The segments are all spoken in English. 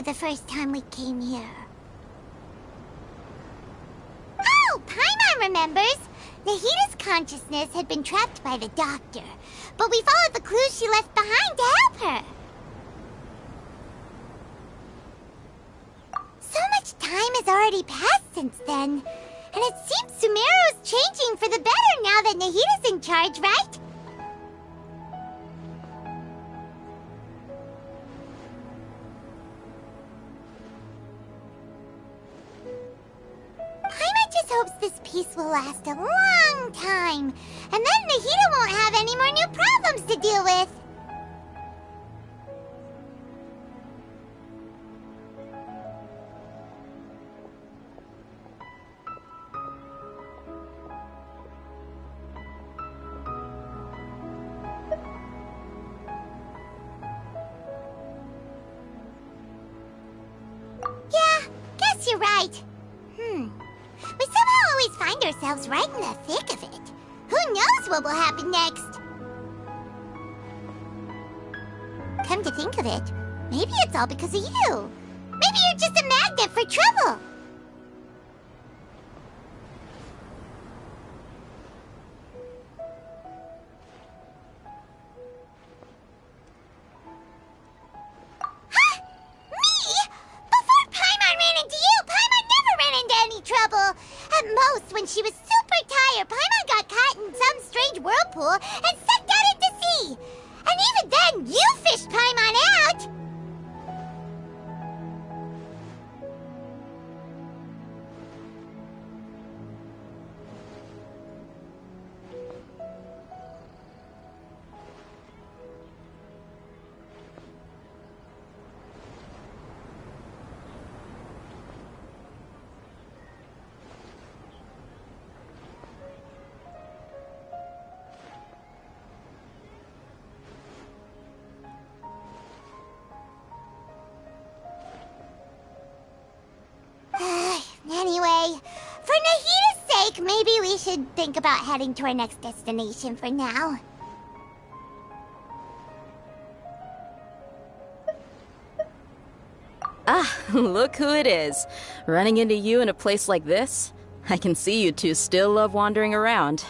The first time we came here. Oh, Paimon remembers! Nahita's consciousness had been trapped by the doctor, but we followed the clues she left behind to help her. So much time has already passed since then, and it seems Sumeru's changing for the better now that Nahita's in charge, right? Hopes this peace will last a long time, and then Nahita won't have any more new problems to deal with. Yeah, guess you're right. We somehow always find ourselves right in the thick of it. Who knows what will happen next? Come to think of it, maybe it's all because of you. Maybe you're just a magnet for trouble. Huh? Me? Before Paimon ran into you, Paimon never ran into any trouble. At most, when she was super tired, Paimon got caught in some strange whirlpool and sucked out into sea. And even then, you fished Paimon out! Anyway, for Nahita's sake, maybe we should think about heading to our next destination for now. Ah, look who it is. Running into you in a place like this? I can see you two still love wandering around.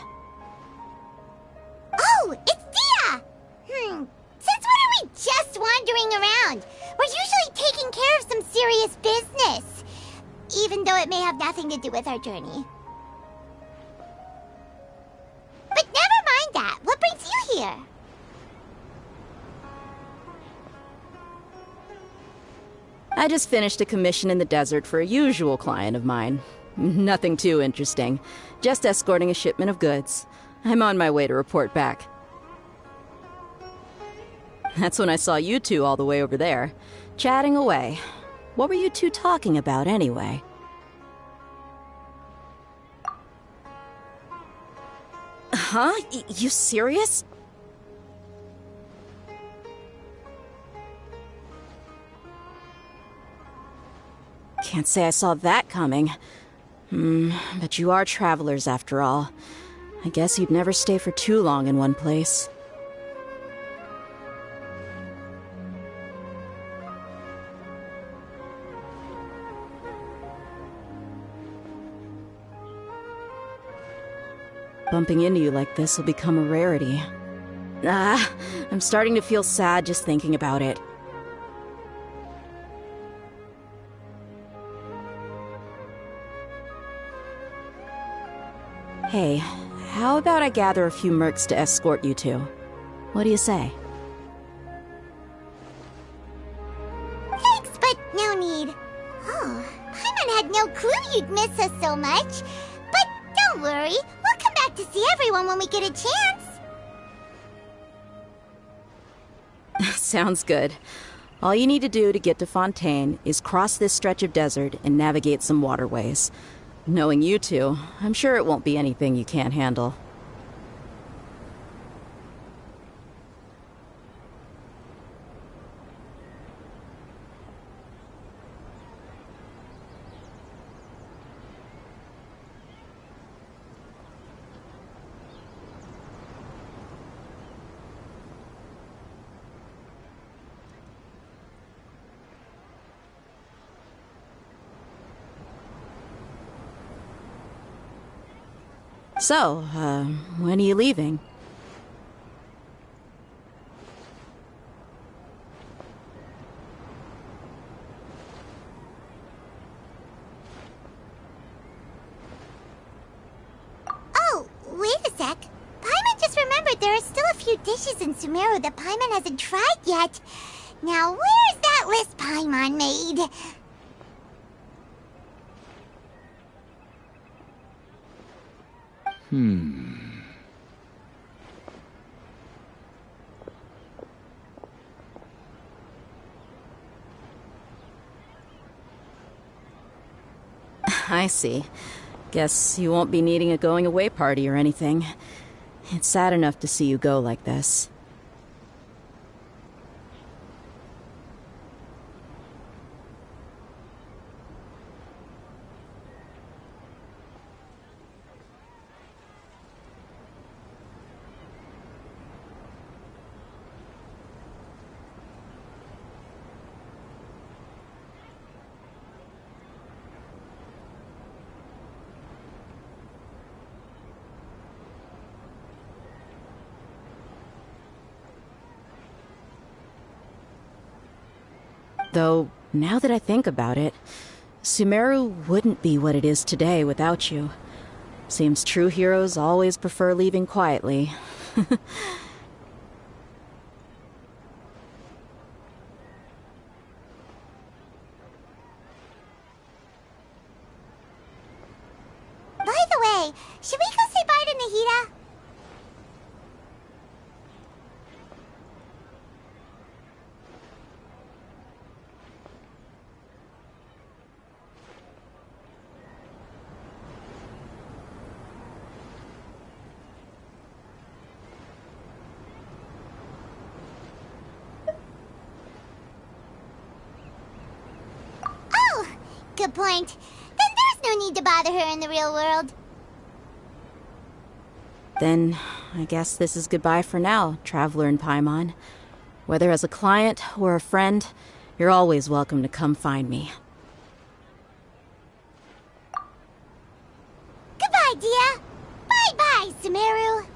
Oh, it's Dia! Since when are we just wandering around? We're usually taking care of some serious business. Even though it may have nothing to do with our journey. But never mind that. What brings you here? I just finished a commission in the desert for a usual client of mine. Nothing too interesting. Just escorting a shipment of goods. I'm on my way to report back. That's when I saw you two all the way over there, chatting away. What were you two talking about, anyway? Huh? You serious? Can't say I saw that coming. But you are travelers after all. I guess you'd never stay for too long in one place. But bumping into you like this will become a rarity. I'm starting to feel sad just thinking about it. Hey, how about I gather a few mercs to escort you two? What do you say? Thanks, but no need. Oh, Paimon had no clue you'd miss us so much. But don't worry, we'll come back to see everyone when we get a chance. Sounds good. All you need to do to get to Fontaine is cross this stretch of desert and navigate some waterways. Knowing you two, I'm sure it won't be anything you can't handle. So, when are you leaving? Oh, wait a sec. Paimon just remembered there are still a few dishes in Sumeru that Paimon hasn't tried yet. Now, where's that list Paimon made? I see. Guess you won't be needing a going-away party or anything. It's sad enough to see you go like this. Though, now that I think about it, Sumeru wouldn't be what it is today without you. Seems true heroes always prefer leaving quietly. By the way, should we go say bye to Nahida? Oh, good point. Then there's no need to bother her in the real world. Then, I guess this is goodbye for now, Traveler in Paimon. Whether as a client or a friend, you're always welcome to come find me. Goodbye, Dia. Bye-bye, Sumeru.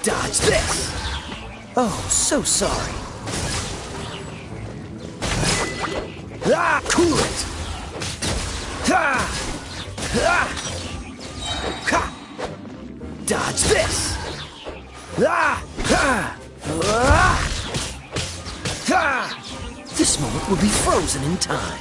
Dodge this! Oh, so sorry. Ah, cool it! Ah! Ah! Ha! Dodge this! Ah! Ah! Ah! Ah! This moment will be frozen in time.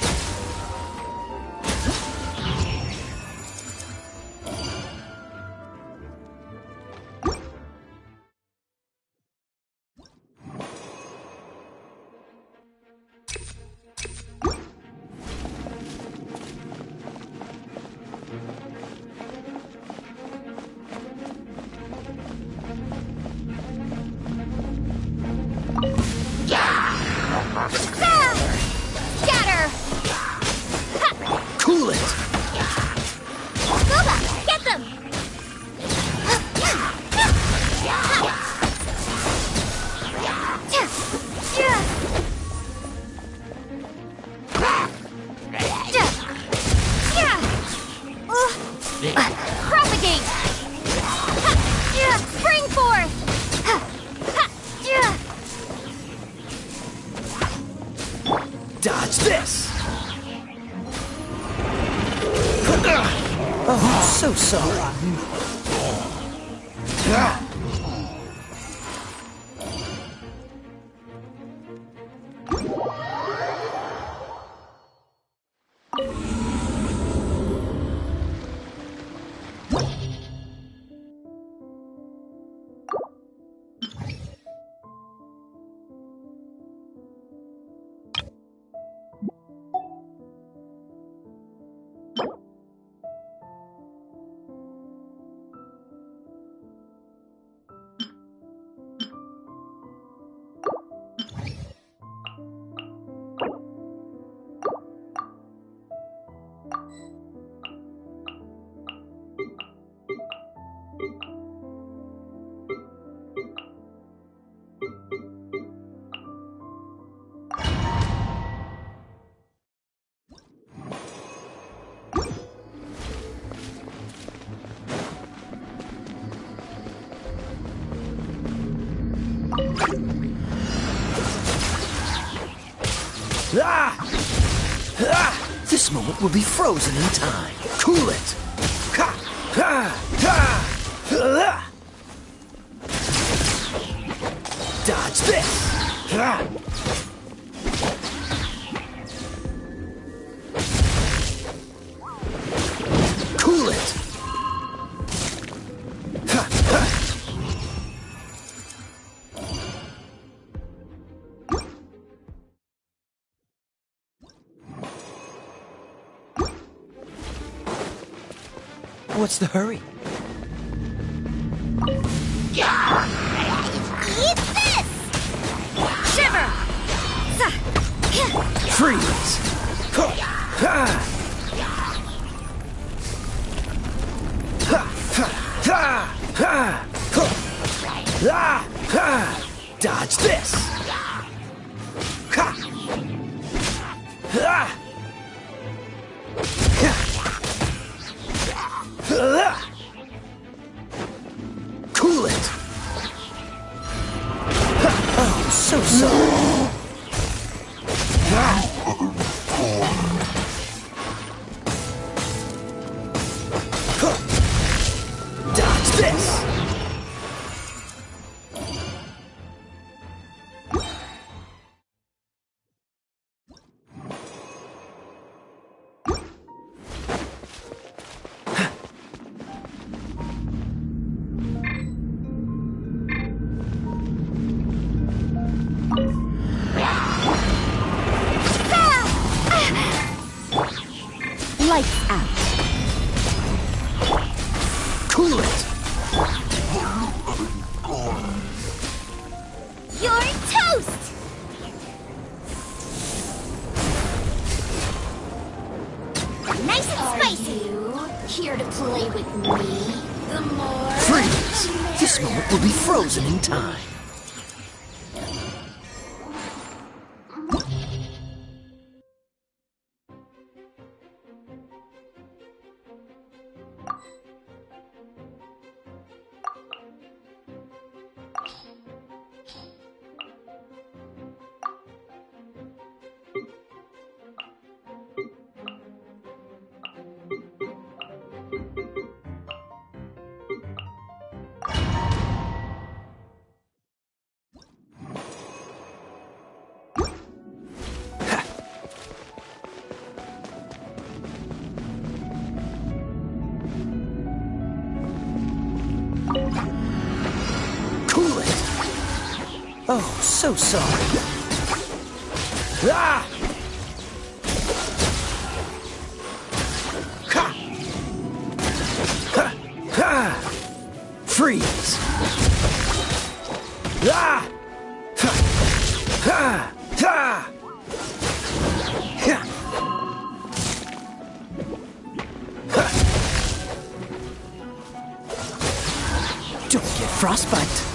Scatter! Cool it! Boba, get them! Propagate! Spring forth! Dodge this! Oh, so sorry. This moment will be frozen in time. Cool it! Dodge this! Cool it! What's the hurry? Eat this! Shiver! Freeze! Dodge this! Cool it! Oh, so sorry. Dodge this! Lights out. Cool it! You're toast! Nice and spicy! Here to play with me? The more... Freeze! This moment will be frozen in time. Cool it! Oh, so sorry. Ah! Ha! Ha! Ha! Freeze! Ah! Ha! Ha! Ha! Ha! Don't get frostbite.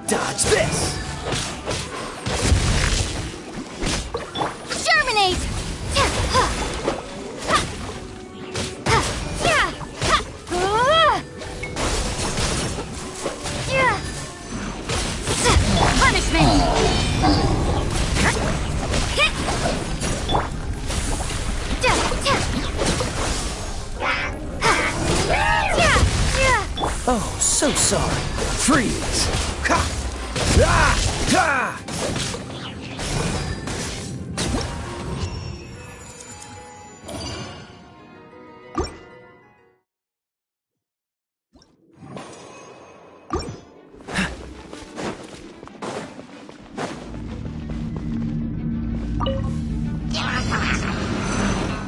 Dodge this! Germinate! Punishment! Oh, so sorry. Freeze! Ha! Ah! Ha!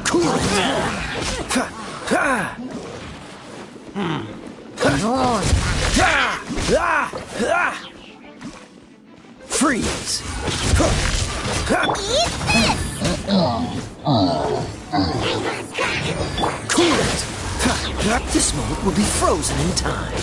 Cool it! Ha! Ha! Freeze! Eat this! Cool it! This moment will be frozen in time.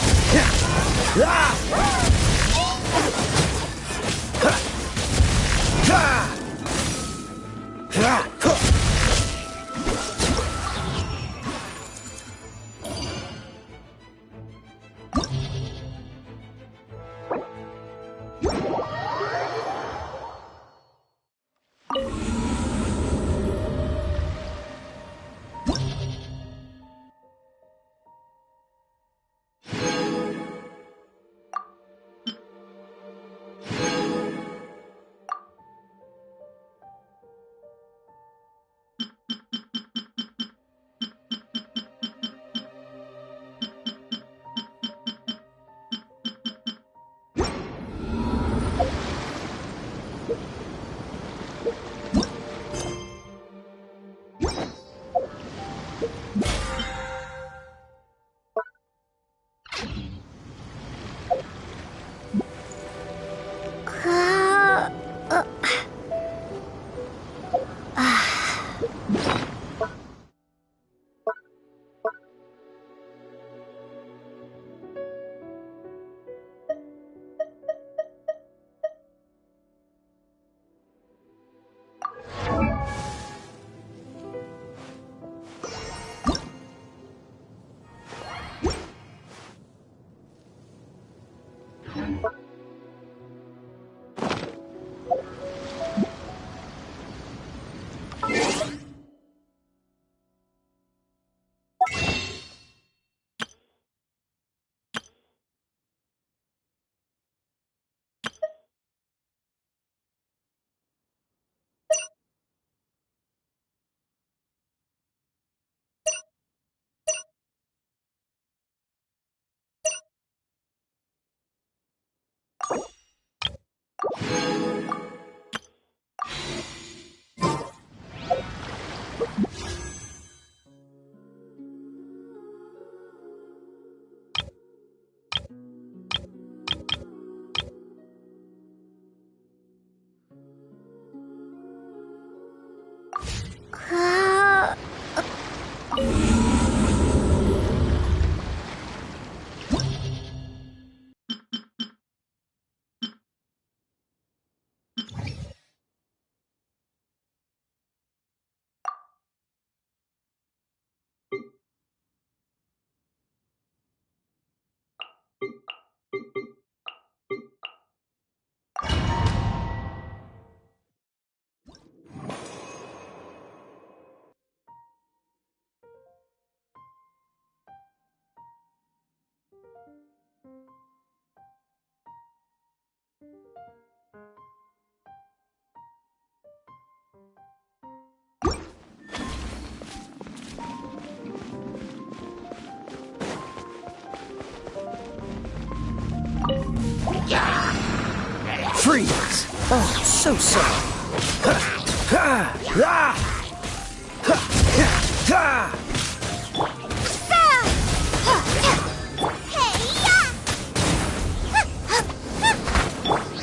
Freeze! Oh, so sorry.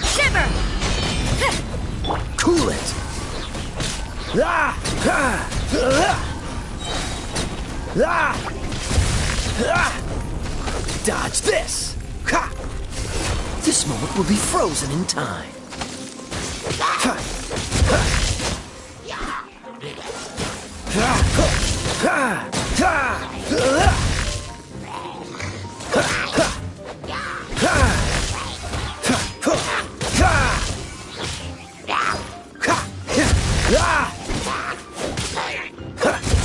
Shiver! Cool it! Dodge this! This moment will be frozen in time.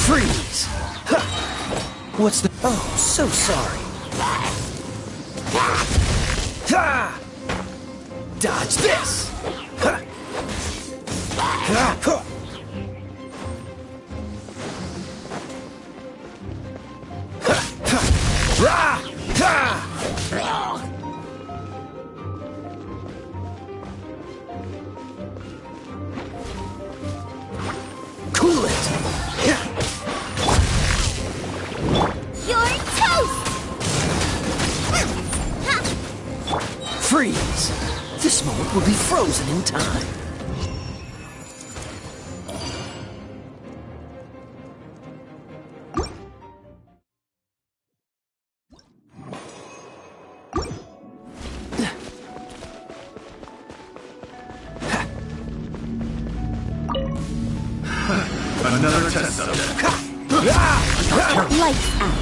Freeze! What's the... Oh, so sorry. Dodge this! Cool it! You're toast! Freeze! This moment will be frozen in time. Another test subject. Lights out.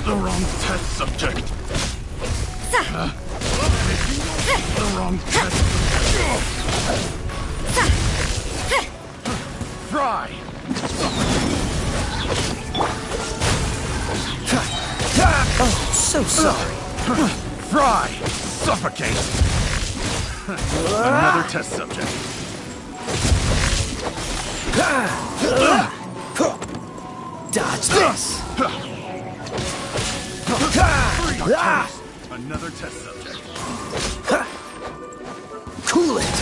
The wrong test subject. The wrong test subject. Fry! Oh, so sorry. Fry! Suffocate! Another test subject. Dodge this. Another test subject. Cool it.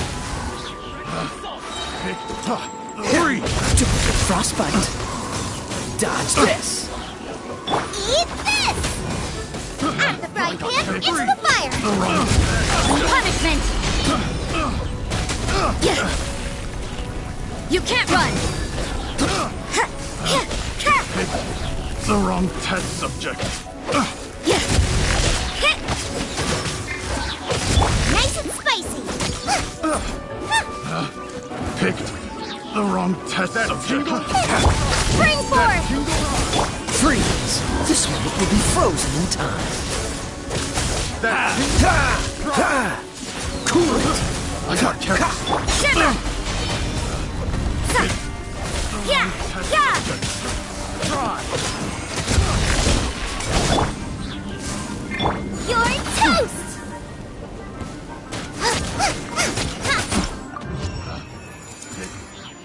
Three! Don't get frostbite. Dodge this. Eat this! Out of the frying pan, into the fire! Punishment! You can't run! The wrong test subject. Nice and spicy! Picked the wrong test subject. Spring forth! Freeze. This moment will be frozen in time. Cool it. I got careful. Shimmer! Yeah! Yeah! Try. You're toast!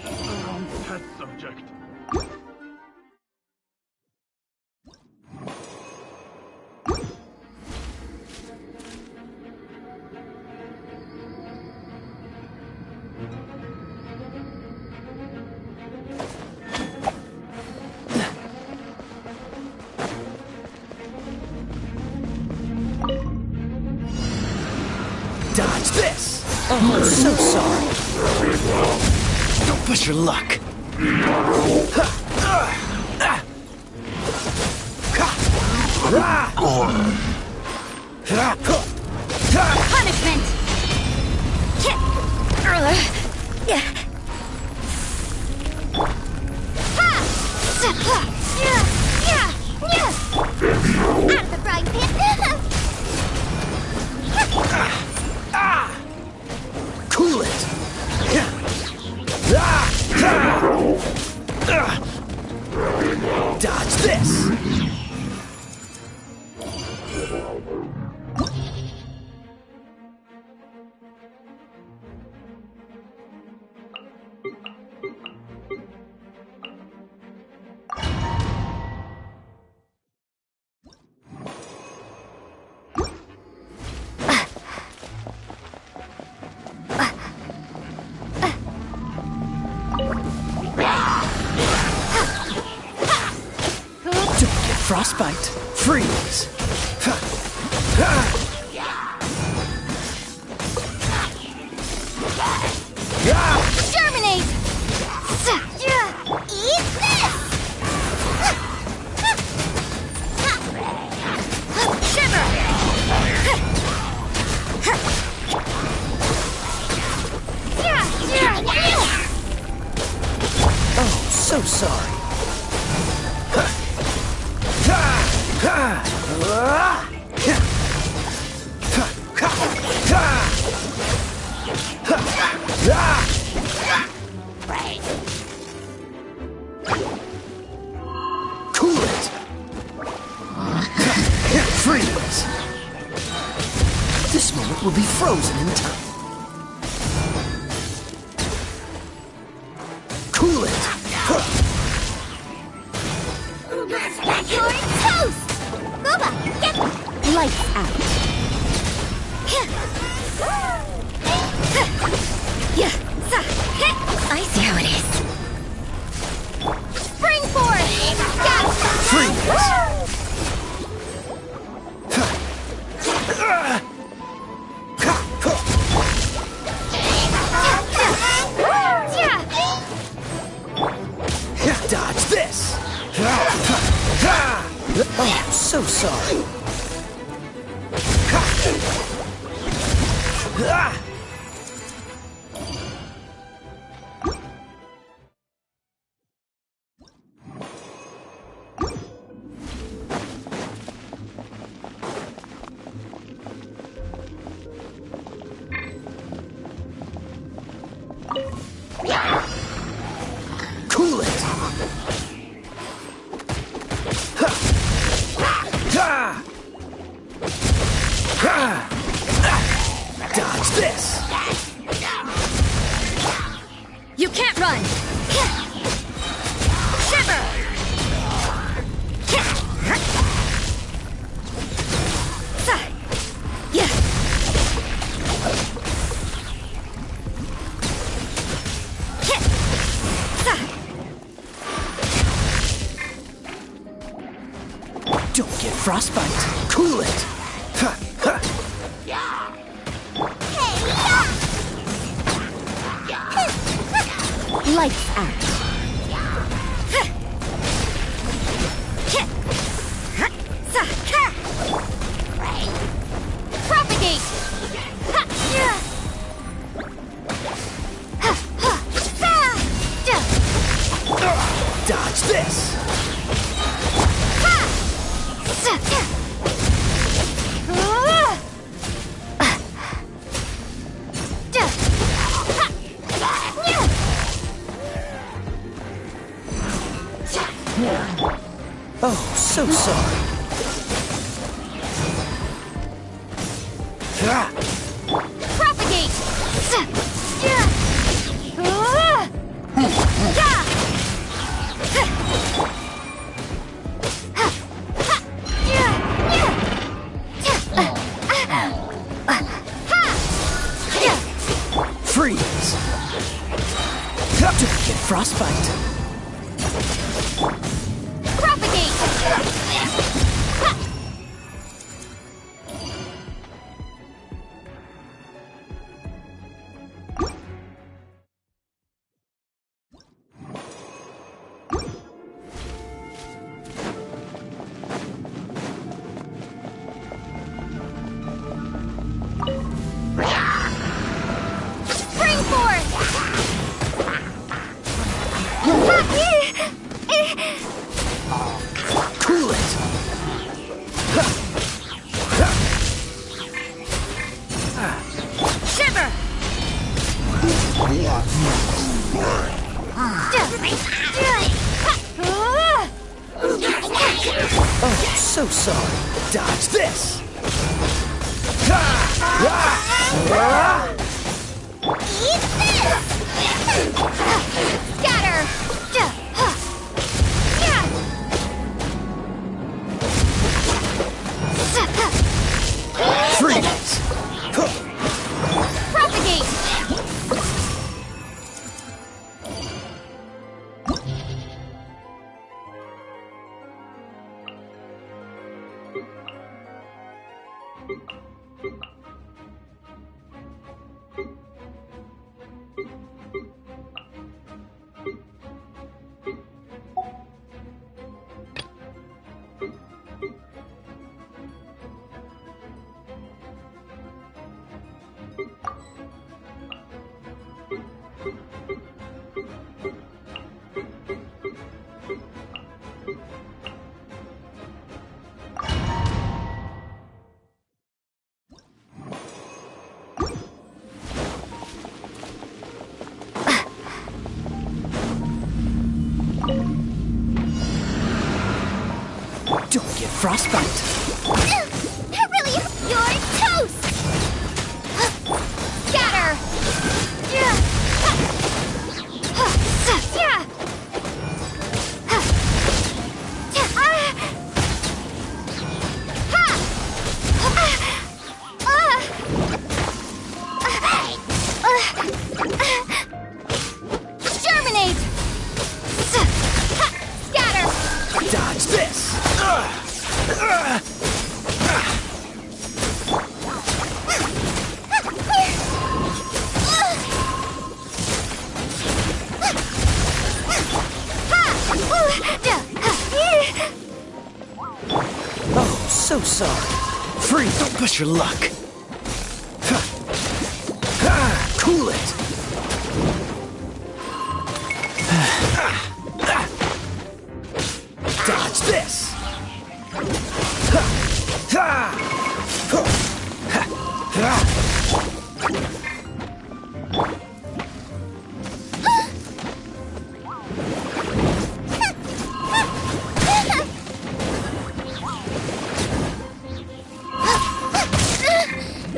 The wrong test subject. Dodge this. Oh, so sorry. Don't push your luck. Punishment! Out of the frying pan! Cool it. Dodge this. Don't get frostbite. Freeze. Germinate! Eat this! Shimmer! Oh, so sorry. Cool it. Freeze. This moment will be frozen in time. Cool it. You're toast! Boba, get Lights out. I see how it is. spring forth! Freeze. Dodge this. Oh, so sorry. Don't get frostbite. Cool it. Ha, ha. Lights out. Propagate! Dodge this. Oh, so sorry. Propagate! Freeze. Don't get frostbite. Propagate! Spring force! Cool it. Shiver! Oh, so sorry. Dodge this. Scatter! Freeze. Propagate! Don't get frostbite. That really hurt. You're toast! Scatter! Germinate! Scatter! Dodge this. Oh, so sorry. Freeze. Don't push your luck. Cool it. Dodge this.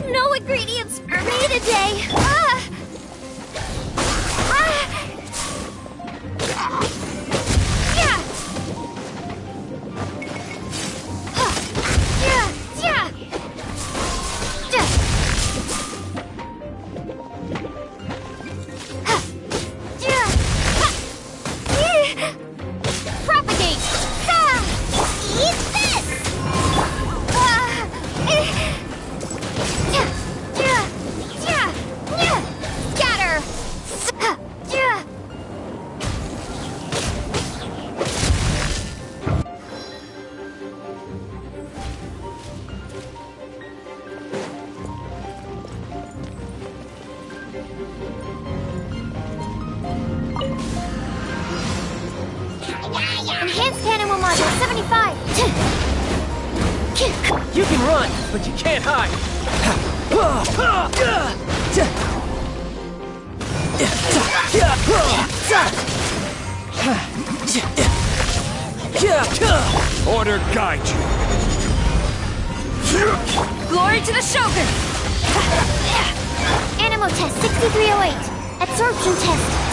No ingredients for me today. Propagate! Eat this! 25. You can run, but you can't hide. Order guide you. Glory to the Shogun! Animal test 6308. Absorption test.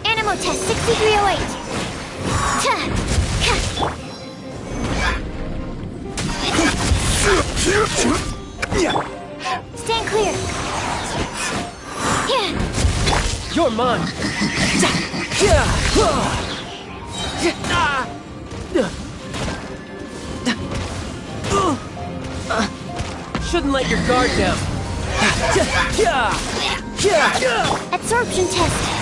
Animal test 6308. Stand clear. You're mine. Shouldn't let your guard down. Absorption test.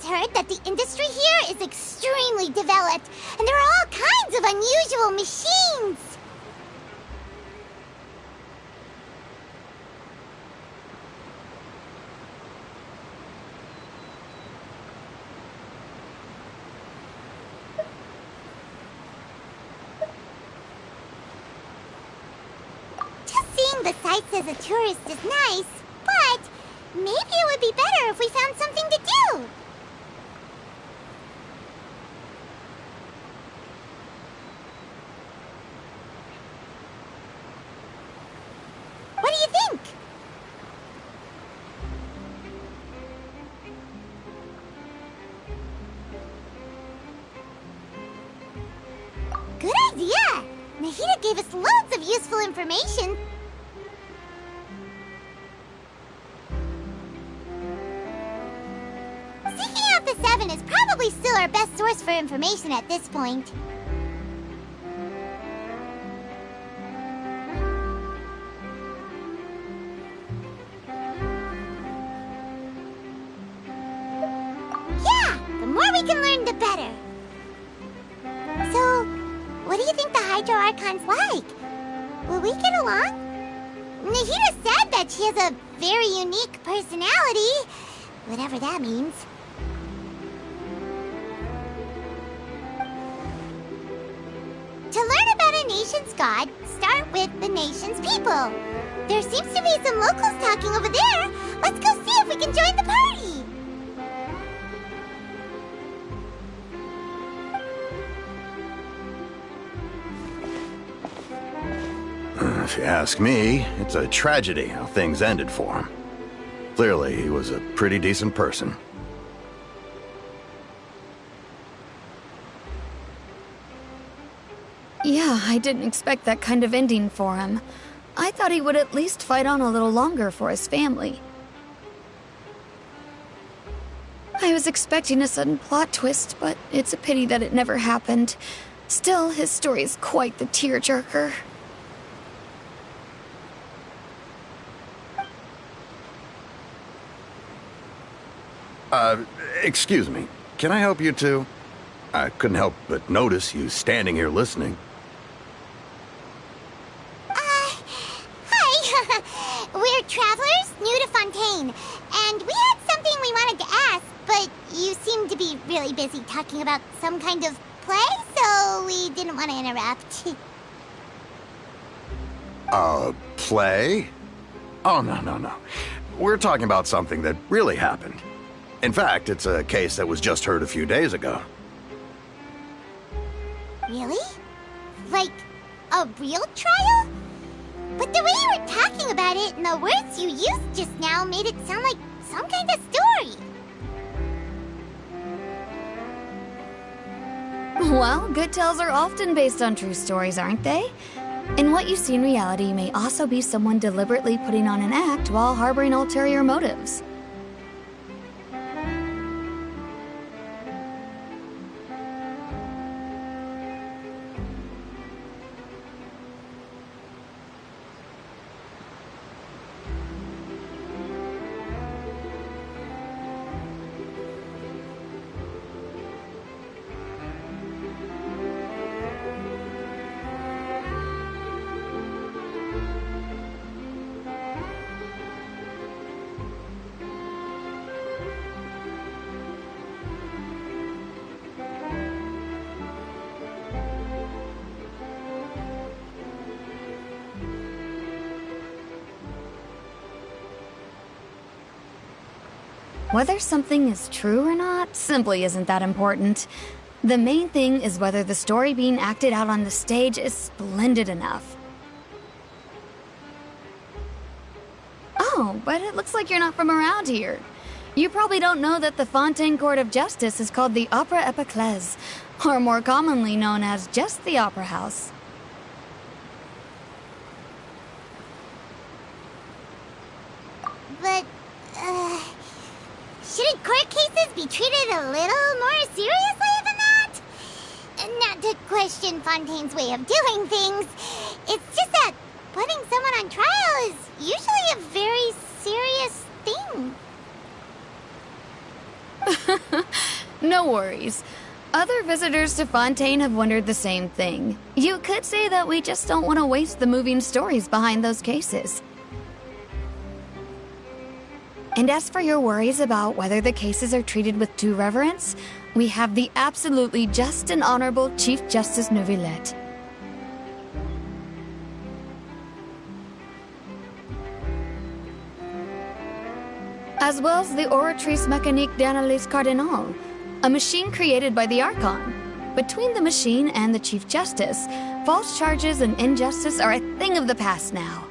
heard that the industry here is extremely developed, and there are all kinds of unusual machines. Just seeing the sights as a tourist is nice, but maybe it would be better if we found something to do. What do you think? Good idea! Nahida gave us loads of useful information. our best source for information at this point. Yeah, the more we can learn, the better. So, what do you think the Hydro Archon's like? Will we get along? Nahida said that she has a very unique personality, whatever that means. To learn about a nation's god, start with the nation's people. There seems to be some locals talking over there. Let's go see if we can join the party. If you ask me, it's a tragedy how things ended for him. Clearly, he was a pretty decent person. Yeah, I didn't expect that kind of ending for him. I thought he would at least fight on a little longer for his family. I was expecting a sudden plot twist, but it's a pity that it never happened. Still, his story is quite the tearjerker. Excuse me. Can I help you two? I couldn't help but notice you standing here listening. Hi. We're travelers new to Fontaine, and we had something we wanted to ask, but you seemed to be really busy talking about some kind of play, so we didn't want to interrupt. Play? Oh, no. We're talking about something that really happened. In fact, it's a case that was just heard a few days ago. Really? Like, a real trial? But the way you were talking about it and the words you used just now made it sound like some kind of story. Well, good tales are often based on true stories, aren't they? And what you see in reality may also be someone deliberately putting on an act while harboring ulterior motives. Whether something is true or not simply isn't that important. The main thing is whether the story being acted out on the stage is splendid enough. Oh, but it looks like you're not from around here. You probably don't know that the Fontaine Court of Justice is called the Opera Epiclese, or more commonly known as just the Opera House. But, shouldn't court cases be treated a little more seriously than that? Not to question Fontaine's way of doing things. It's just that putting someone on trial is usually a very serious thing. No worries. Other visitors to Fontaine have wondered the same thing. You could say that we just don't want to waste the moving stories behind those cases. And as for your worries about whether the cases are treated with due reverence, we have the absolutely just and honorable Chief Justice Neuvillette. As well as the Oratrice Mécanique d'Analyse Cardinal, a machine created by the Archon. Between the machine and the Chief Justice, false charges and injustice are a thing of the past now.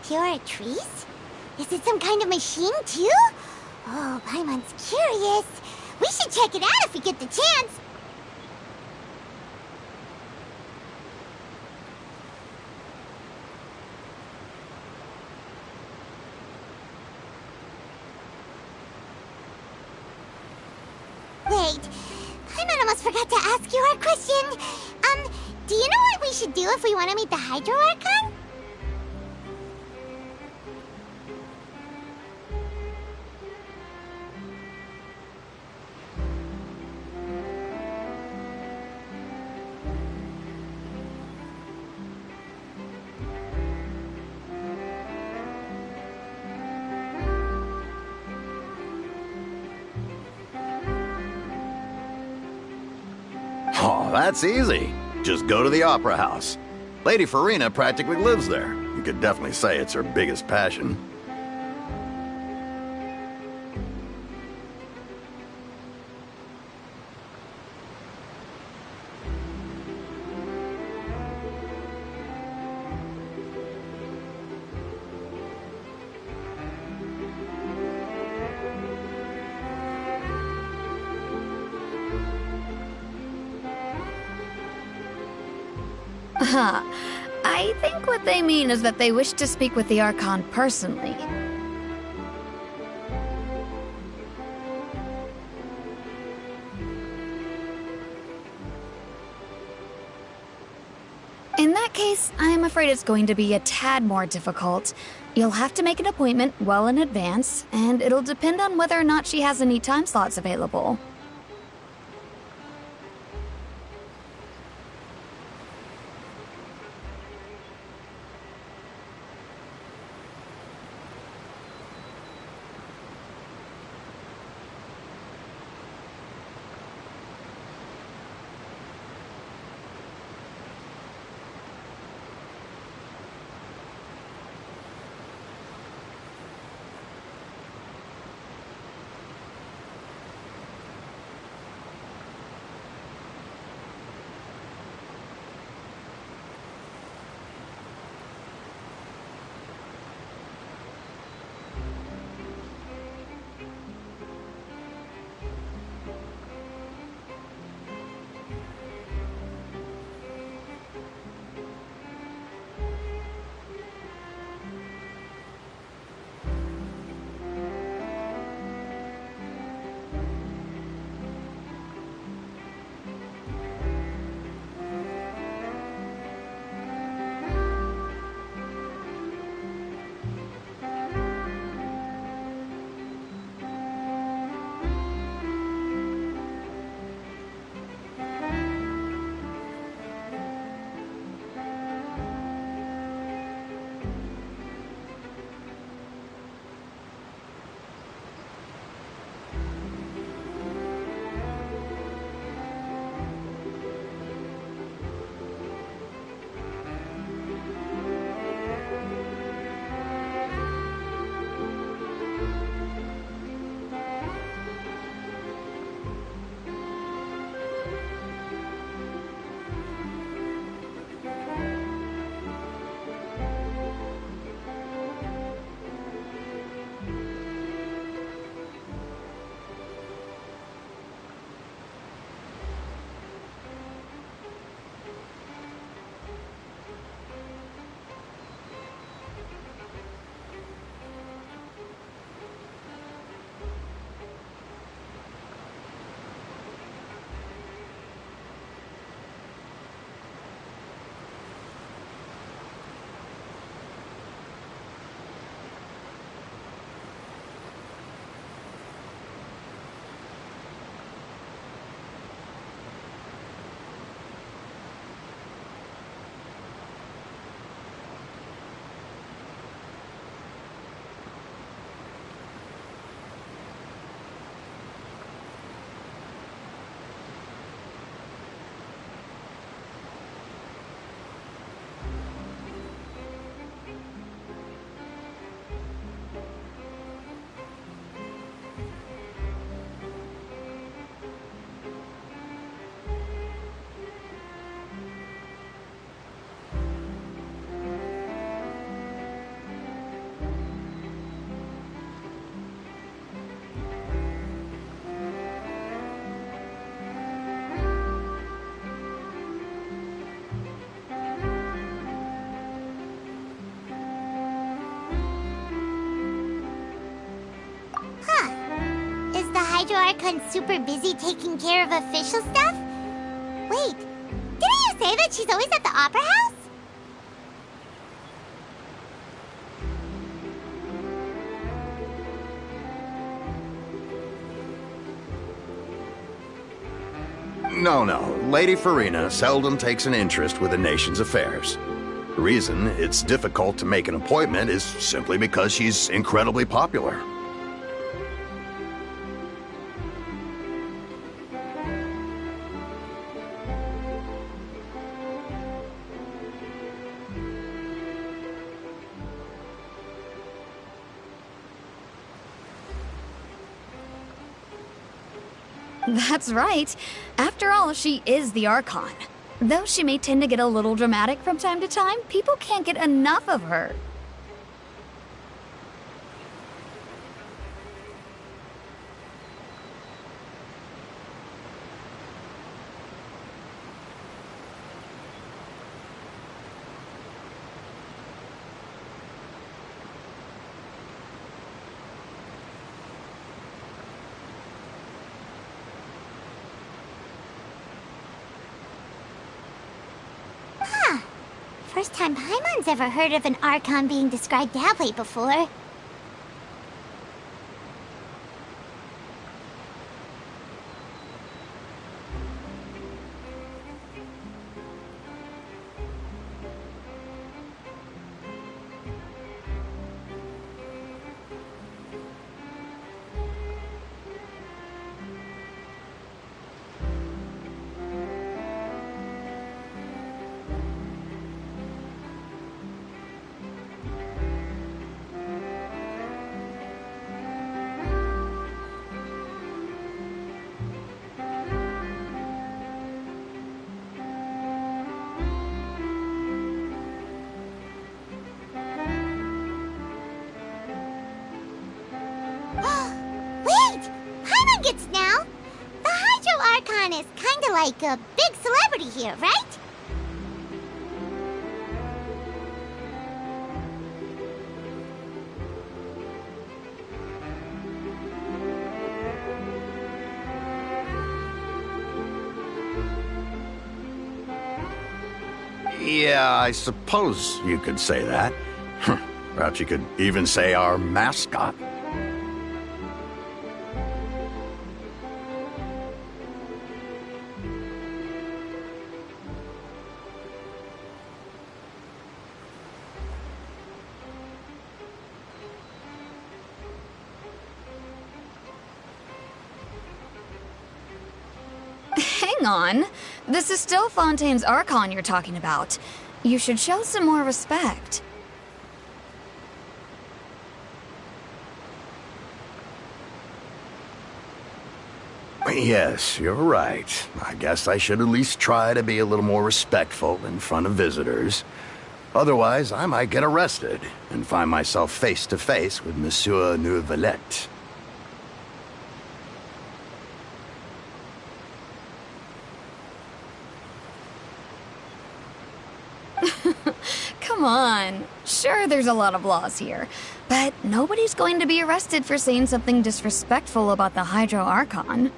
Oratrice? Is it some kind of machine, too? Oh, Paimon's curious. We should check it out if we get the chance. Wait, Paimon almost forgot to ask you our question. Do you know what we should do if we want to meet the Hydro Archon? Oh, that's easy. Just go to the Opera House. Lady Farina practically lives there. You could definitely say it's her biggest passion. I think what they mean is that they wish to speak with the Archon personally. In that case, I'm afraid it's going to be a tad more difficult. You'll have to make an appointment well in advance, and it'll depend on whether or not she has any time slots available. Hydro Archon's super busy taking care of official stuff? Wait, didn't you say that she's always at the Opera House? No, Lady Farina seldom takes an interest with the nation's affairs. The reason it's difficult to make an appointment is simply because she's incredibly popular. That's right. After all, she is the Archon. Though she may tend to get a little dramatic from time to time, people can't get enough of her. First time Paimon's ever heard of an Archon being described that way before. Is kinda like a big celebrity here, right? Yeah, I suppose you could say that. Perhaps you could even say our mascot. Hang on. This is still Fontaine's Archon you're talking about. You should show some more respect. Yes, you're right. I guess I should at least try to be a little more respectful in front of visitors. Otherwise, I might get arrested and find myself face to face with Monsieur Neuvillette. Come on. Sure, there's a lot of laws here, but nobody's going to be arrested for saying something disrespectful about the Hydro Archon.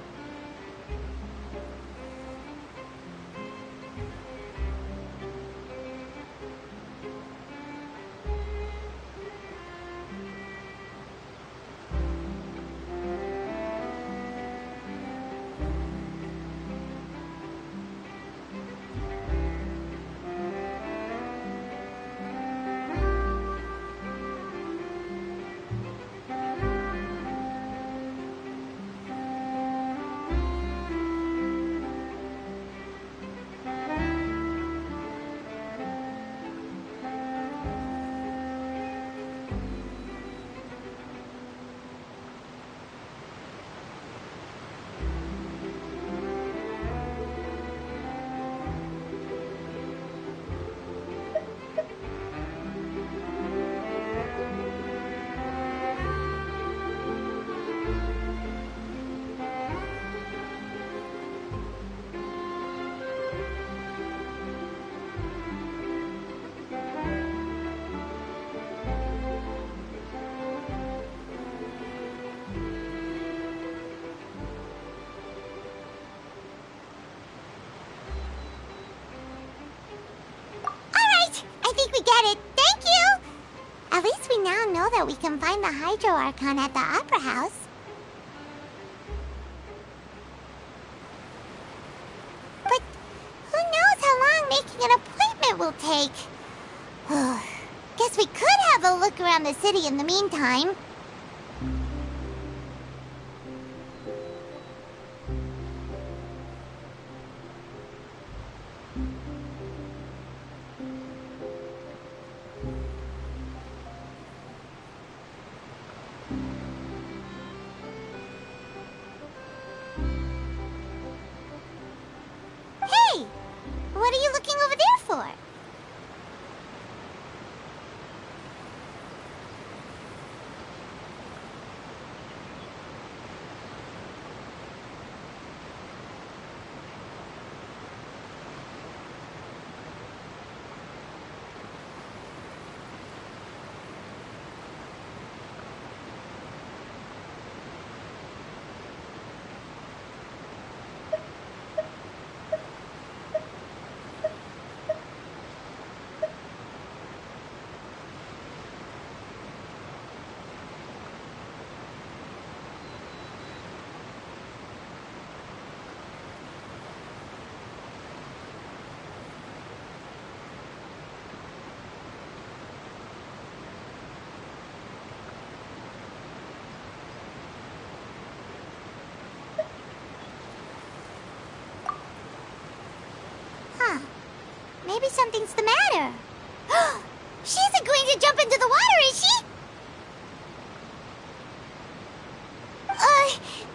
get it. Thank you! At least we now know that we can find the Hydro Archon at the Opera House. But who knows how long making an appointment will take? Guess we could have a look around the city in the meantime. Hey! What are you looking over there for? Maybe something's the matter. She isn't going to jump into the water, is she?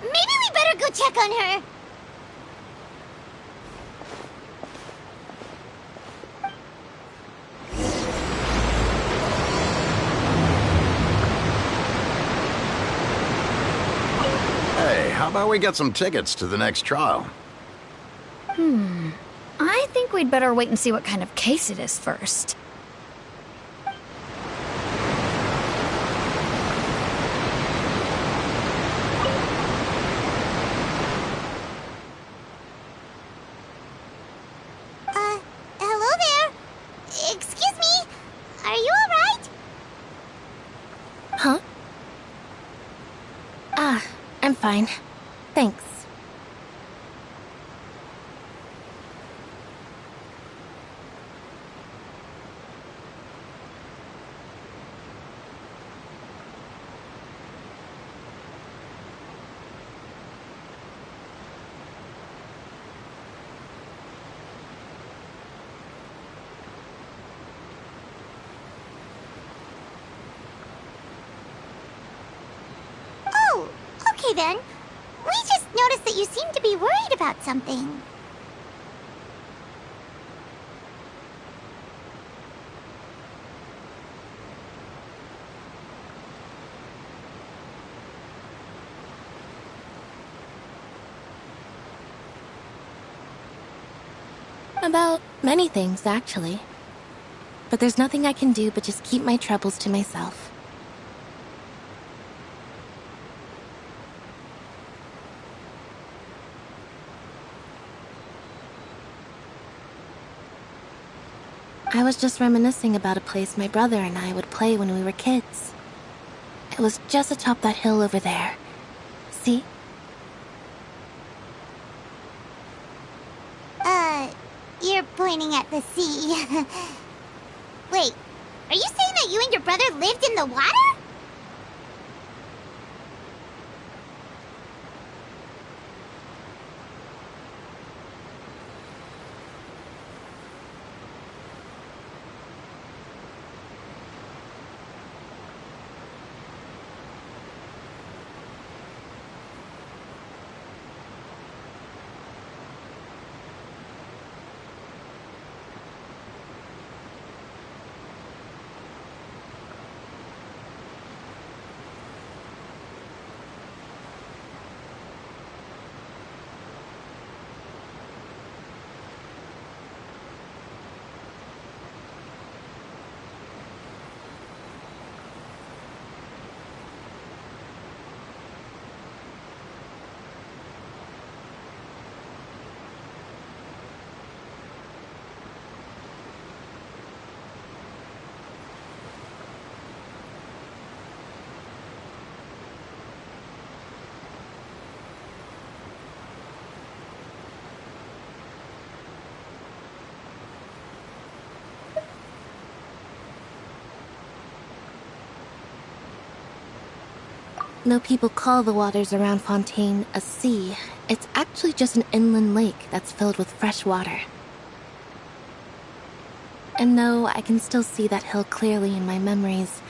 Maybe we better go check on her. Hey, how about we get some tickets to the next trial? I think we'd better wait and see what kind of case it is first. Hello there. Excuse me. Are you alright? Huh? I'm fine. Thanks. Oh, okay then. We just noticed that you seem to be worried about something. About many things, actually. But there's nothing I can do but just keep my troubles to myself. I was just reminiscing about a place my brother and I would play when we were kids. It was just atop that hill over there. See? You're pointing at the sea. Wait, are you saying that you and your brother lived in the water? Though people call the waters around Fontaine a sea, it's actually just an inland lake that's filled with fresh water. And though I can still see that hill clearly in my memories,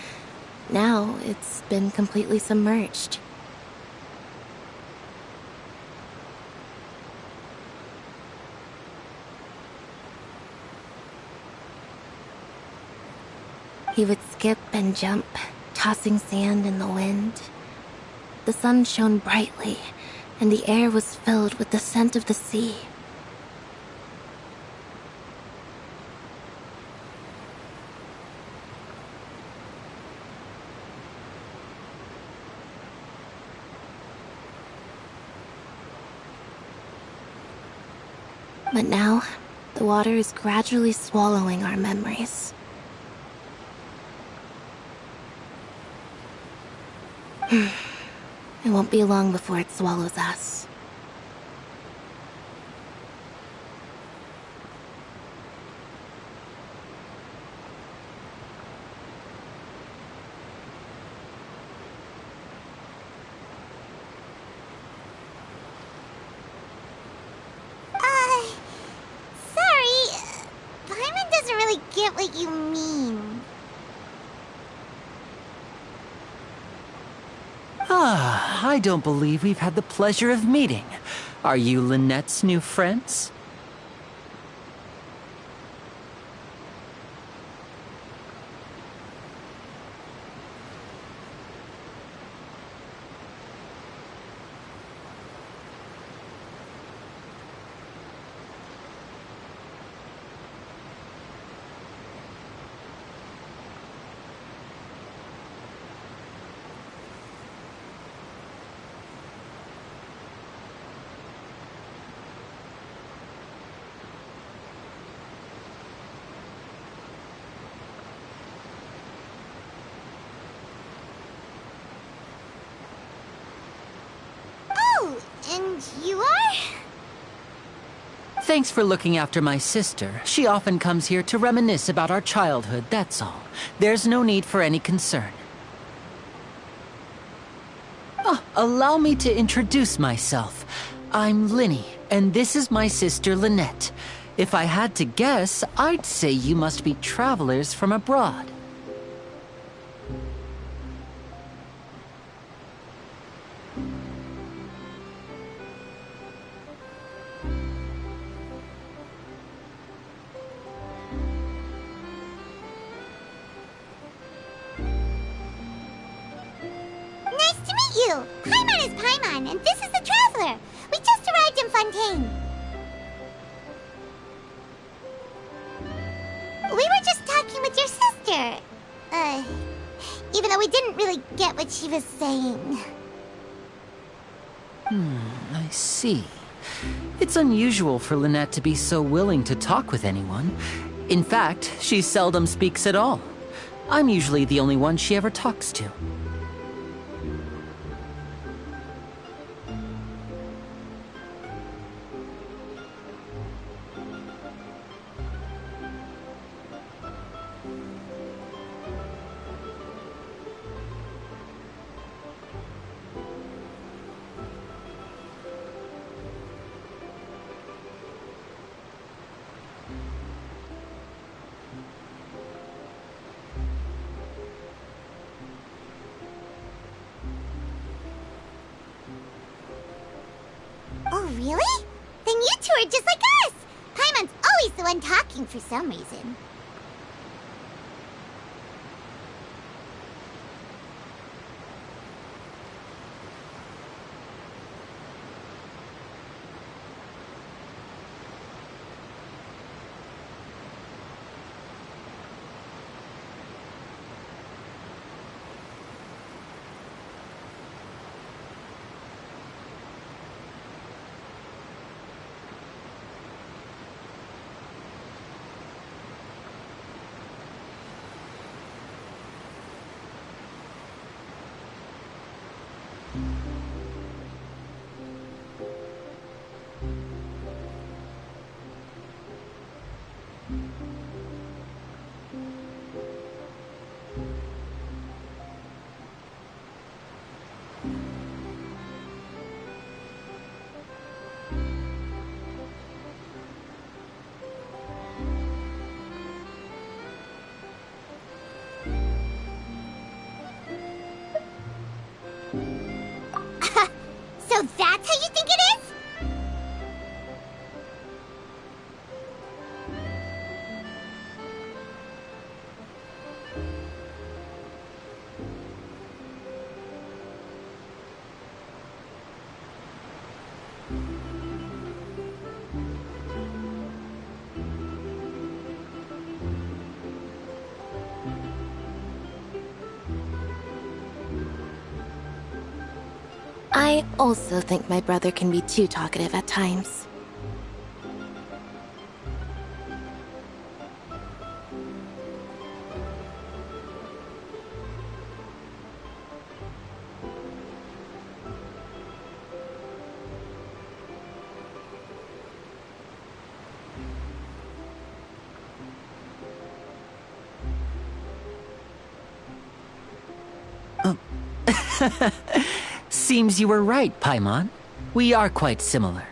now it's been completely submerged. He would skip and jump, tossing sand in the wind. The sun shone brightly, and the air was filled with the scent of the sea. But now, the water is gradually swallowing our memories. It won't be long before it swallows us. Sorry. Paimon doesn't really get what you mean. Ah, I don't believe we've had the pleasure of meeting. Are you Lynette's new friends? Oh, and you are? Thanks for looking after my sister. She often comes here to reminisce about our childhood, that's all. There's no need for any concern. Oh, allow me to introduce myself. I'm Linny, and this is my sister Lynette. If I had to guess, I'd say you must be travelers from abroad. Nice to meet you. Paimon is Paimon, and this is the Traveler. We just arrived in Fontaine. We were just talking with your sister. Even though we didn't really get what she was saying. I see. It's unusual for Lynette to be so willing to talk with anyone. In fact, she seldom speaks at all. I'm usually the only one she ever talks to. Oh, really? Then you two are just like us! Paimon's always the one talking for some reason. So that's how you think it is? I also think my brother can be too talkative at times. Seems you were right, Paimon. We are quite similar.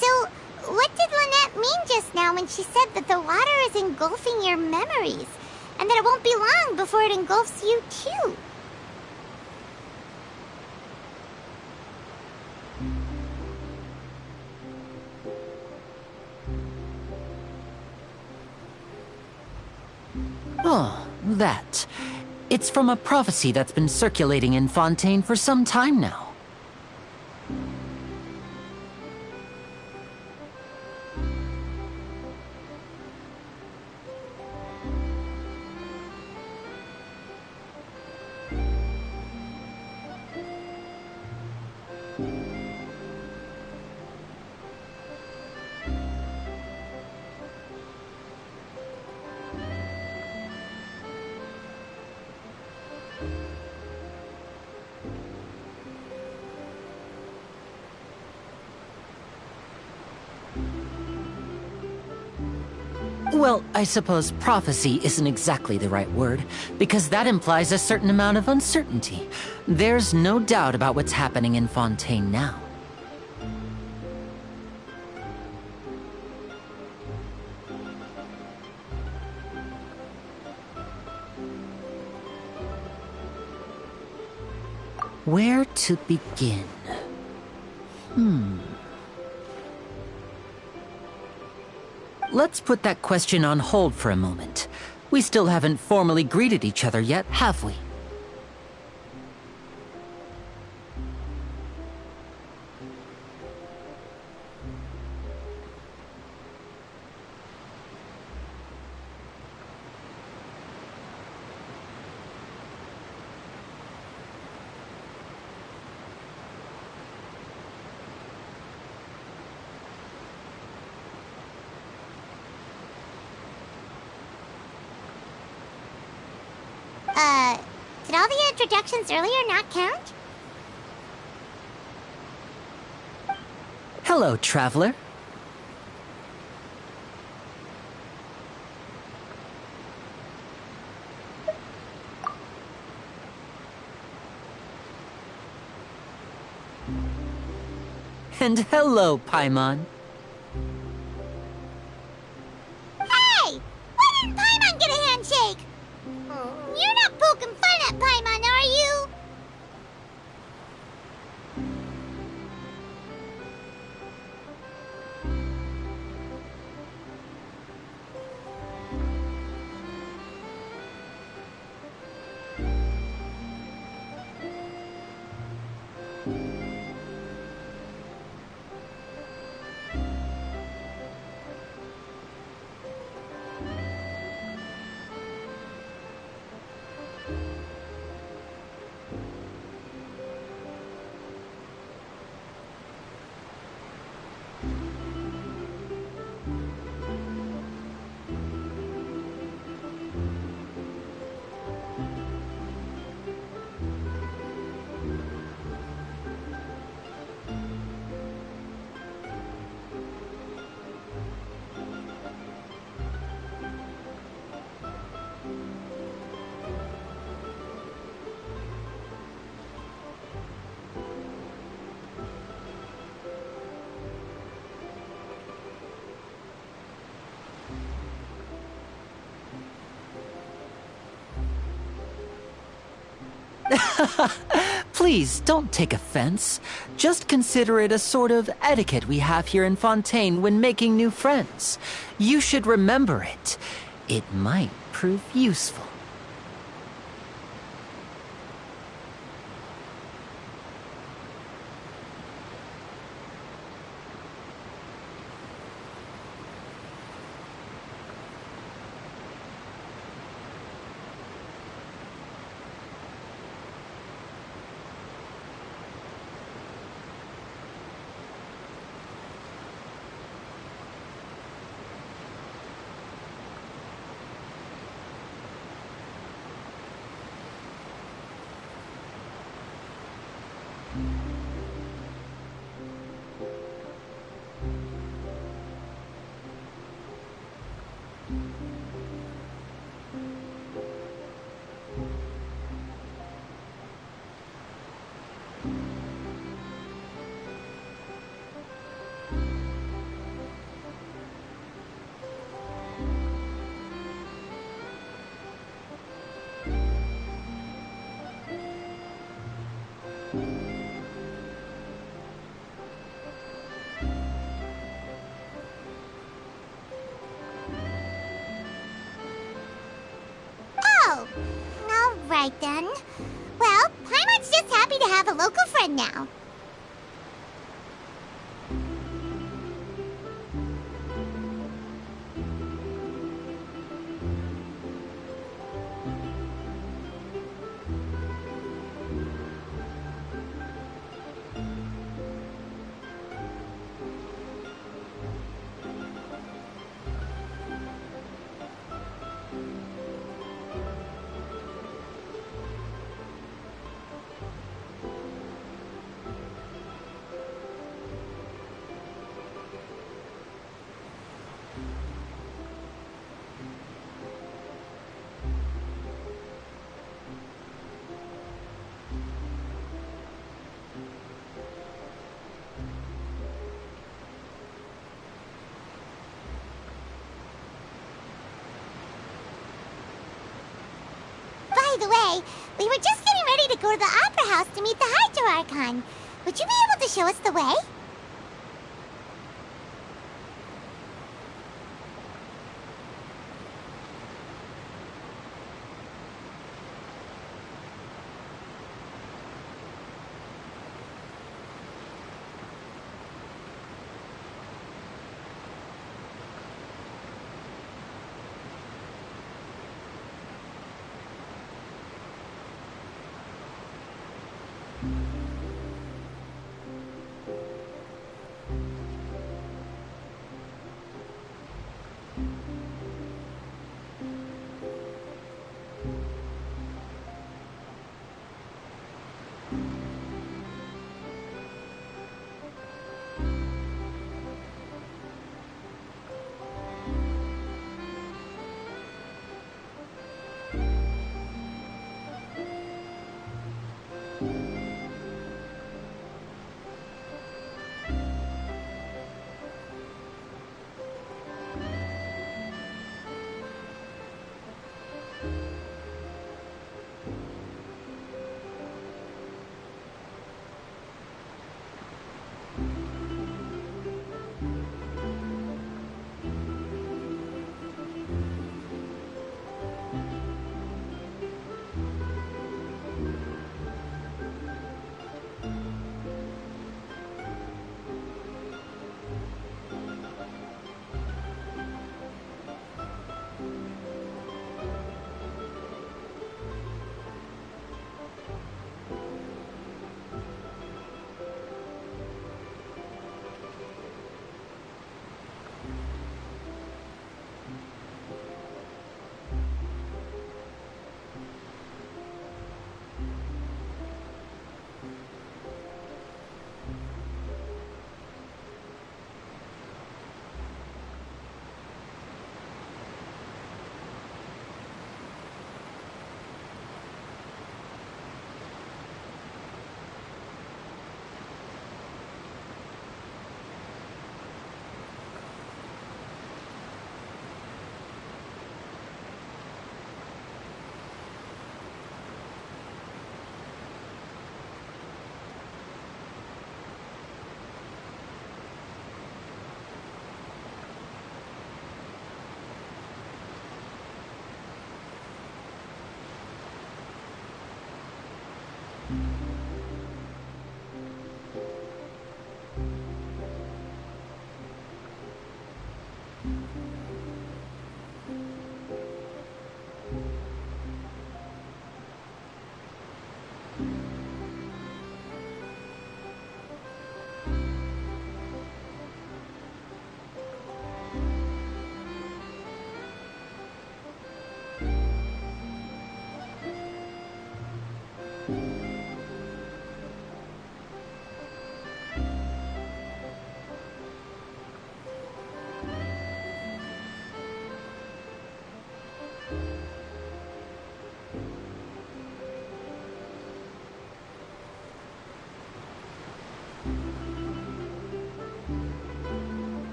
So, what did Lynette mean just now when she said that the water is engulfing your memories, and that it won't be long before it engulfs you too? Oh, that. It's from a prophecy that's been circulating in Fontaine for some time now. Well, I suppose prophecy isn't exactly the right word, because that implies a certain amount of uncertainty. There's no doubt about what's happening in Fontaine now. Where to begin? Let's put that question on hold for a moment. We still haven't formally greeted each other yet, have we? Did all the introductions earlier not count? Hello, traveler. And hello, Paimon. Hey! Why didn't Paimon get a handshake? You're not poking fun at Paimon, are you? Please, don't take offense. Just consider it a sort of etiquette we have here in Fontaine when making new friends. You should remember it. It might prove useful. Oh, all right then. Well, Paimon's just happy to have a local friend now. By the way, we were just getting ready to go to the Opera House to meet the Hydro Archon. Would you be able to show us the way?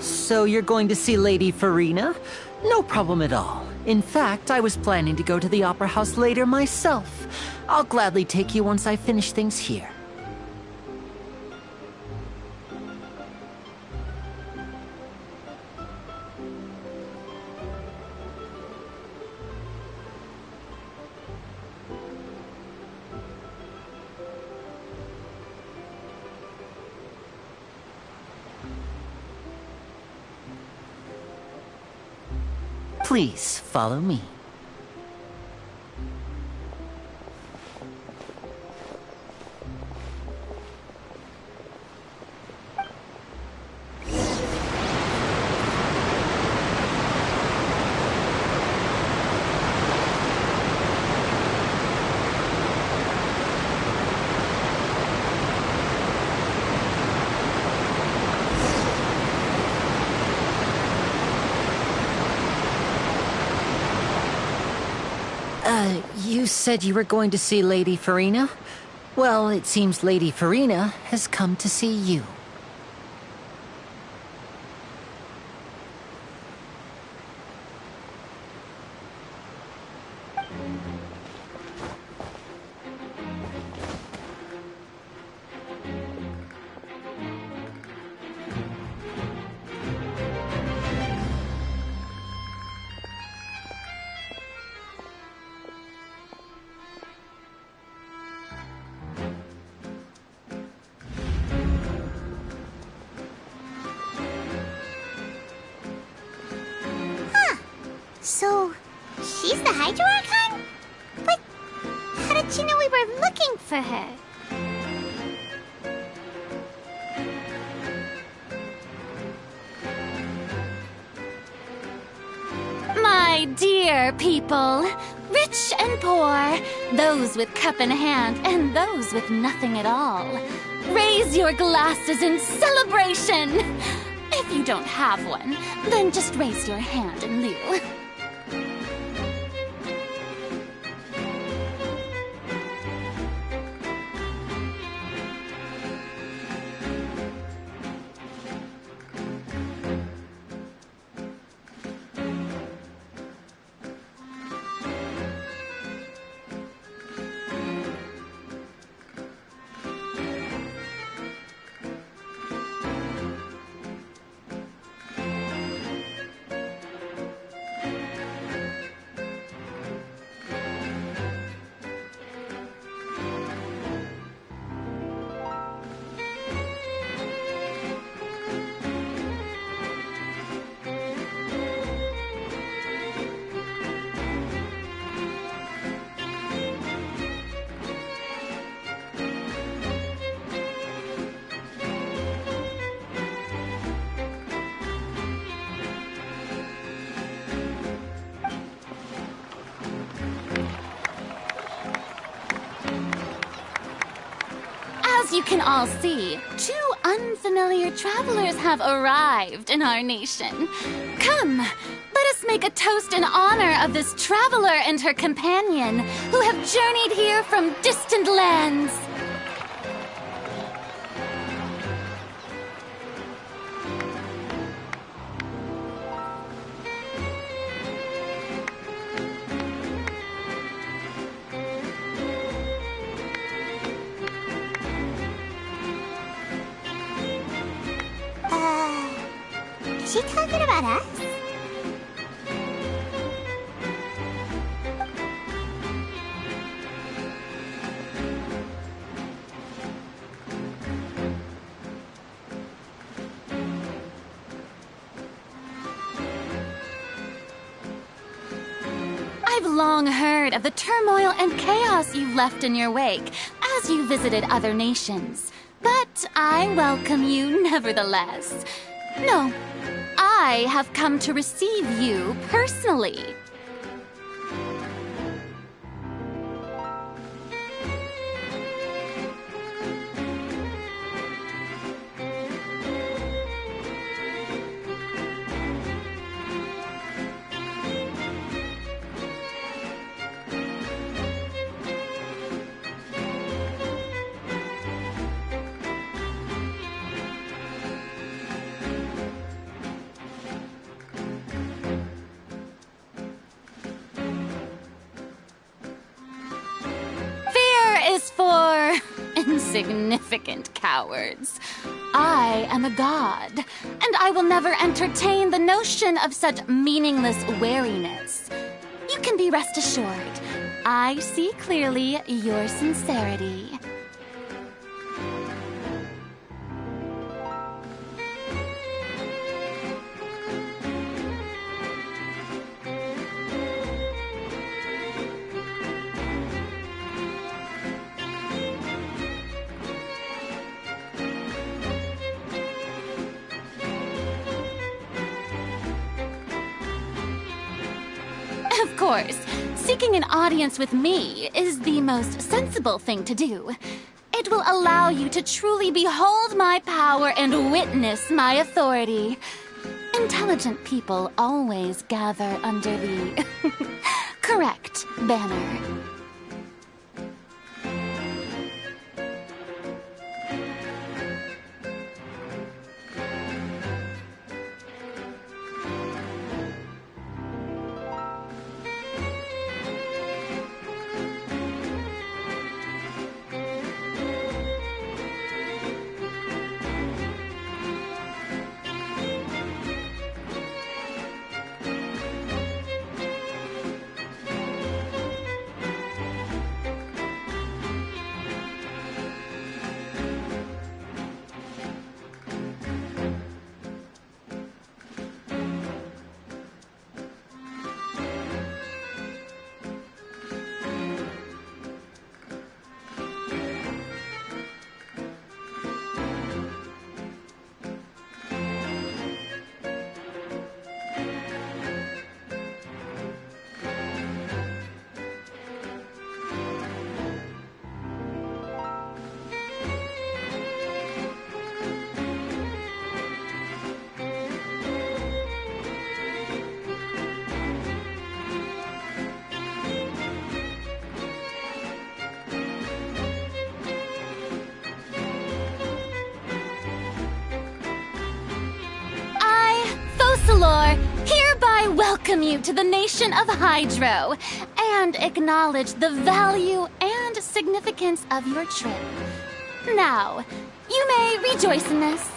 So you're going to see Lady Farina? No problem at all. In fact, I was planning to go to the Opera House later myself. I'll gladly take you once I finish things here. Please follow me. You said you were going to see Lady Farina? Well, it seems Lady Farina has come to see you. So, she's the Hydro Archon? But how did she know we were looking for her? My dear people, rich and poor, those with cup in hand and those with nothing at all, raise your glasses in celebration! If you don't have one, then just raise your hand in lieu. As you can all see, two unfamiliar travelers have arrived in our nation. Come, let us make a toast in honor of this traveler and her companion who have journeyed here from distant lands. Is she talking about us? I've long heard of the turmoil and chaos you've left in your wake as you visited other nations. But I welcome you nevertheless. No, I have come to receive you personally. insignificant cowards. I am a god, and I will never entertain the notion of such meaningless wariness. You can be rest assured, I see clearly your sincerity. Of course, seeking an audience with me is the most sensible thing to do. It will allow you to truly behold my power and witness my authority. Intelligent people always gather under the correct banner. Hereby welcome you to the nation of Hydro and acknowledge the value and significance of your trip. Now, you may rejoice in this.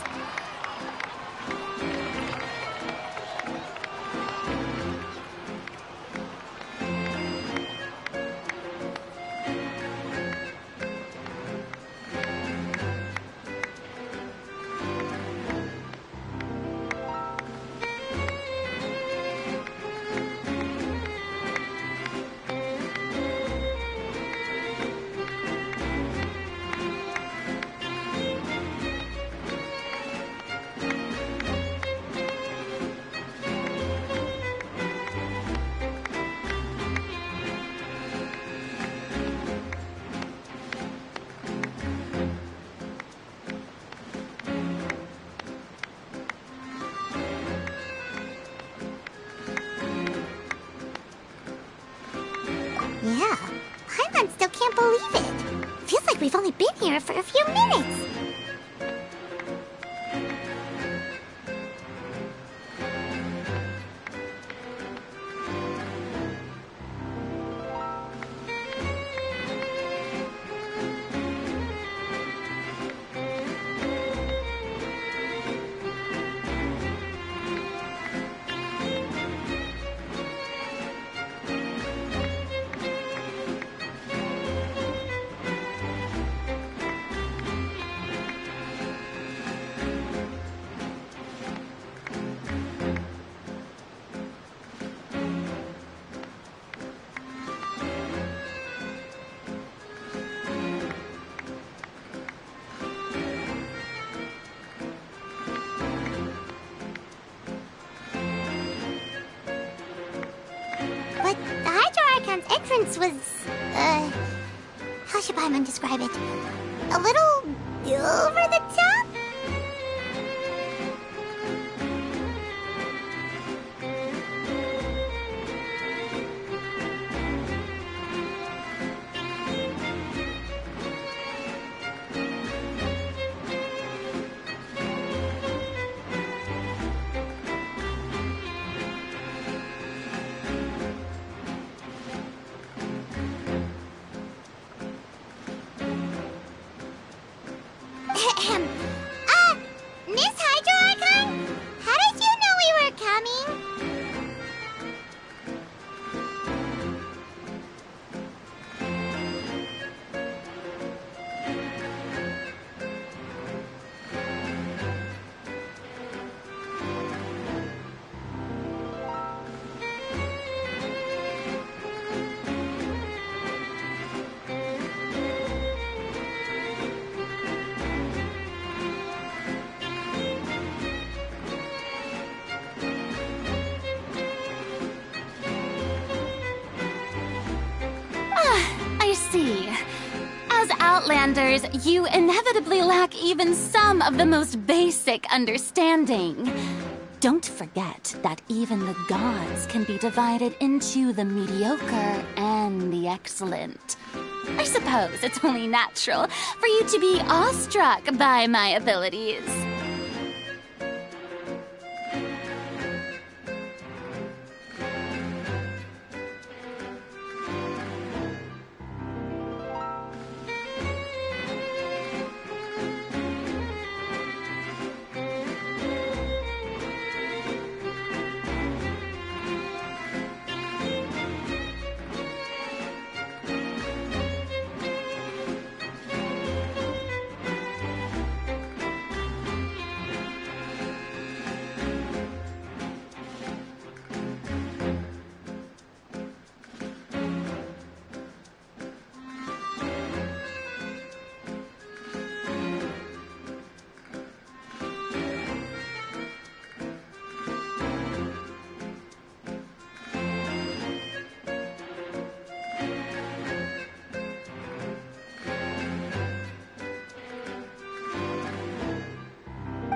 Yeah, Paimon still can't believe it. Feels like we've only been here for a few minutes. But the Hydro Archon's entrance was, how should Paimon describe it? A little over the top? Outlanders, you inevitably lack even some of the most basic understanding. Don't forget that even the gods can be divided into the mediocre and the excellent. I suppose it's only natural for you to be awestruck by my abilities.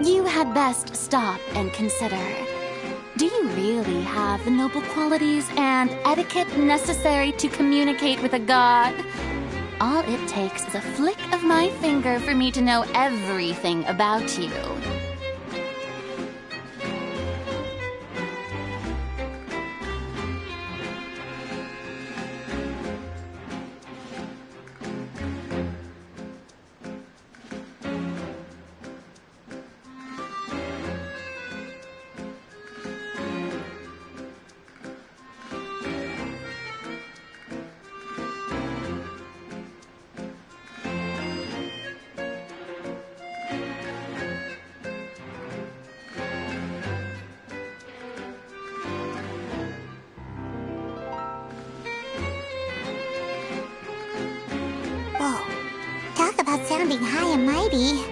You had best stop and consider. Do you really have the noble qualities and etiquette necessary to communicate with a god? All it takes is a flick of my finger for me to know everything about you. Talk about sounding high and mighty.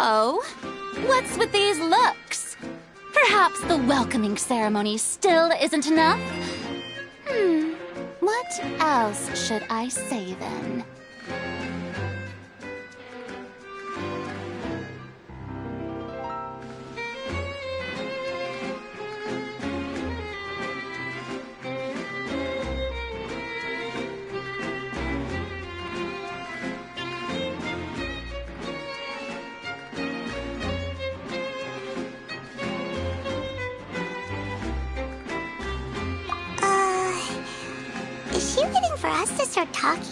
Oh? What's with these looks? Perhaps the welcoming ceremony still isn't enough? What else should I say then? Is she waiting for us to start talking?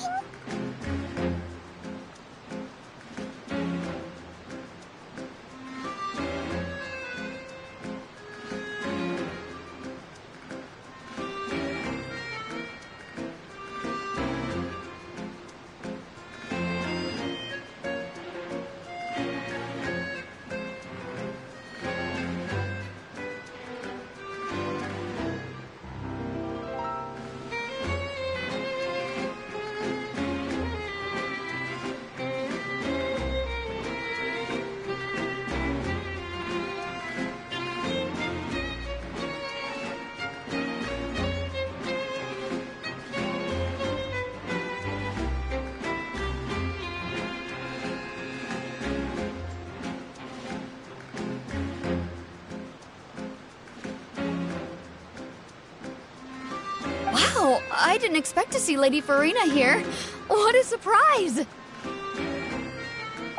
Wow, I didn't expect to see Lady Farina here. What a surprise!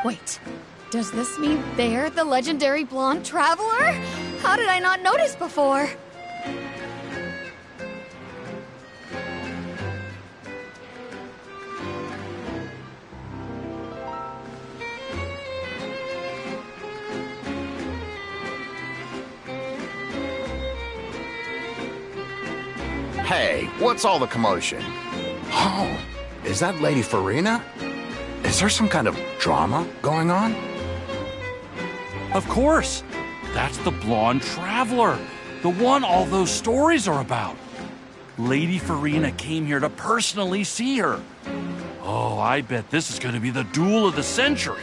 Wait, does this mean they're the legendary blonde traveler? How did I not notice before? Hey, what's all the commotion? Oh, is that Lady Farina? Is there some kind of drama going on? Of course! That's the blonde traveler, the one all those stories are about. Lady Farina came here to personally see her. Oh, I bet this is going to be the duel of the century.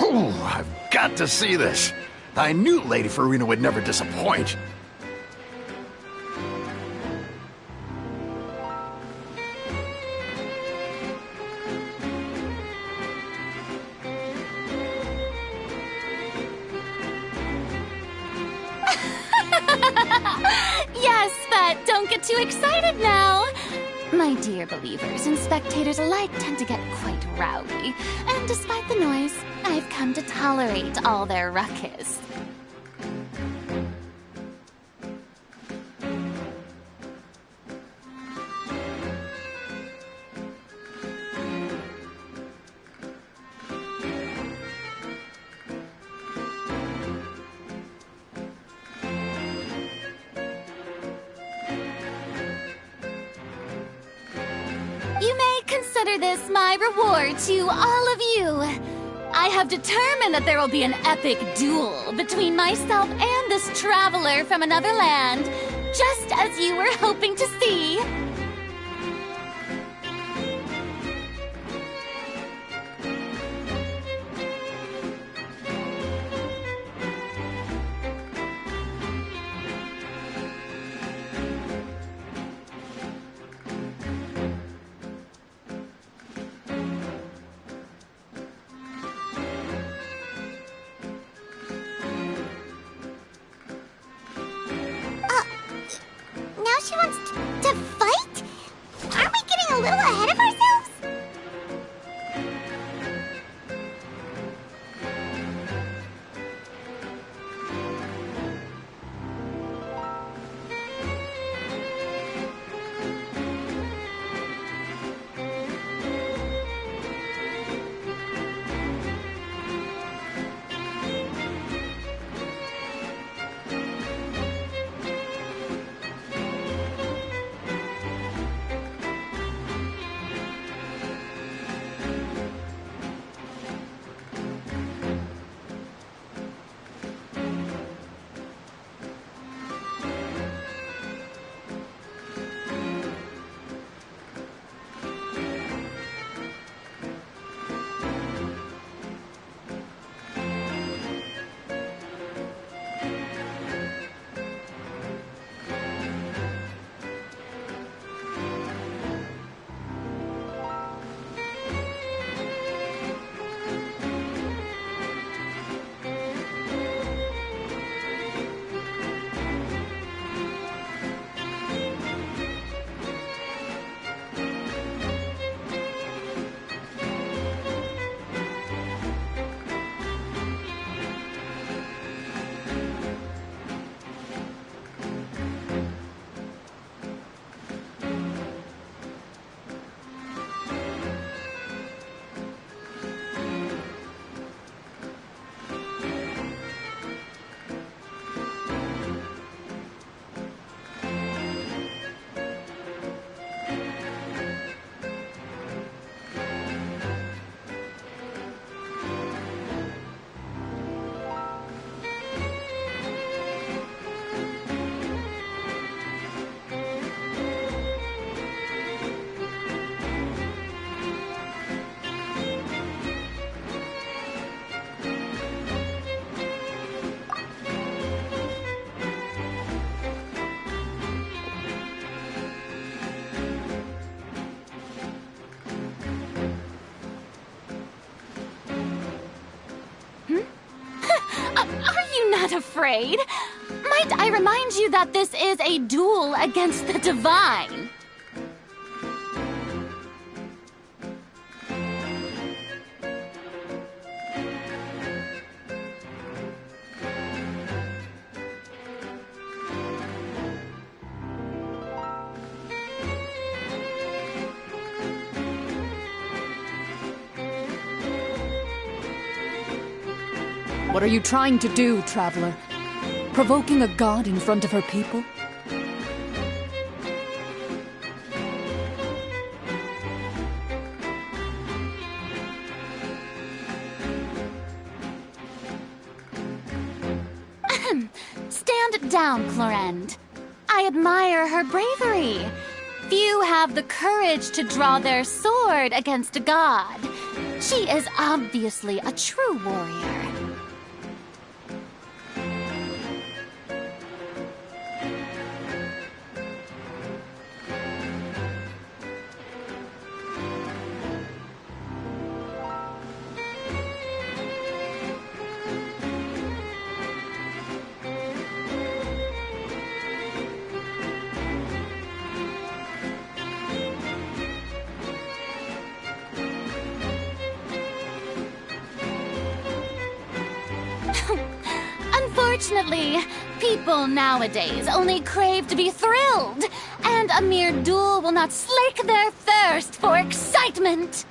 Ooh, I've got to see this. I knew Lady Farina would never disappoint. Yes, but don't get too excited now. My dear believers and spectators alike tend to get quite rowdy, and despite the noise, I've come to tolerate all their ruckus. You may consider this my reward to all of you. I have determined that there will be an epic duel between myself and this traveler from another land, just as you were hoping to see. Now she wants to fight? Aren't we getting a little ahead of ourselves? Not afraid. Might I remind you that this is a duel against the divine? What are you trying to do, traveler? Provoking a god in front of her people? down, Clorend. I admire her bravery. Few have the courage to draw their sword against a god. She is obviously a true warrior. Unfortunately, people nowadays only crave to be thrilled, and a mere duel will not slake their thirst for excitement.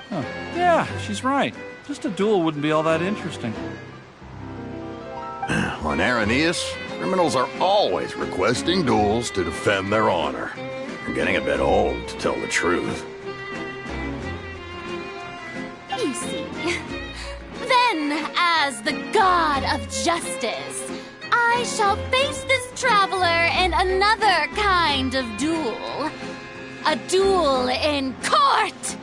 Huh. Yeah, she's right. Just a duel wouldn't be all that interesting. On Araneus, criminals are always requesting duels to defend their honor. I'm getting a bit old, to tell the truth. You see. Then, as the god of justice, I shall face this traveler in another kind of duel. A duel in court!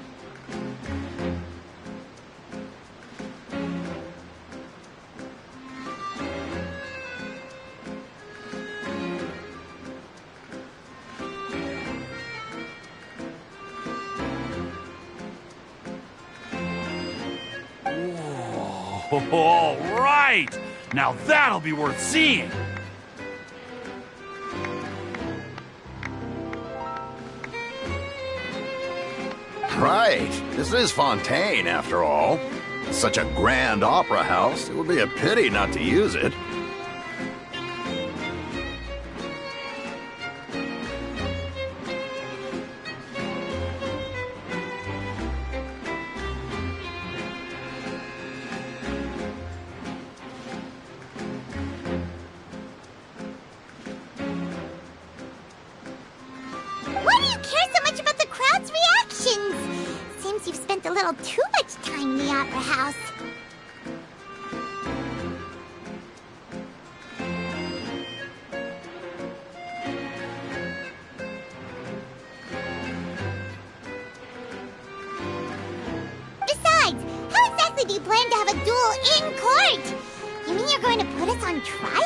All right! Now that'll be worth seeing! Right. This is Fontaine, after all. It's such a grand opera house, it would be a pity not to use it. Why do you care so much about the crowd's reactions? Seems you've spent a little too much time in the opera house. Besides, how exactly do you plan to have a duel in court? You mean you're going to put us on trial?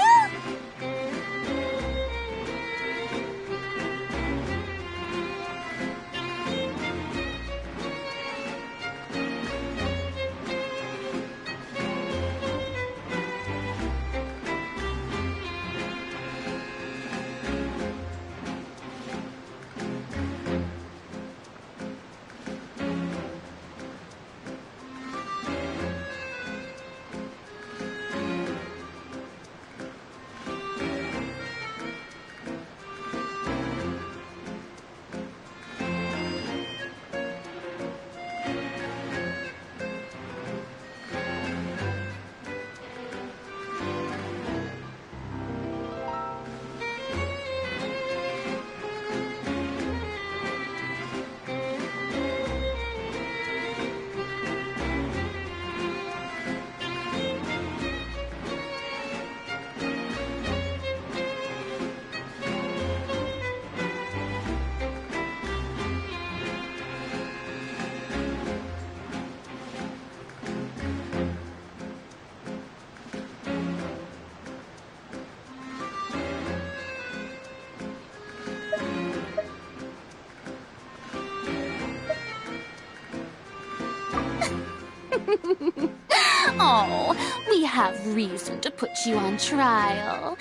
Oh, we have reason to put you on trial.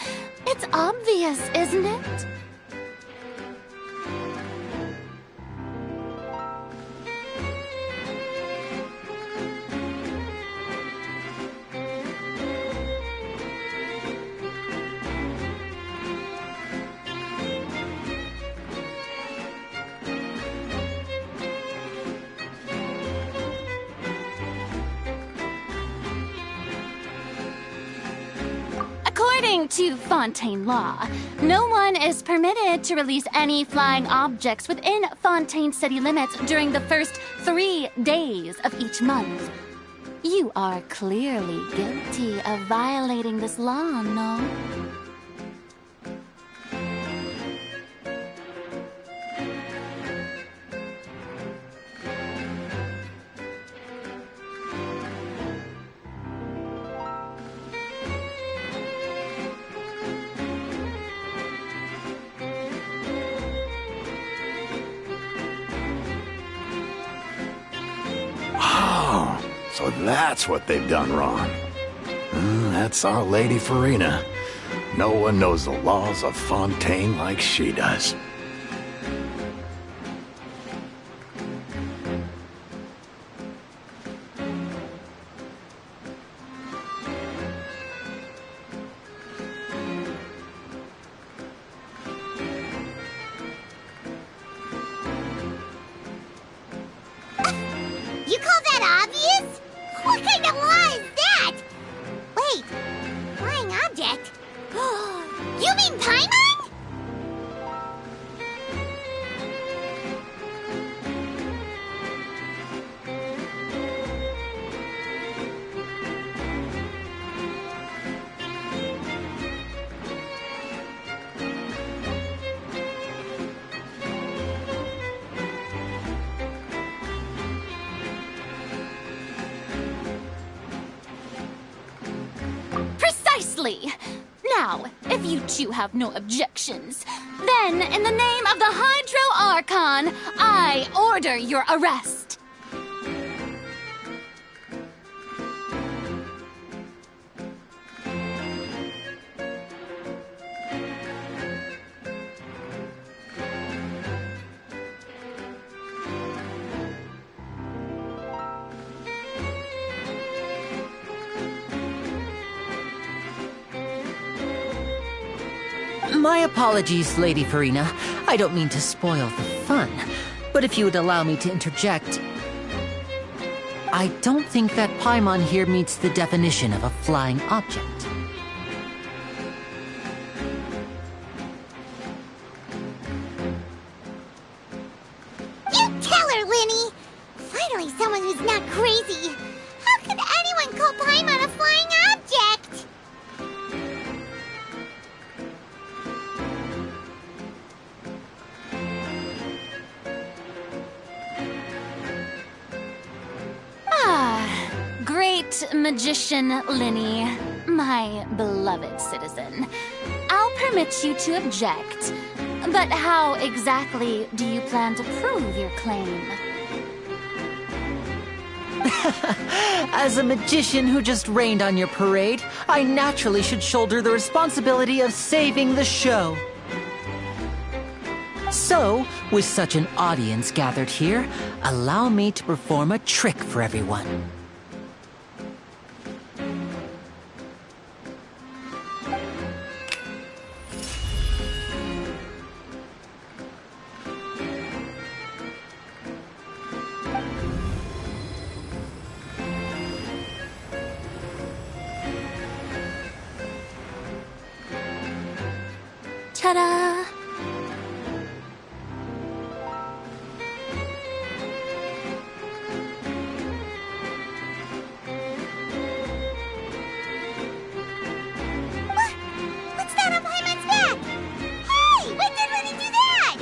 It's obvious, isn't it? According to Fontaine law, no one is permitted to release any flying objects within Fontaine city limits during the first 3 days of each month. You are clearly guilty of violating this law, no? So that's what they've done wrong. That's our Lady Farina. No one knows the laws of Fontaine like she does. You call that obvious? What kind of law is that? Wait, flying object? You mean Paimon? Precisely! Now, if you two have no objections, then in the name of the Hydro Archon, I order your arrest. My apologies, Lady Farina. I don't mean to spoil the fun, but if you would allow me to interject, I don't think that Paimon here meets the definition of a flying object. You tell her, Linny! Finally someone who's not crazy. How could anyone call Paimon a flying object? Great magician Linny, my beloved citizen. I'll permit you to object, but how exactly do you plan to prove your claim? As a magician who just rained on your parade, I naturally should shoulder the responsibility of saving the show. So, with such an audience gathered here, allow me to perform a trick for everyone. Ta-da! What's that on Paimon's back? Hey, when did Linny do that?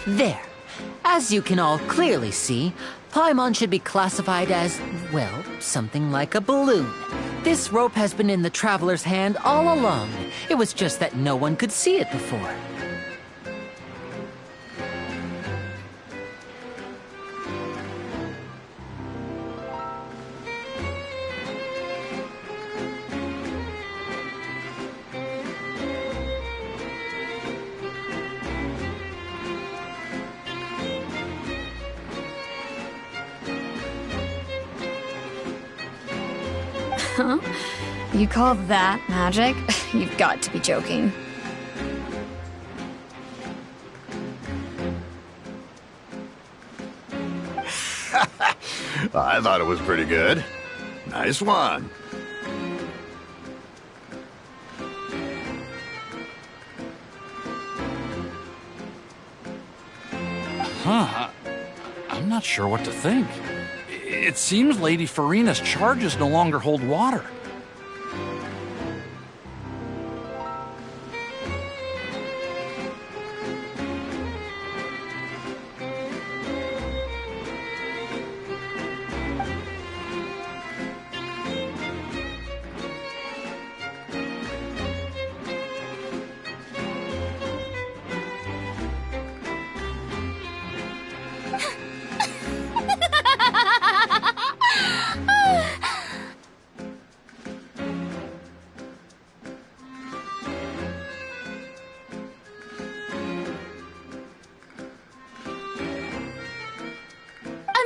There. As you can all clearly see, Paimon should be classified as, well, something like a balloon. This rope has been in the Traveler's hand all along. It was just that no one could see it before. You call that magic? You've got to be joking. I thought it was pretty good. Nice one. Huh. I'm not sure what to think. It seems Lady Farina's charges no longer hold water.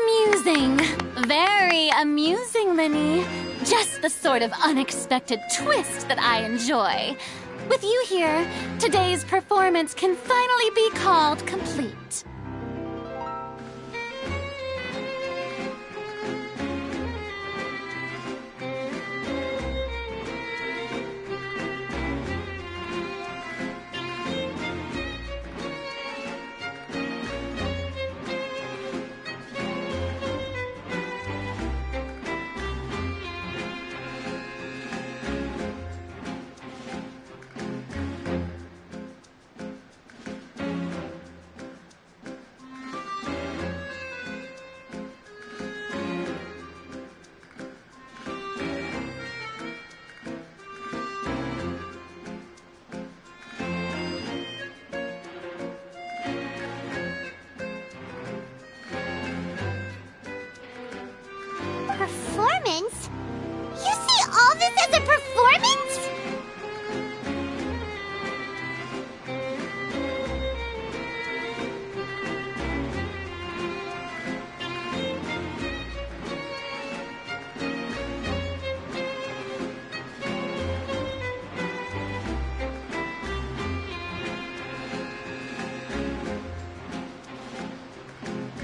Amusing. Very amusing, Linny. Just the sort of unexpected twist that I enjoy. With you here, today's performance can finally be called complete. Performance? You see all this as a performance?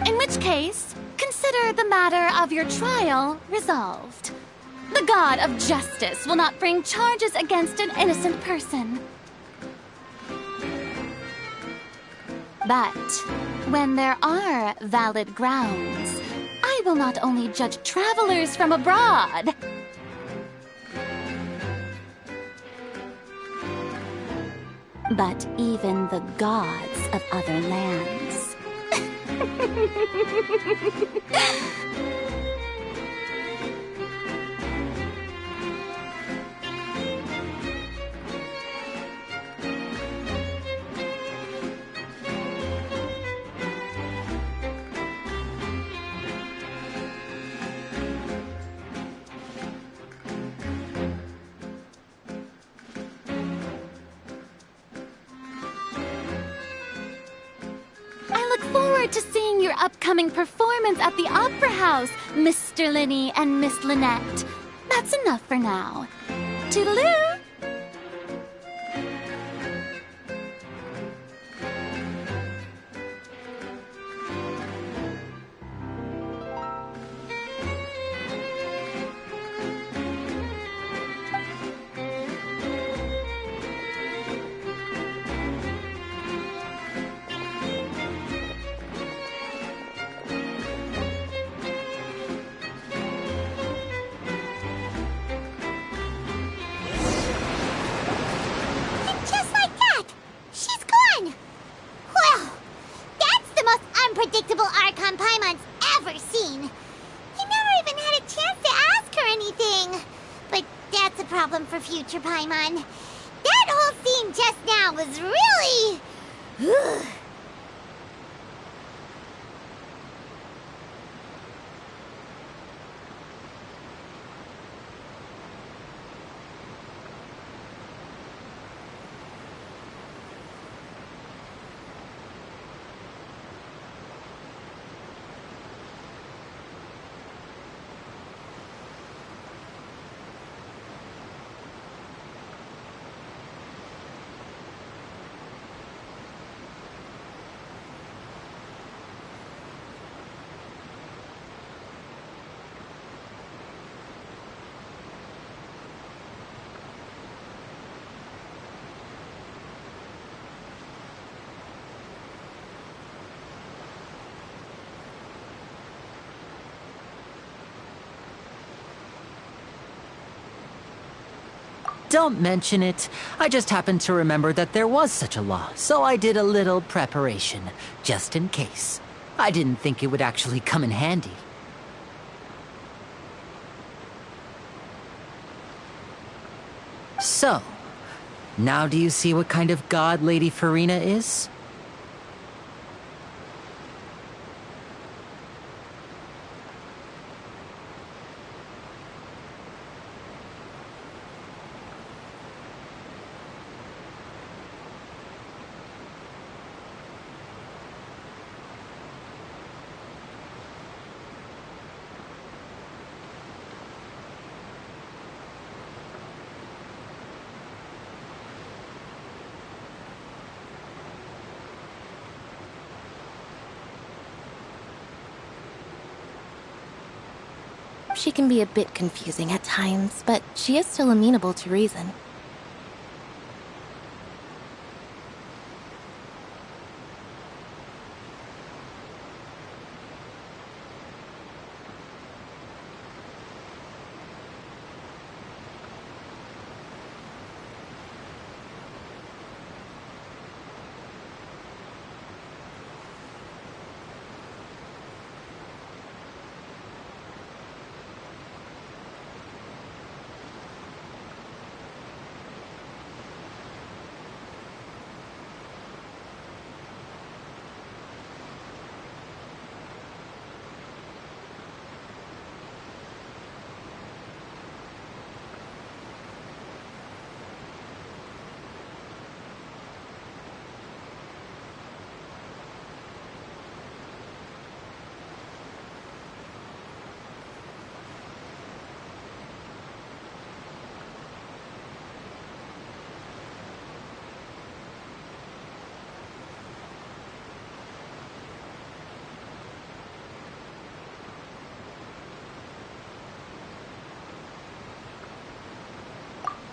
In which case, consider the matter of your trial resolved. The god of justice will not bring charges against an innocent person. But when there are valid grounds, I will not only judge travelers from abroad, but even the gods of other lands. I look forward to seeing your upcoming performance at the Opera House, Mr. Linny and Miss Lynette. That's enough for now. Toodaloo! Just like that, she's gone. Well, that's the most unpredictable Archon Paimon's ever seen. He never even had a chance to ask her anything. But that's a problem for future Paimon. That whole scene just now was really... Don't mention it. I just happened to remember that there was such a law, so I did a little preparation, just in case. I didn't think it would actually come in handy. So, now do you see what kind of god Lady Farina is? She can be a bit confusing at times, but she is still amenable to reason.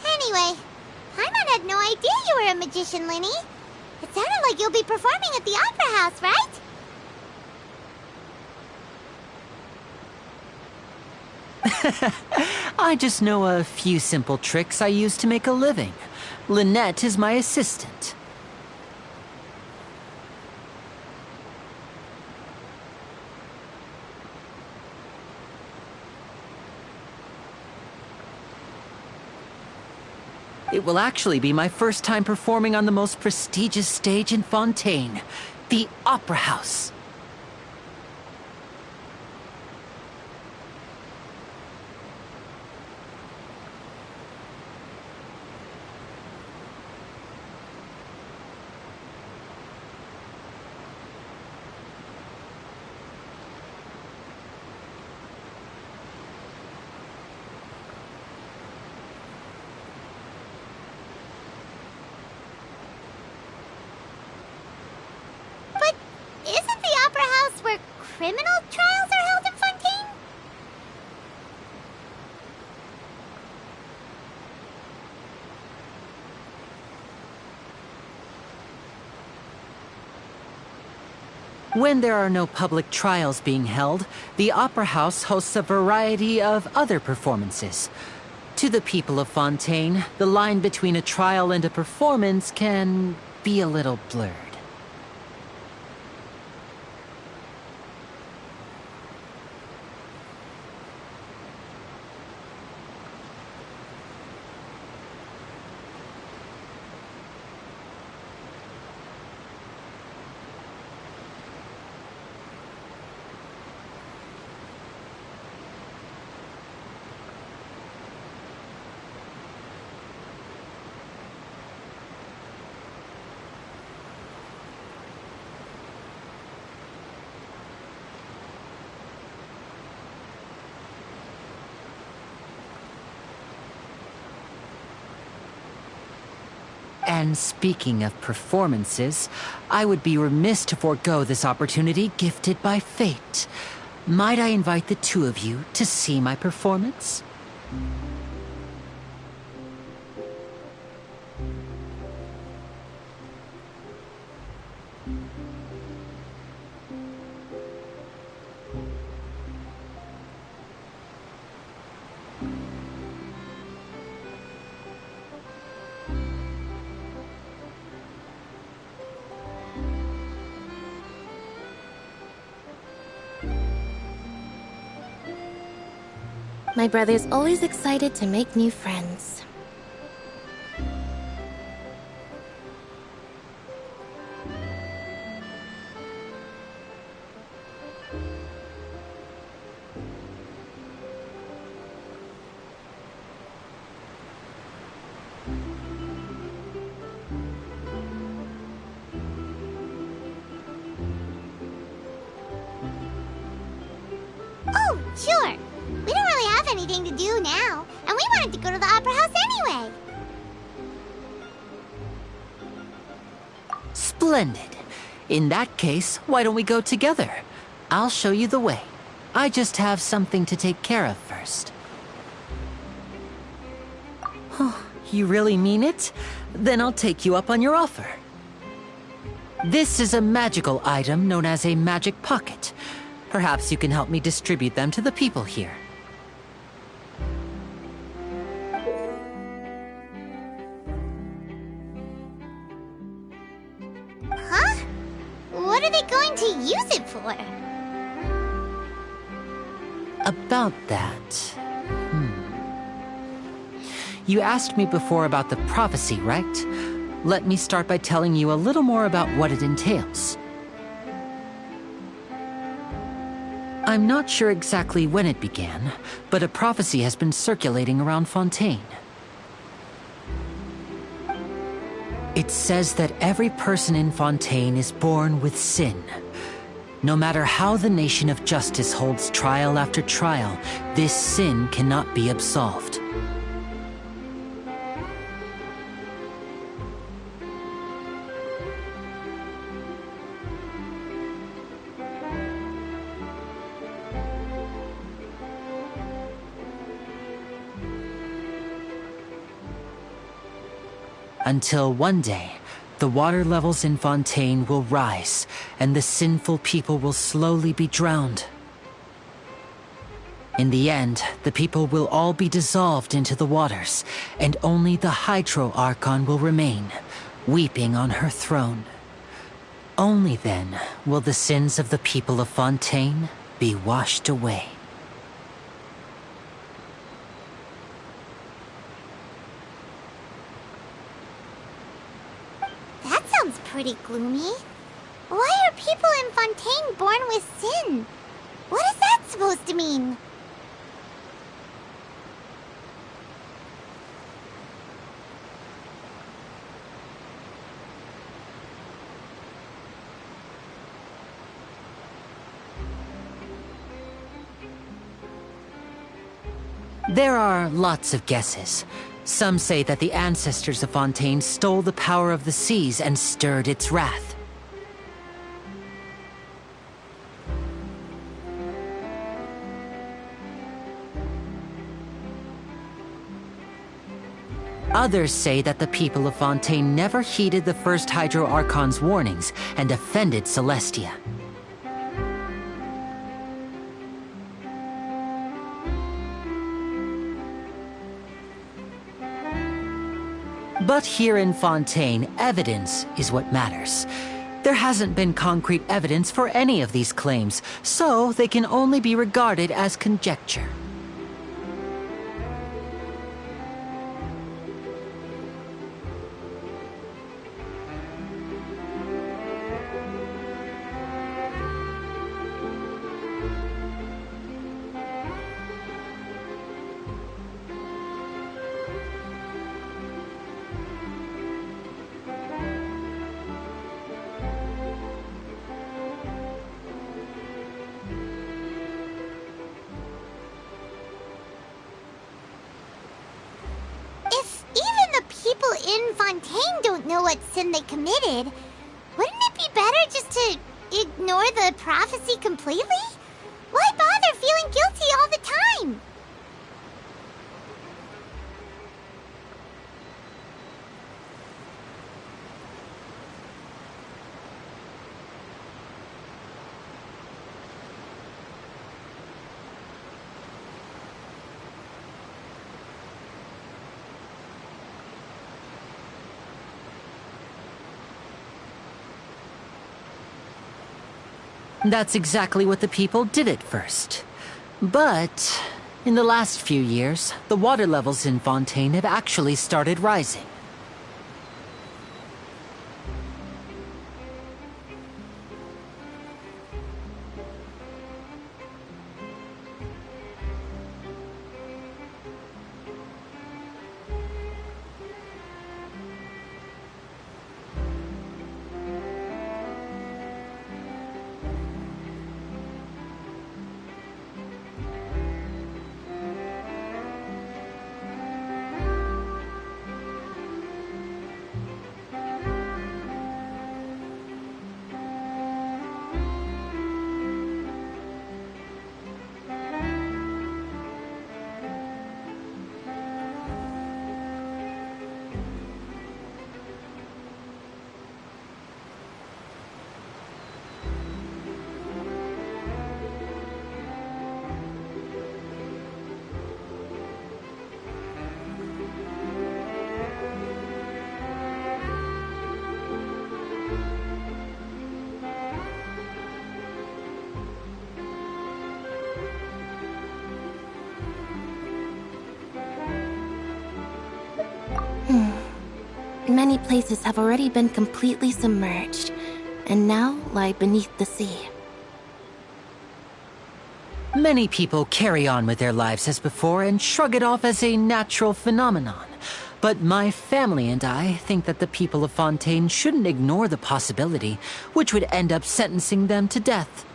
Anyway, Paimon had no idea you were a magician, Linny. It sounded like you'll be performing at the Opera House, right? I just know a few simple tricks I use to make a living. Lynette is my assistant. It will actually be my first time performing on the most prestigious stage in Fontaine, the Opera House. Isn't the Opera House where criminal trials are held in Fontaine? When there are no public trials being held, the Opera House hosts a variety of other performances. To the people of Fontaine, the line between a trial and a performance can be a little blurred. And speaking of performances, I would be remiss to forego this opportunity gifted by fate. Might I invite the two of you to see my performance? My brother's always excited to make new friends. Oh, sure. We don't really have anything to do now, and we wanted to go to the Opera House anyway. Splendid. In that case, why don't we go together? I'll show you the way. I just have something to take care of first. Oh, you really mean it? Then I'll take you up on your offer. This is a magical item known as a magic pocket. Perhaps you can help me distribute them to the people here. Huh? What are they going to use it for? About that... You asked me before about the prophecy, right? Let me start by telling you a little more about what it entails. I'm not sure exactly when it began, but a prophecy has been circulating around Fontaine. It says that every person in Fontaine is born with sin. No matter how the nation of justice holds trial after trial, this sin cannot be absolved. Until one day, the water levels in Fontaine will rise, and the sinful people will slowly be drowned. In the end, the people will all be dissolved into the waters, and only the Hydro Archon will remain, weeping on her throne. Only then will the sins of the people of Fontaine be washed away. Pretty gloomy. Why are people in Fontaine born with sin? What is that supposed to mean? There are lots of guesses. Some say that the ancestors of Fontaine stole the power of the seas and stirred its wrath. Others say that the people of Fontaine never heeded the first Hydro Archon's warnings and offended Celestia. But here in Fontaine, evidence is what matters. There hasn't been concrete evidence for any of these claims, so they can only be regarded as conjecture. In Fontaine don't know what sin they committed. Wouldn't it be better just to ignore the prophecy completely? Why bother feeling guilty all the time? That's exactly what the people did at first. But In the last few years, the water levels in Fontaine have actually started rising. Many places have already been completely submerged, and now lie beneath the sea. Many people carry on with their lives as before and shrug it off as a natural phenomenon. But my family and I think that the people of Fontaine shouldn't ignore the possibility, which would end up sentencing them to death.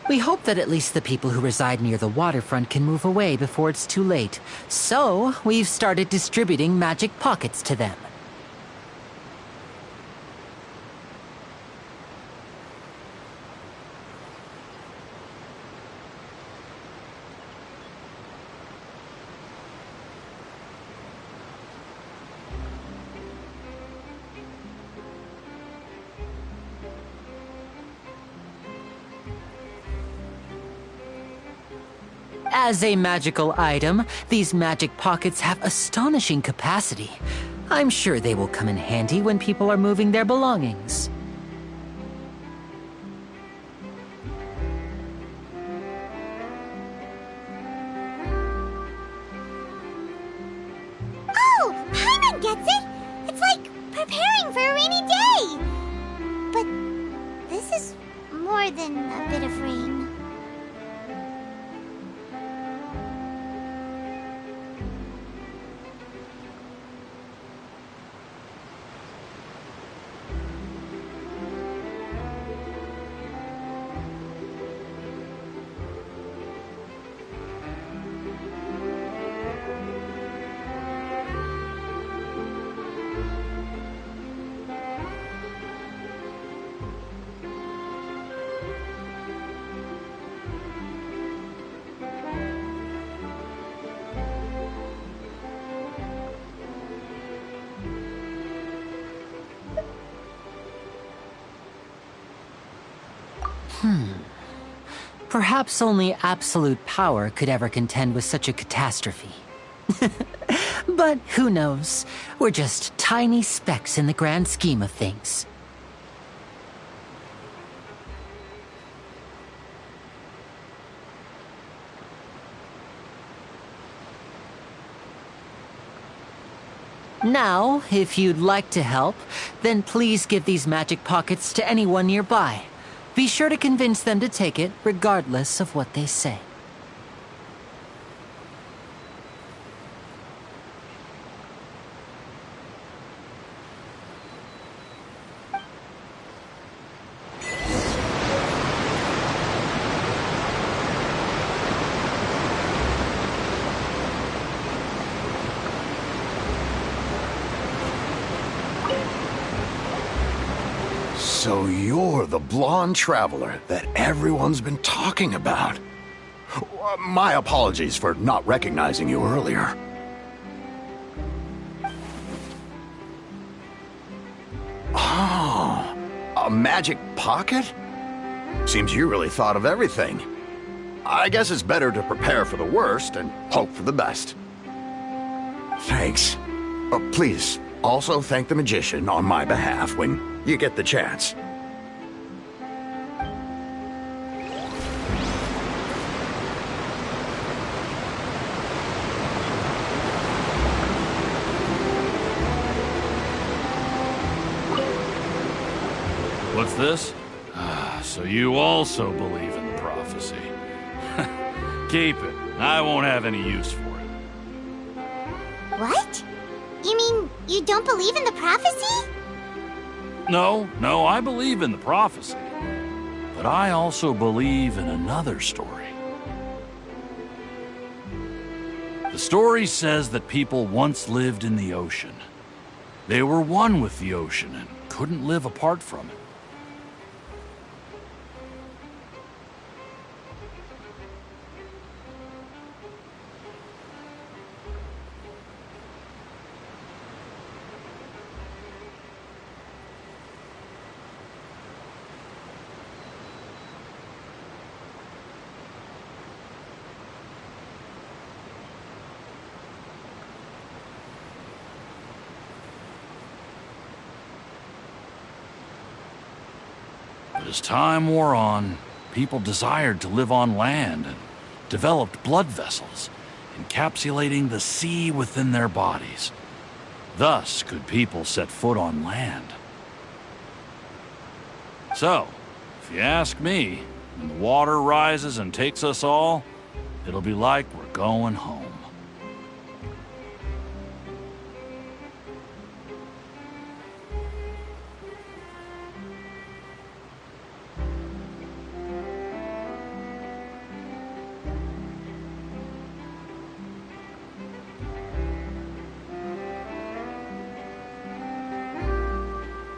We hope that at least the people who reside near the waterfront can move away before it's too late. So, we've started distributing magic pockets to them. As a magical item, these magic pockets have astonishing capacity. I'm sure they will come in handy when people are moving their belongings. Oh, Paimon gets it! It's like preparing for a rainy day! But this is more than a bit of rain. Perhaps only absolute power could ever contend with such a catastrophe. But who knows? We're just tiny specks in the grand scheme of things. Now, if you'd like to help, then please give these magic pockets to anyone nearby. Be sure to convince them to take it, regardless of what they say. So you're the blonde traveler that everyone's been talking about. My apologies for not recognizing you earlier. Oh, a magic pocket? Seems you really thought of everything. I guess it's better to prepare for the worst and hope for the best. Thanks. Please, also thank the magician on my behalf when you get the chance. What's this? So you also believe in the prophecy. Keep it. I won't have any use for it. What? You mean you don't believe in the prophecy? No, I believe in the prophecy. But I also believe in another story. The story says that people once lived in the ocean. They were one with the ocean and couldn't live apart from it. But as time wore on, people desired to live on land and developed blood vessels, encapsulating the sea within their bodies. Thus could people set foot on land. So, if you ask me, when the water rises and takes us all, it'll be like we're going home.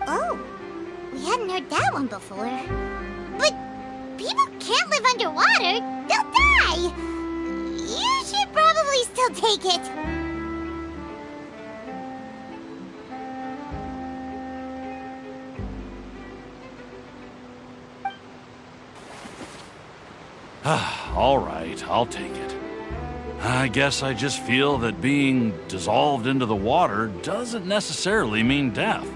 Oh, we hadn't heard that one before. But people can't live underwater. They'll die. You should probably still take it. All right, I'll take it. I guess I just feel that being dissolved into the water doesn't necessarily mean death.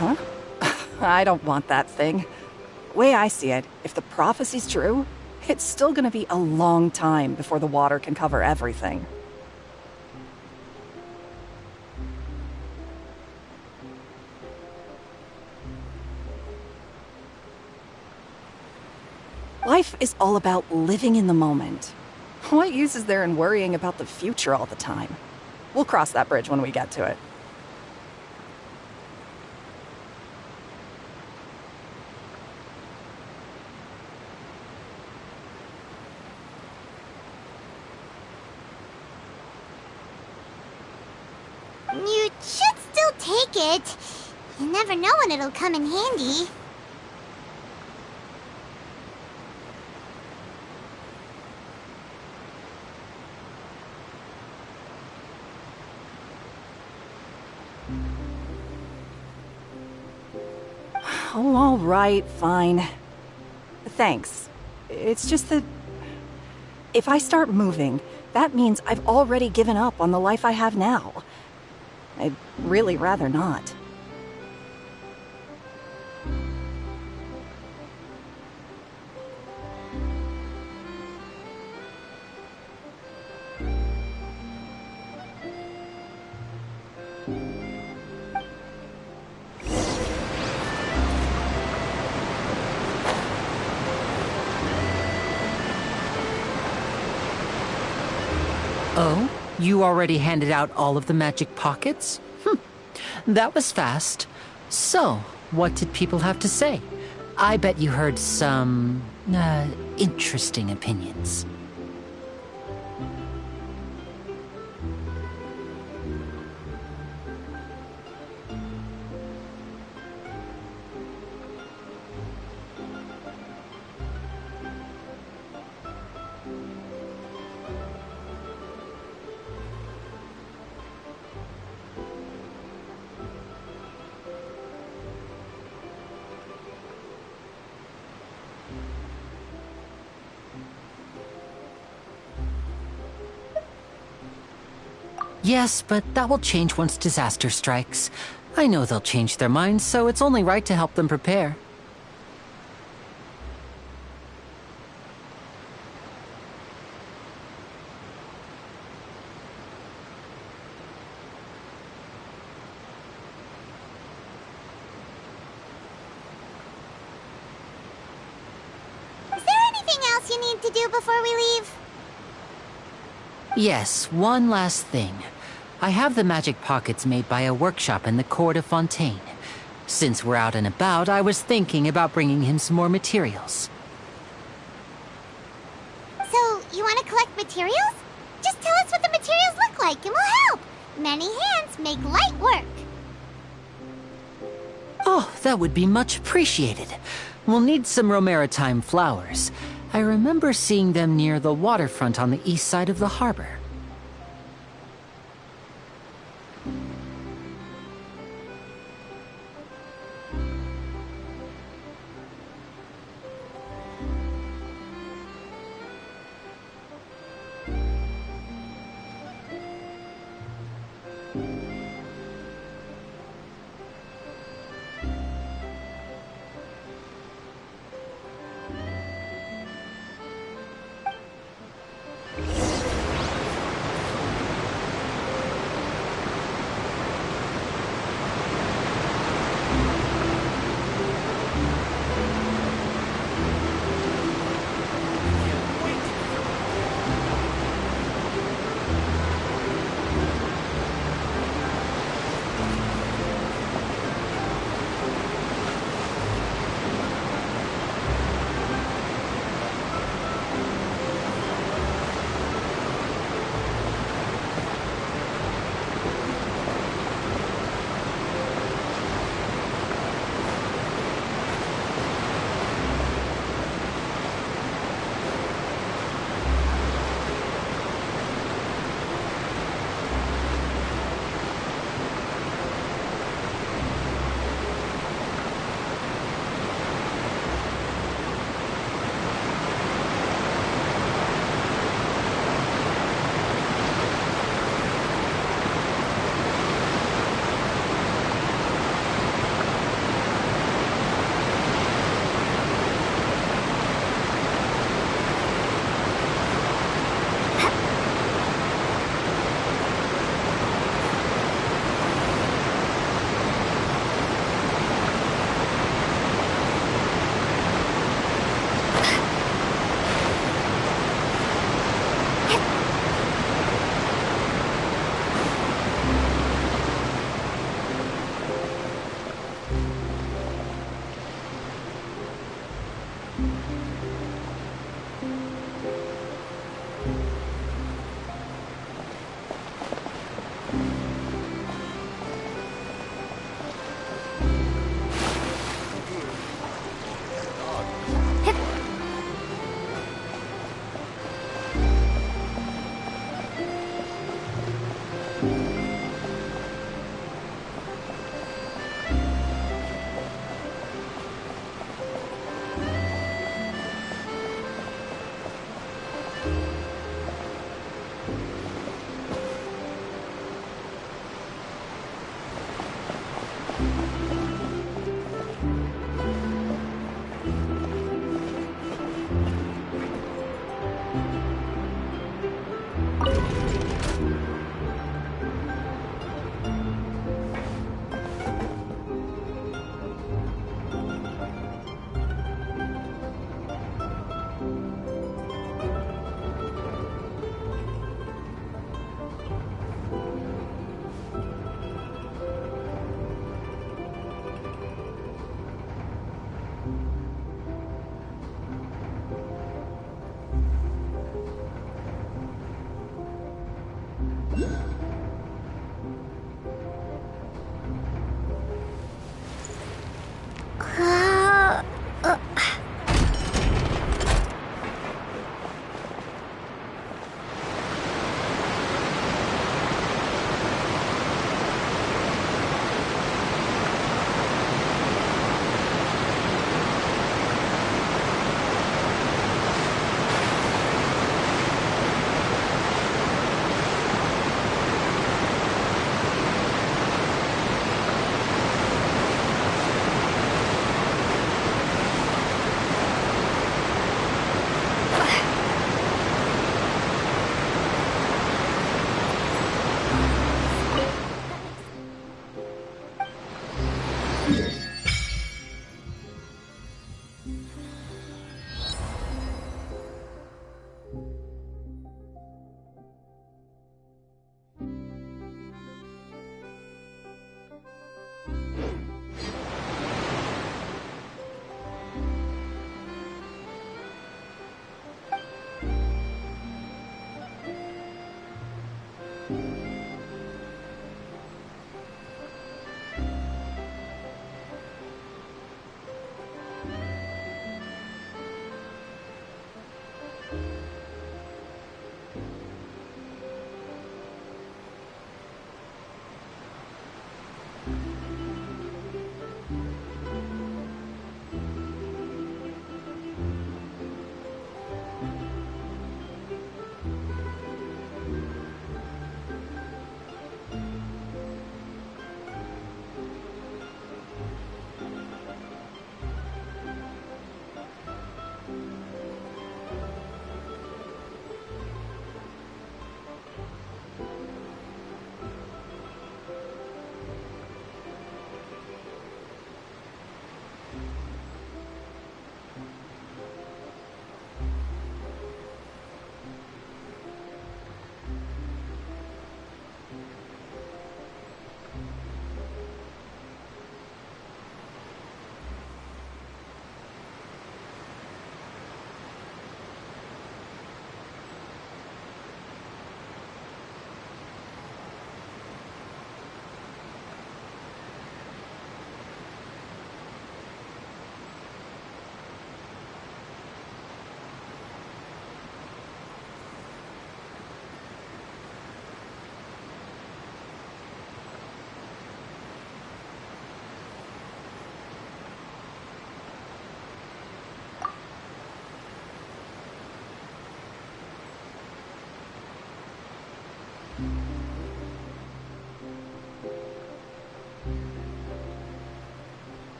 Huh? I don't want that thing. Way I see it, if the prophecy's true, it's still gonna be a long time before the water can cover everything. Life is all about living in the moment. What use is there in worrying about the future all the time? We'll cross that bridge when we get to it. You should still take it. You never know when it'll come in handy. Oh, all right, fine. Thanks. It's just that if I start moving, that means I've already given up on the life I have now. I'd really rather not. Oh? You already handed out all of the magic pockets? That was fast. So, what did people have to say? I bet you heard some, interesting opinions. Yes, but that will change once disaster strikes. I know they'll change their minds, so it's only right to help them prepare. Is there anything else you need to do before we leave? Yes, one last thing. I have the magic pockets made by a workshop in the court of Fontaine. Since we're out and about, I was thinking about bringing him some more materials. So, you want to collect materials? Just tell us what the materials look like and we'll help. Many hands make light work. Oh, that would be much appreciated. We'll need some Romaritime flowers. I remember seeing them near the waterfront on the east side of the harbor.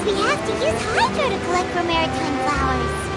we have to use Hydro to collect for maritime flowers.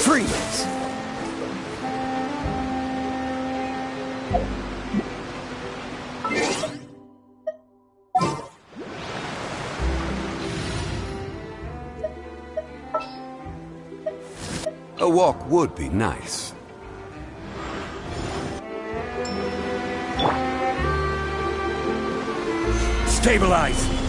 Freeze! A walk would be nice. Stabilize!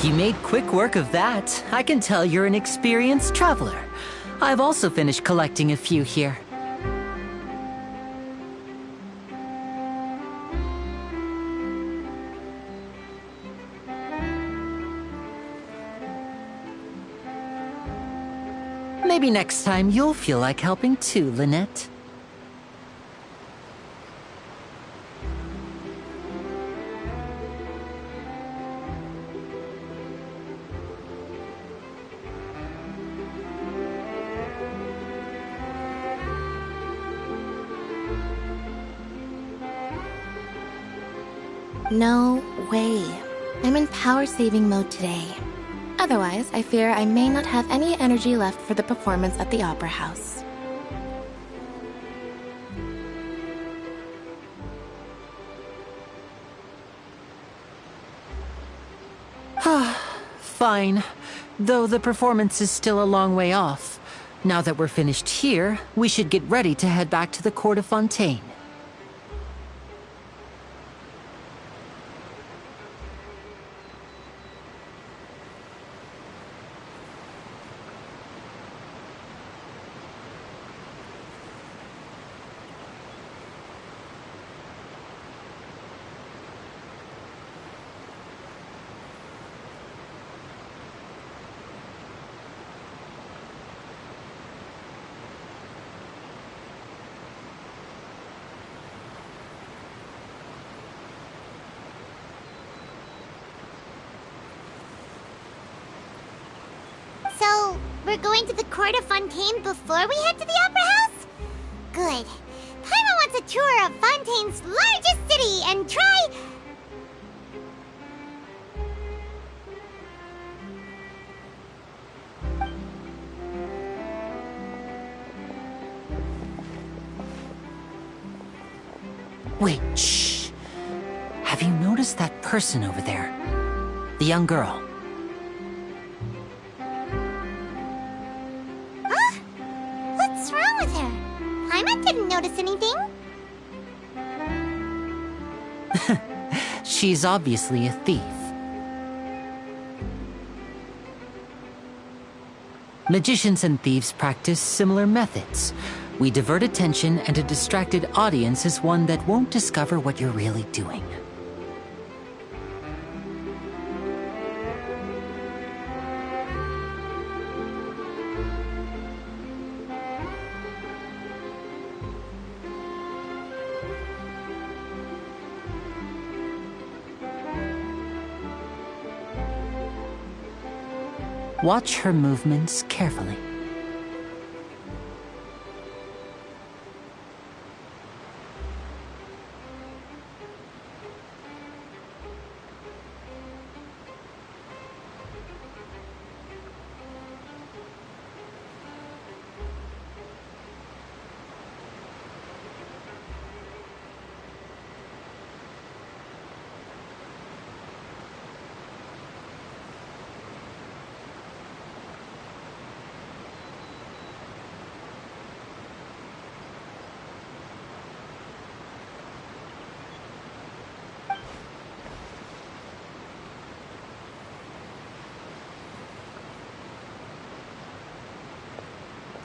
You made quick work of that. I can tell you're an experienced traveler. I've also finished collecting a few here. Maybe next time you'll feel like helping too, Lynette. No way. I'm in power-saving mode today. Otherwise, I fear I may not have any energy left for the performance at the Opera House. Fine. Though the performance is still a long way off. Now that we're finished here, we should get ready to head back to the Court of Fontaine. So, we're going to the Court of Fontaine before we head to the Opera House? Good. Paimon wants a tour of Fontaine's largest city and try... Wait, shh. Have you noticed that person over there? The young girl. Huh? What's wrong with her? Paimon didn't notice anything. She's obviously a thief. Magicians and thieves practice similar methods. We divert attention, and a distracted audience is one that won't discover what you're really doing. Watch her movements carefully.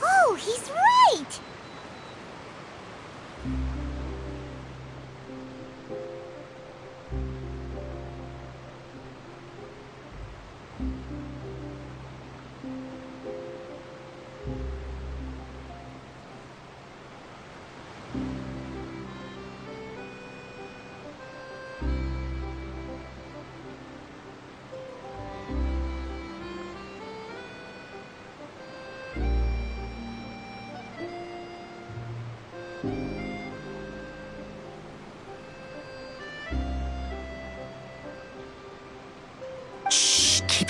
Oh, he's right!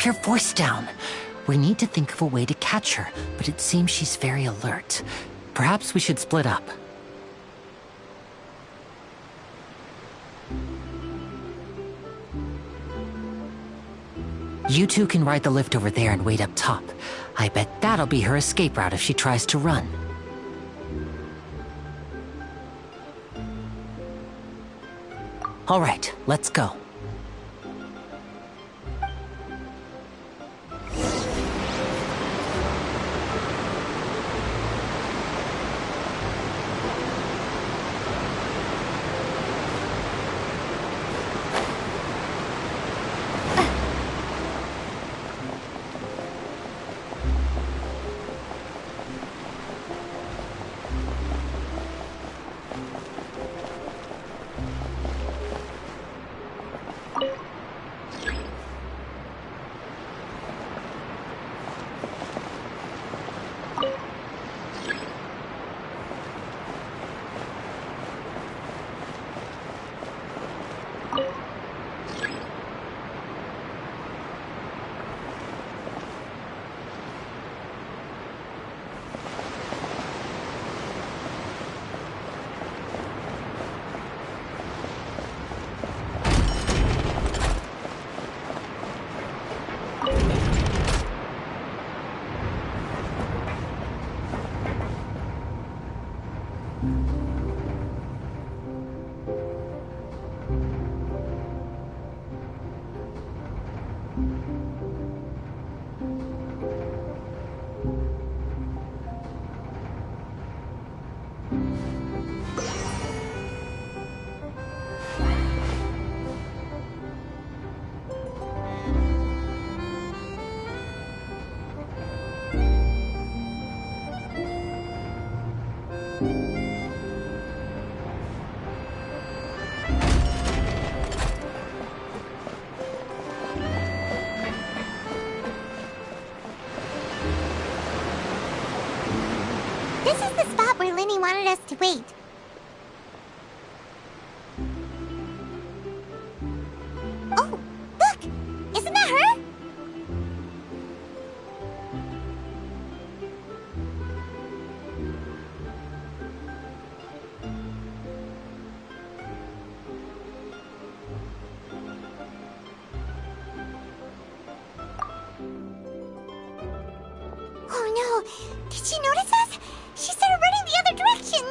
Keep your voice down. We need to think of a way to catch her, but it seems she's very alert. Perhaps we should split up. You two can ride the lift over there and wait up top. I bet that'll be her escape route if she tries to run. All right, let's go. This is the spot where Linny wanted us to wait. Oh, look! Isn't that her? Oh no! Did she notice us? She started running the other direction!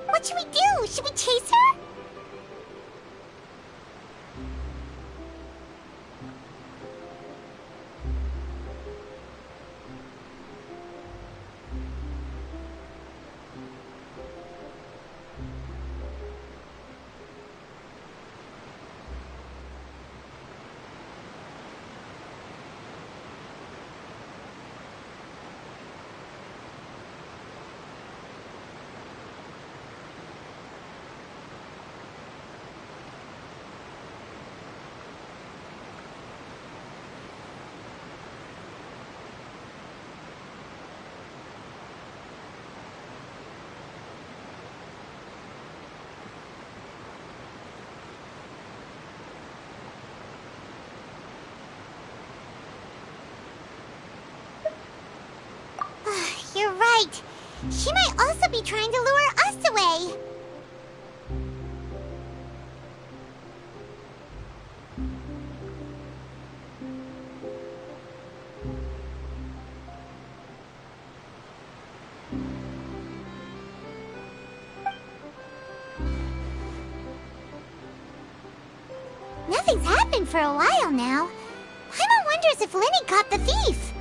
What should we do? Should we chase her? You're right. She might also be trying to lure us away. Nothing's happened for a while now. Paimon wonders if Linny caught the thief.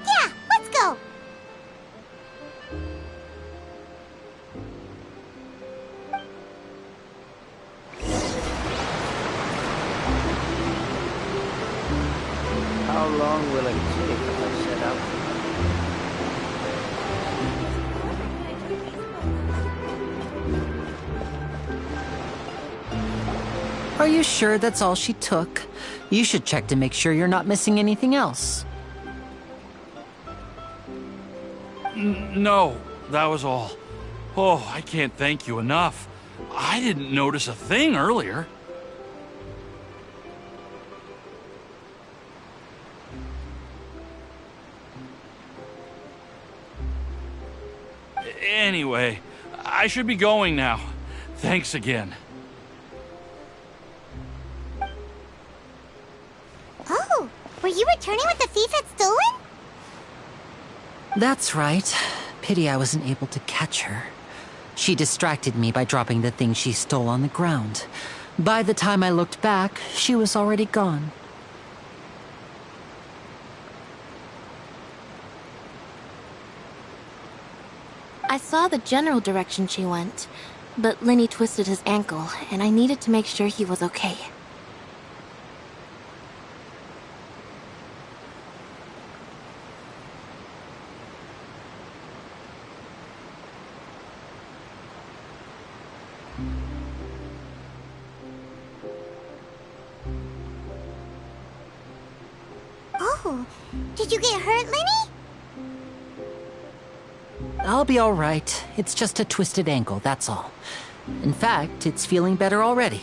Yeah, let's go. How long will it take if I set out? Are you sure that's all she took? You should check to make sure you're not missing anything else. No, that was all. Oh, I can't thank you enough. I didn't notice a thing earlier. Anyway, I should be going now. Thanks again. Oh, were you returning what the thief had stolen? That's right. Pity I wasn't able to catch her. She distracted me by dropping the thing she stole on the ground. By the time I looked back, she was already gone. I saw the general direction she went, but Lenny twisted his ankle, and I needed to make sure he was okay. Oh, did you get hurt, Lenny? I'll be all right. It's just a twisted ankle, that's all. In fact, it's feeling better already.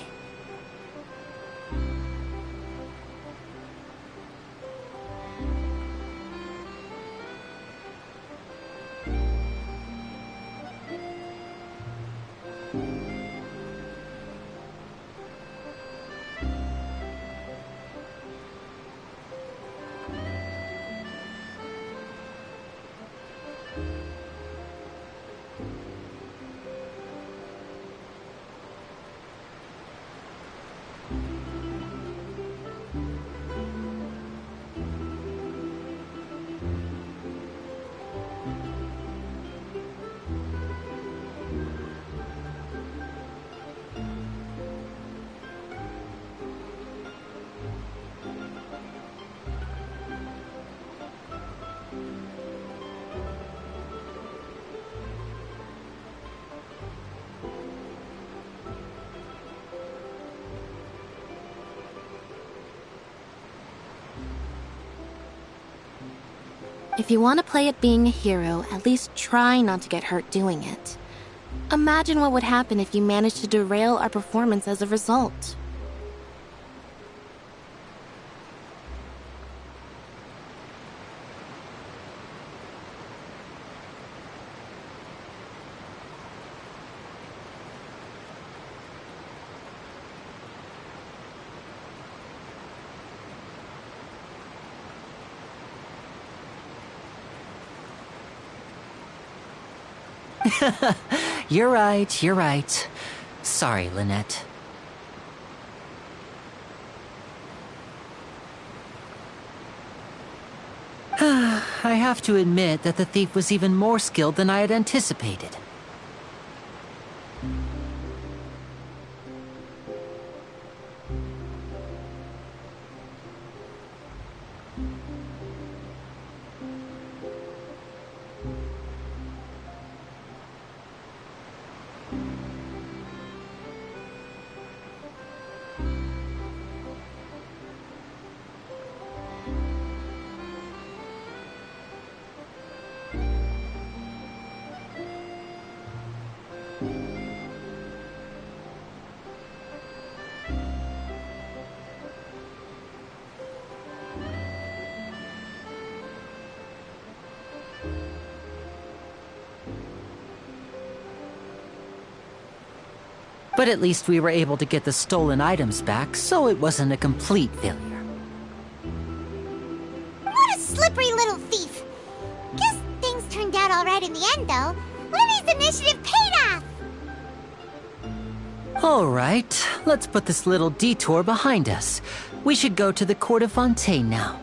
If you want to play at being a hero, at least try not to get hurt doing it. Imagine what would happen if you managed to derail our performance as a result. You're right, you're right. Sorry, Lynette. I have to admit that the thief was even more skilled than I had anticipated. But at least we were able to get the stolen items back, so it wasn't a complete failure. What a slippery little thief! Guess things turned out all right in the end, though. Lenny's initiative paid off! All right, let's put this little detour behind us. We should go to the Court of Fontaine now.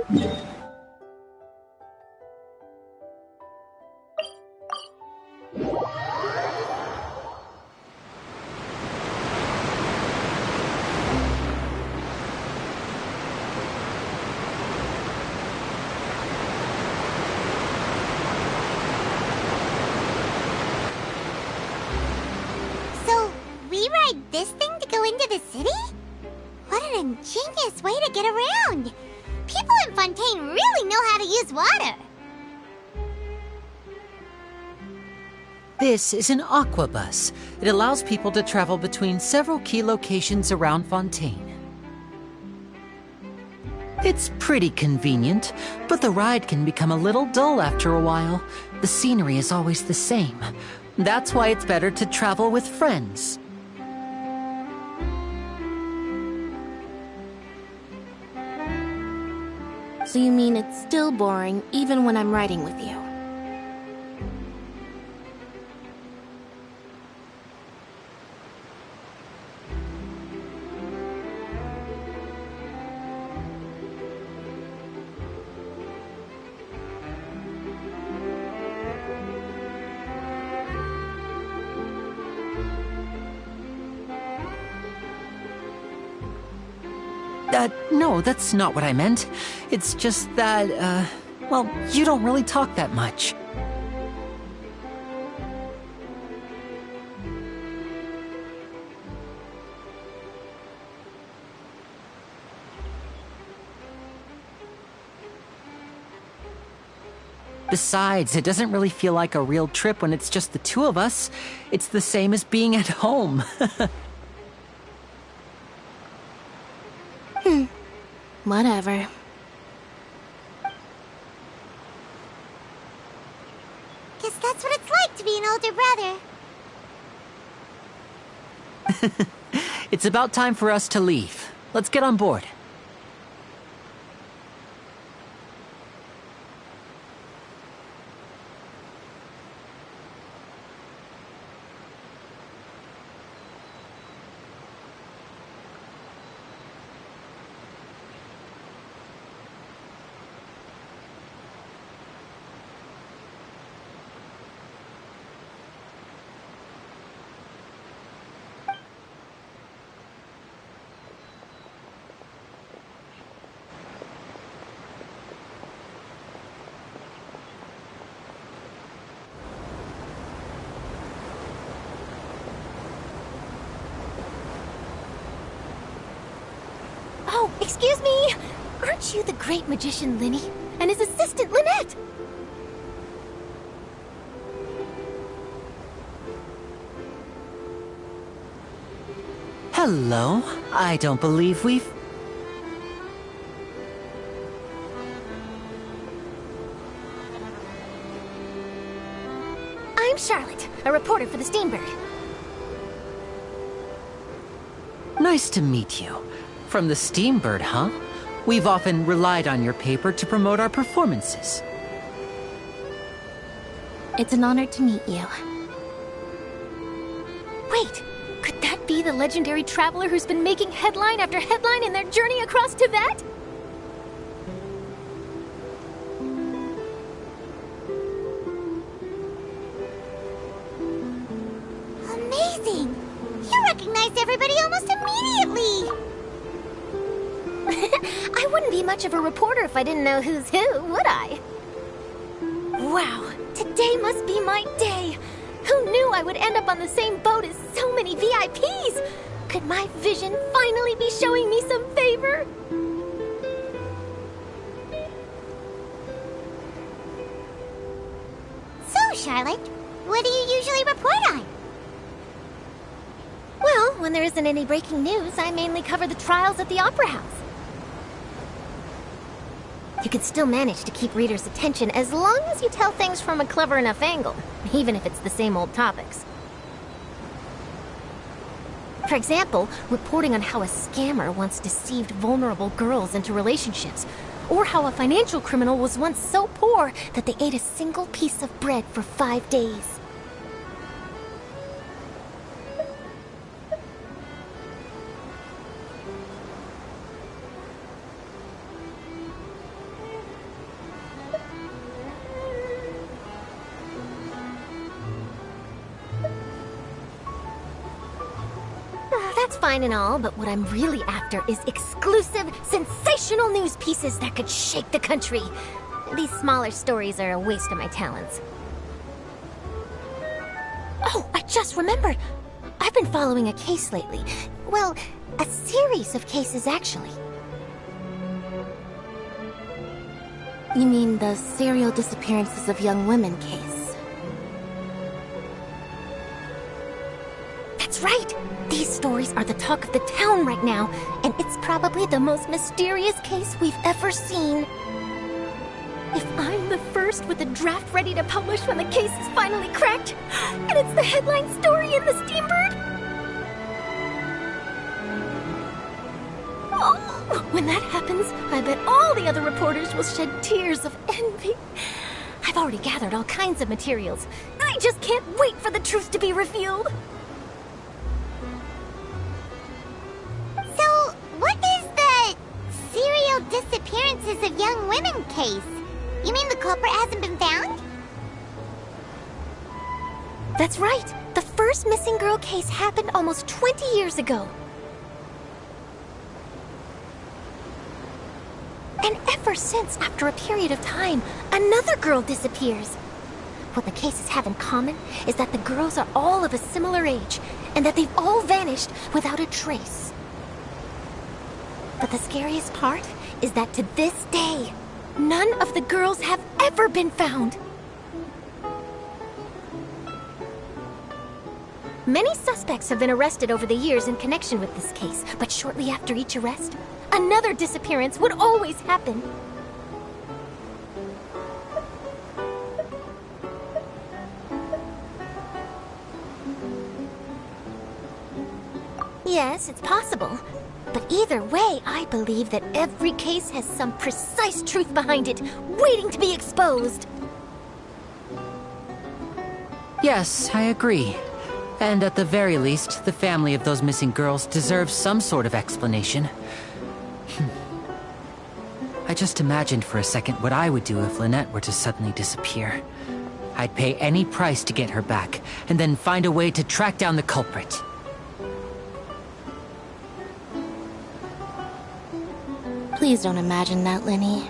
So, we ride this thing to go into the city? What an ingenious way to get around! People in Fontaine really know how to use water! This is an aqua bus. It allows people to travel between several key locations around Fontaine. It's pretty convenient, but the ride can become a little dull after a while. The scenery is always the same. That's why it's better to travel with friends. So you mean it's still boring even when I'm riding with you? No, that's not what I meant. It's just that, well, you don't really talk that much. Besides, it doesn't really feel like a real trip when it's just the two of us. It's the same as being at home. Whatever. Guess that's what it's like to be an older brother. It's about time for us to leave. Let's get on board. Oh, excuse me! Aren't you the great magician Linny and his assistant Lynette? Hello. I don't believe we've... I'm Charlotte, a reporter for the Steambird. Nice to meet you. From the Steambird, huh? We've often relied on your paper to promote our performances. It's an honor to meet you. Wait, could that be the legendary traveler who's been making headline after headline in their journey across Tibet? Amazing! You recognized everybody almost immediately! I wouldn't be much of a reporter if I didn't know who's who, would I? Wow, today must be my day! Who knew I would end up on the same boat as so many VIPs? Could my vision finally be showing me some favor? So, Charlotte, what do you usually report on? Well, when there isn't any breaking news, I mainly cover the trials at the Opera House. You can still manage to keep readers' attention as long as you tell things from a clever enough angle, even if it's the same old topics. For example, reporting on how a scammer once deceived vulnerable girls into relationships, or how a financial criminal was once so poor that they ate a single piece of bread for 5 days. That's fine and all, but what I'm really after is exclusive, sensational news pieces that could shake the country. These smaller stories are a waste of my talents. Oh, I just remembered. I've been following a case lately. Well, a series of cases, actually. You mean the serial disappearances of young women case? That's right! These stories are the talk of the town right now, and it's probably the most mysterious case we've ever seen. If I'm the first with a draft ready to publish when the case is finally cracked, and it's the headline story in the Steambird... Oh, when that happens, I bet all the other reporters will shed tears of envy. I've already gathered all kinds of materials. I just can't wait for the truth to be revealed. So, what is the serial disappearances of young women case? You mean the culprit hasn't been found? That's right. The first missing girl case happened almost 20 years ago. And ever since, after a period of time, another girl disappears. What the cases have in common is that the girls are all of a similar age, and that they've all vanished without a trace. But the scariest part is that to this day, none of the girls have ever been found. Many suspects have been arrested over the years in connection with this case, but shortly after each arrest, another disappearance would always happen. Yes, it's possible. But either way, I believe that every case has some precise truth behind it, waiting to be exposed. Yes, I agree. And at the very least, the family of those missing girls deserves some sort of explanation. I just imagined for a second what I would do if Lynette were to suddenly disappear. I'd pay any price to get her back, and then find a way to track down the culprit. Please don't imagine that, Linny.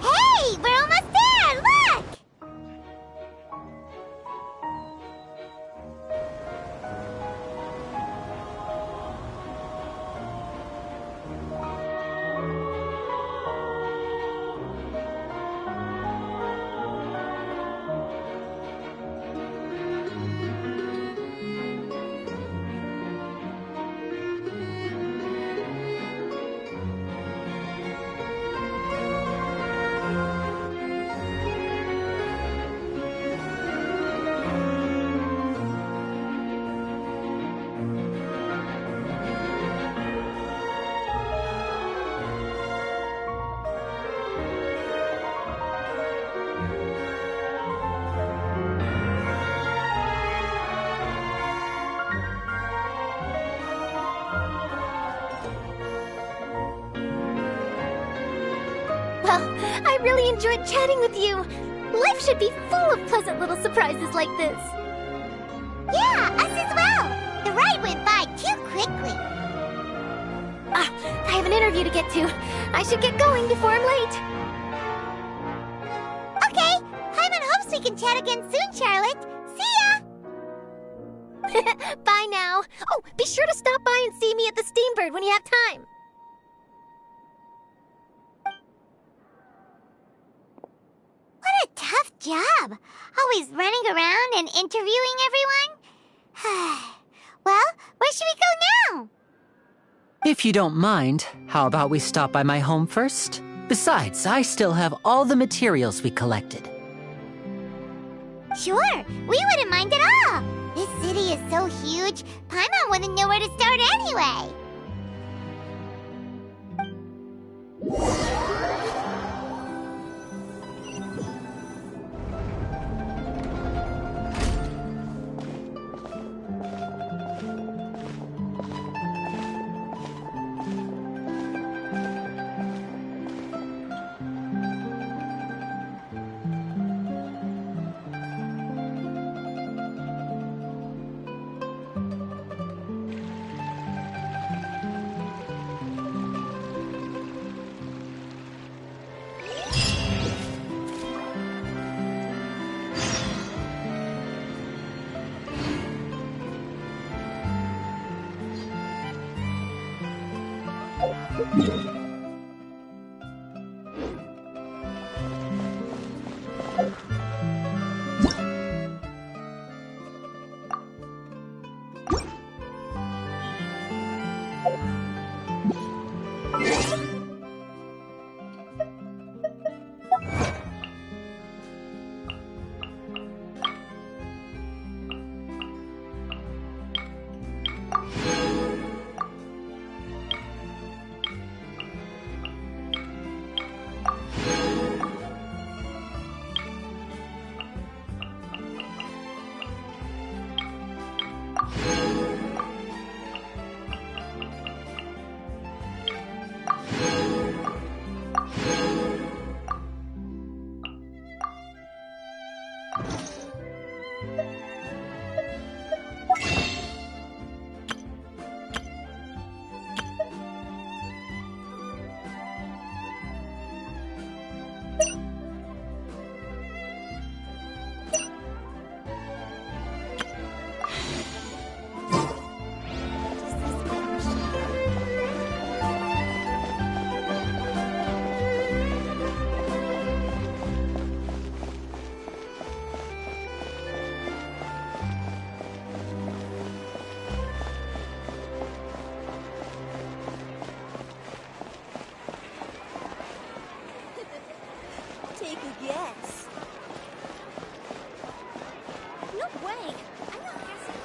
Hey, we're almost there! Look! Well, I really enjoyed chatting with you. Life should be full of pleasant little surprises like this. Yeah, us as well. The ride went by too quickly. I have an interview to get to. I should get going before I'm late. Okay, Paimon hopes we can chat again soon, Charlotte. See ya! Bye now. Oh, be sure to stop by and see me at the Steambird when you have time. What a tough job. Always running around and interviewing everyone. Well, where should we go now? If you don't mind, how about we stop by my home first? Besides, I still have all the materials we collected. Sure, we wouldn't mind at all. This city is so huge, Paimon wouldn't know where to start anyway. guess. No way! I'm not guessing.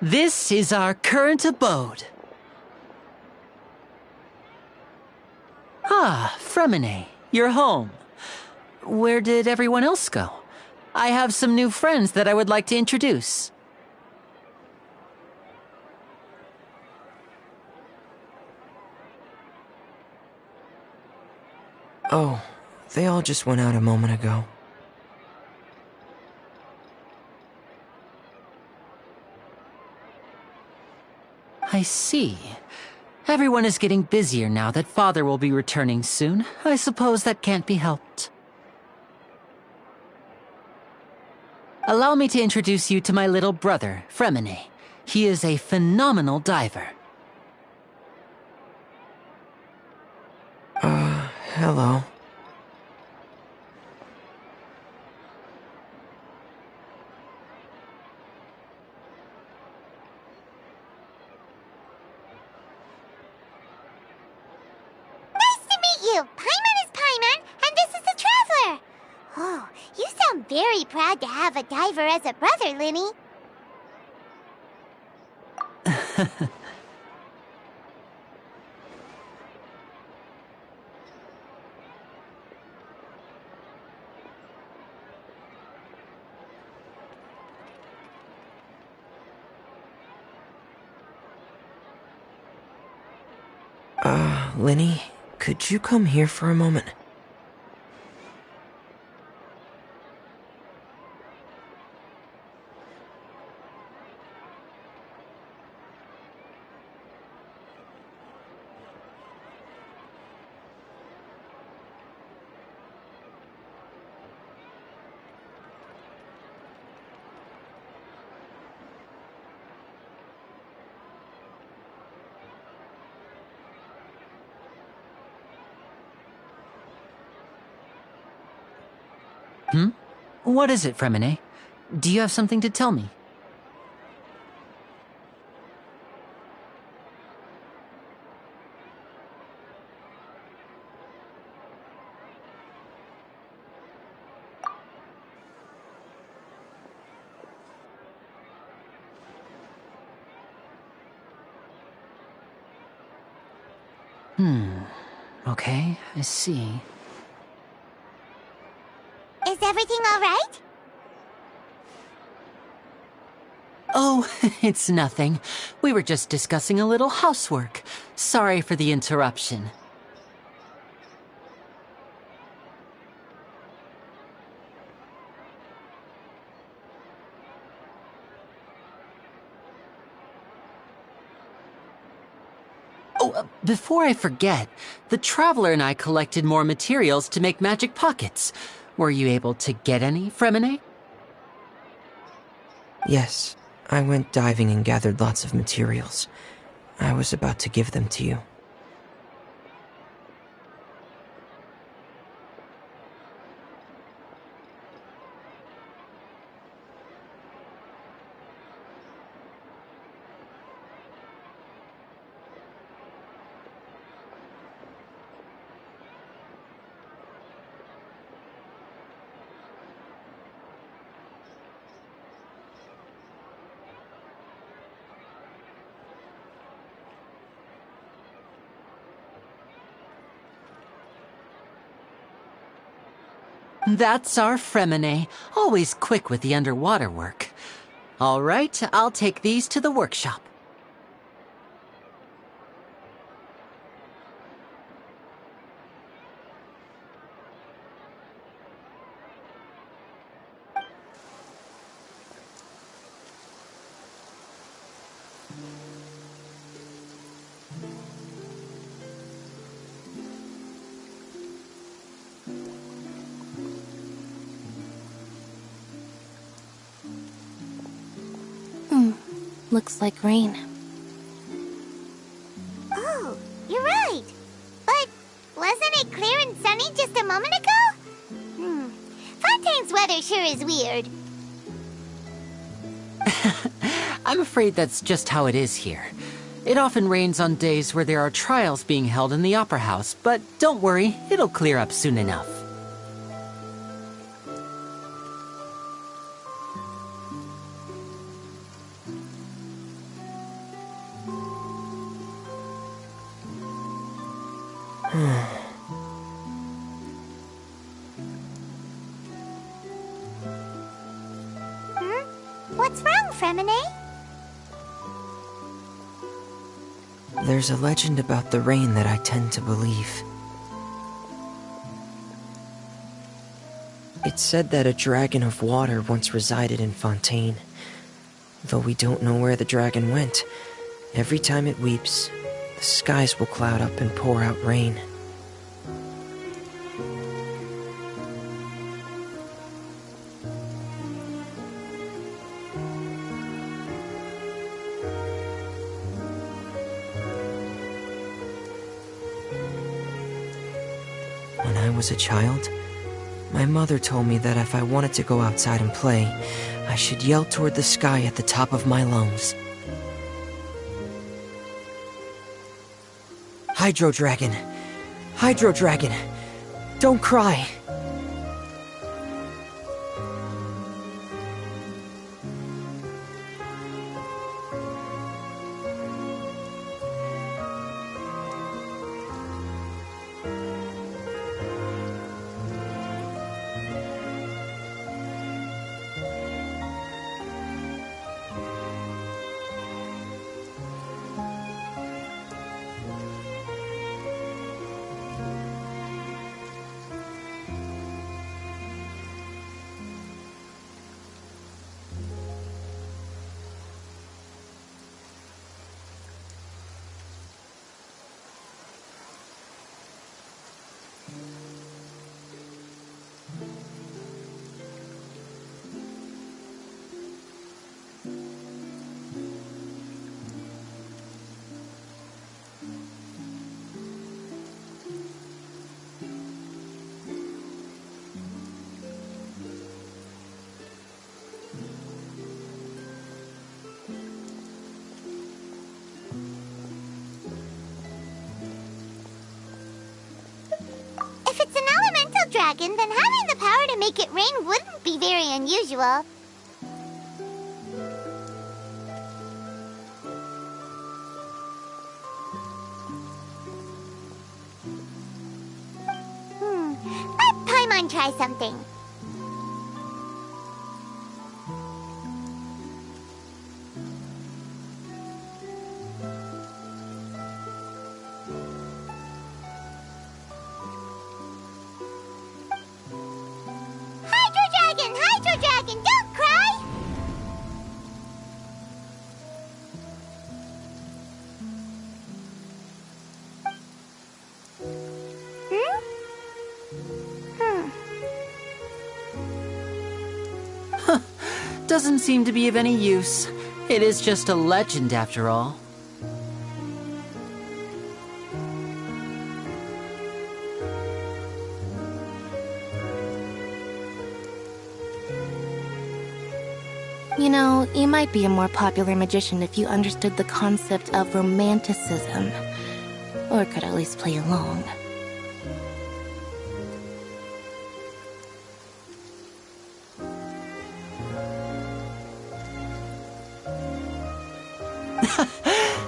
This is our current abode. Ah, Fremine, you're home. Where did everyone else go? I have some new friends that I would like to introduce. Oh, they all just went out a moment ago. I see. Everyone is getting busier now that Father will be returning soon. I suppose that can't be helped. Allow me to introduce you to my little brother, Fremine. He is a phenomenal diver. Hello. You! Paimon is Paimon, and this is the Traveler! Oh, you sound very proud to have a diver as a brother, Linny. Linny, could you come here for a moment? What is it, Fremine? Do you have something to tell me? Okay, I see. Is everything all right? Oh, it's nothing. We were just discussing a little housework. Sorry for the interruption. Oh, before I forget, the Traveler and I collected more materials to make magic pockets. Were you able to get any, Fremine? Yes, I went diving and gathered lots of materials. I was about to give them to you. That's our Fremine, always quick with the underwater work. All right, I'll take these to the workshop. Looks like rain. Oh, you're right. But wasn't it clear and sunny just a moment ago? Fontaine's weather sure is weird. I'm afraid that's just how it is here. It often rains on days where there are trials being held in the Opera House, but don't worry, it'll clear up soon enough. What's wrong, Fremine? There's a legend about the rain that I tend to believe. It's said that a dragon of water once resided in Fontaine. Though we don't know where the dragon went, every time it weeps, the skies will cloud up and pour out rain. When I was a child, my mother told me that if I wanted to go outside and play, I should yell toward the sky at the top of my lungs. Hydro Dragon! Hydro Dragon! Don't cry! dragon, then having the power to make it rain wouldn't be very unusual. Let Paimon try something. Hydro Dragon, don't cry! Doesn't seem to be of any use. It is just a legend after all. You know, you might be a more popular magician if you understood the concept of romanticism. Or could at least play along.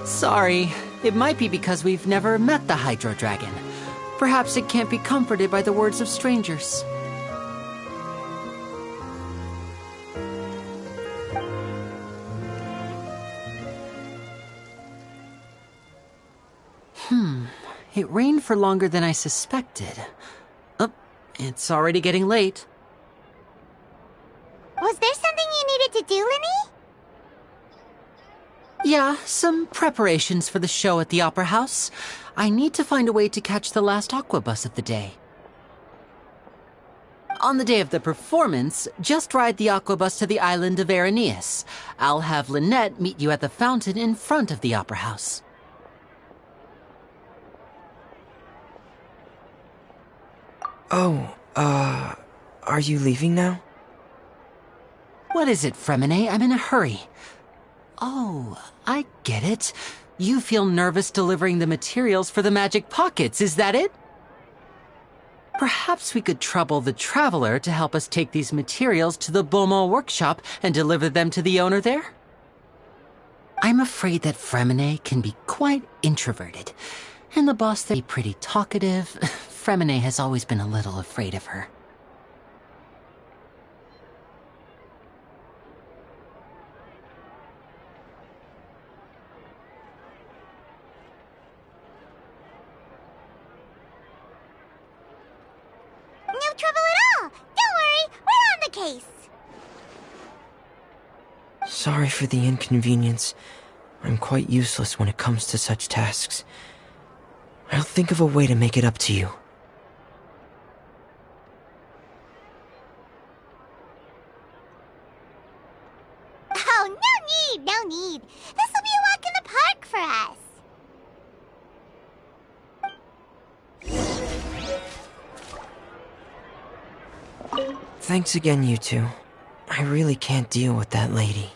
Sorry. It might be because we've never met the Hydro Dragon. Perhaps it can't be comforted by the words of strangers. It rained for longer than I suspected. Oh, it's already getting late. Was there something you needed to do, Linny? Yeah, some preparations for the show at the Opera House. I need to find a way to catch the last Aqua bus of the day. On the day of the performance, just ride the Aqua bus to the island of Araneus. I'll have Lynette meet you at the fountain in front of the Opera House. Oh, are you leaving now? What is it, Fremine? I'm in a hurry. Oh, I get it. You feel nervous delivering the materials for the magic pockets, is that it? Perhaps we could trouble the Traveler to help us take these materials to the Beaumont workshop and deliver them to the owner there? I'm afraid that Fremine can be quite introverted, and the boss there be pretty talkative. Fremine has always been a little afraid of her. No trouble at all! Don't worry, we're on the case! Sorry for the inconvenience. I'm quite useless when it comes to such tasks. I'll think of a way to make it up to you. Oh, no need. This'll be a walk in the park for us. Thanks again, you two. I really can't deal with that lady.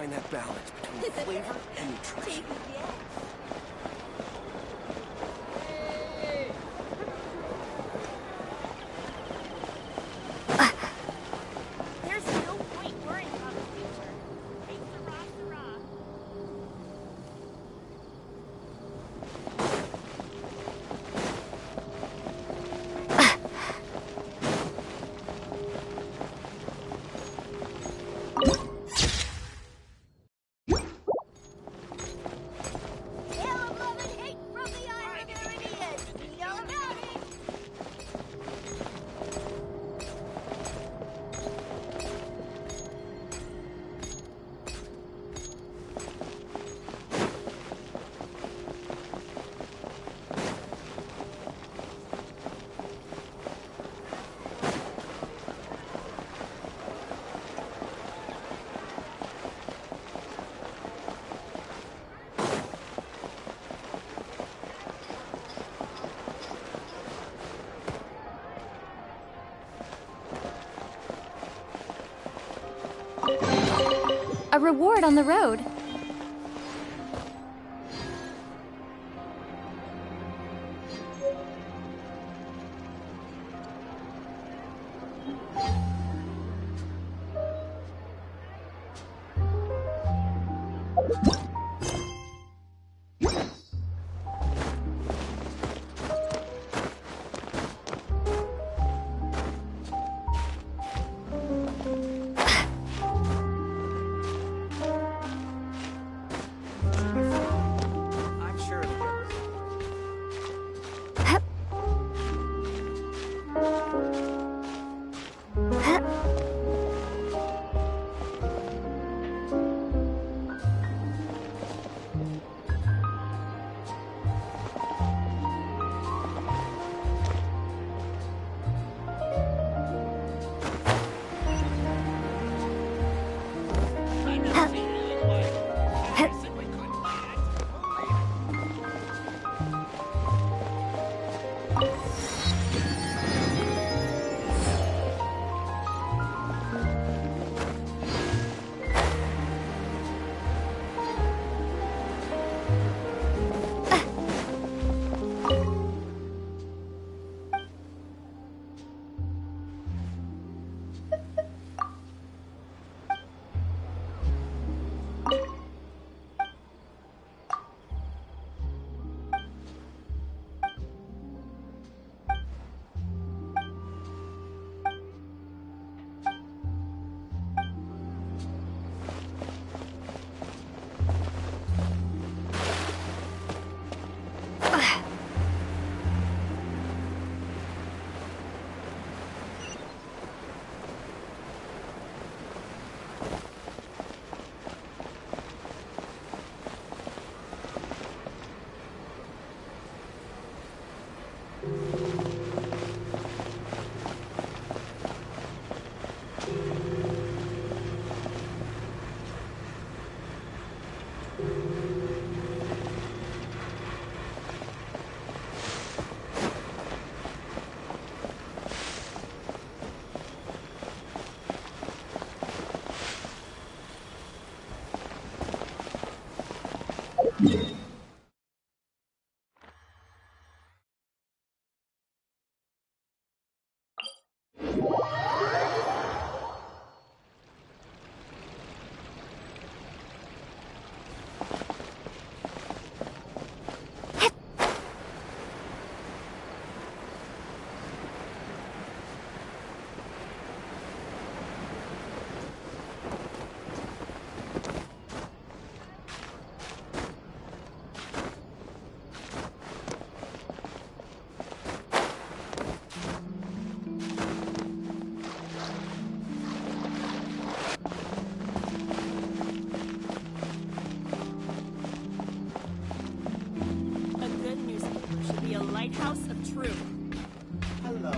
find that balance between flavor and nutrition. There's no point worrying about the future. Hey, Sarah, Sarah. A reward on the road. I'm sure it'll get Lighthouse of Truth. Hello.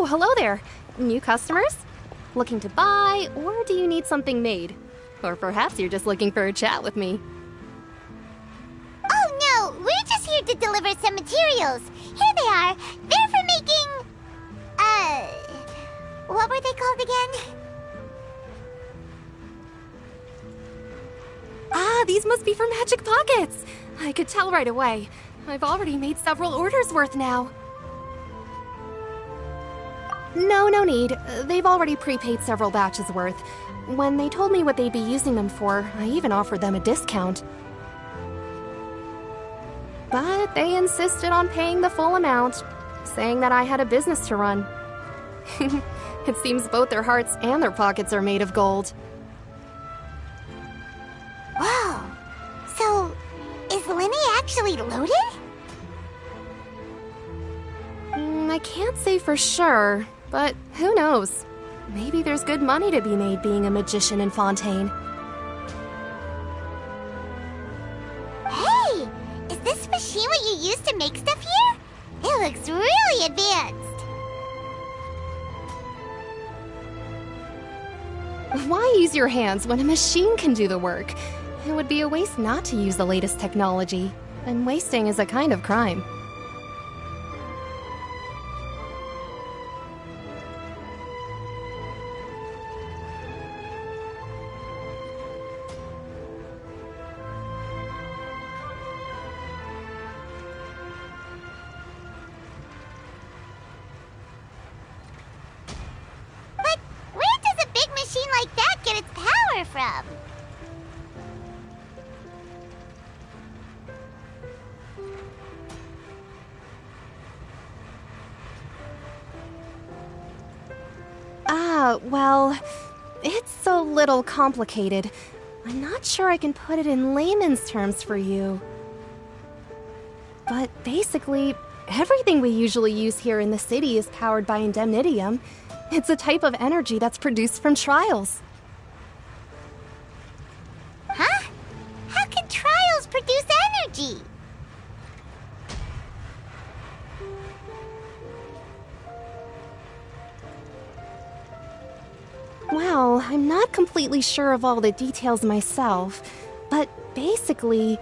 Oh, hello there. New customers? Looking to buy, or do you need something made? Or perhaps you're just looking for a chat with me. Oh no, we're just here to deliver some materials. Here they are. They're for making... what were they called again? Ah, these must be for Magic Pockets. I could tell right away. I've already made several orders worth now. No need. They've already prepaid several batches worth. When they told me what they'd be using them for, I even offered them a discount. But they insisted on paying the full amount, saying that I had a business to run. It seems both their hearts and their pockets are made of gold. Whoa. So, is Lenny actually loaded? I can't say for sure, but who knows? Maybe there's good money to be made being a magician in Fontaine. Hey! Is this machine what you use to make stuff here? It looks really advanced. Why use your hands when a machine can do the work? It would be a waste not to use the latest technology, and wasting is a kind of crime. But where does a big machine like that get its power from? Well, it's a little complicated. I'm not sure I can put it in layman's terms for you. But basically, everything we usually use here in the city is powered by indemnitium. It's a type of energy that's produced from trials. Huh? How can trials produce energy? Well, I'm not completely sure of all the details myself, but basically,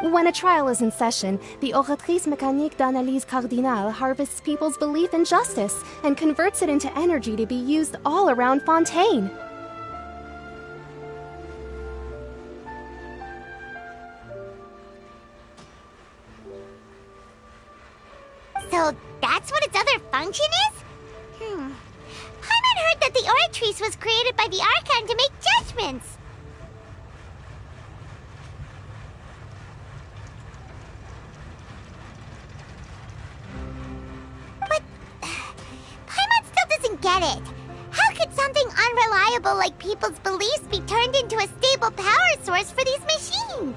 when a trial is in session, the Oratrice Mécanique d'Analyse Cardinale harvests people's belief in justice and converts it into energy to be used all around Fontaine. So that's what its other function is? Paimon heard that the Oratrice was created by the Archon to make judgments. But Paimon still doesn't get it. How could something unreliable like people's beliefs be turned into a stable power source for these machines?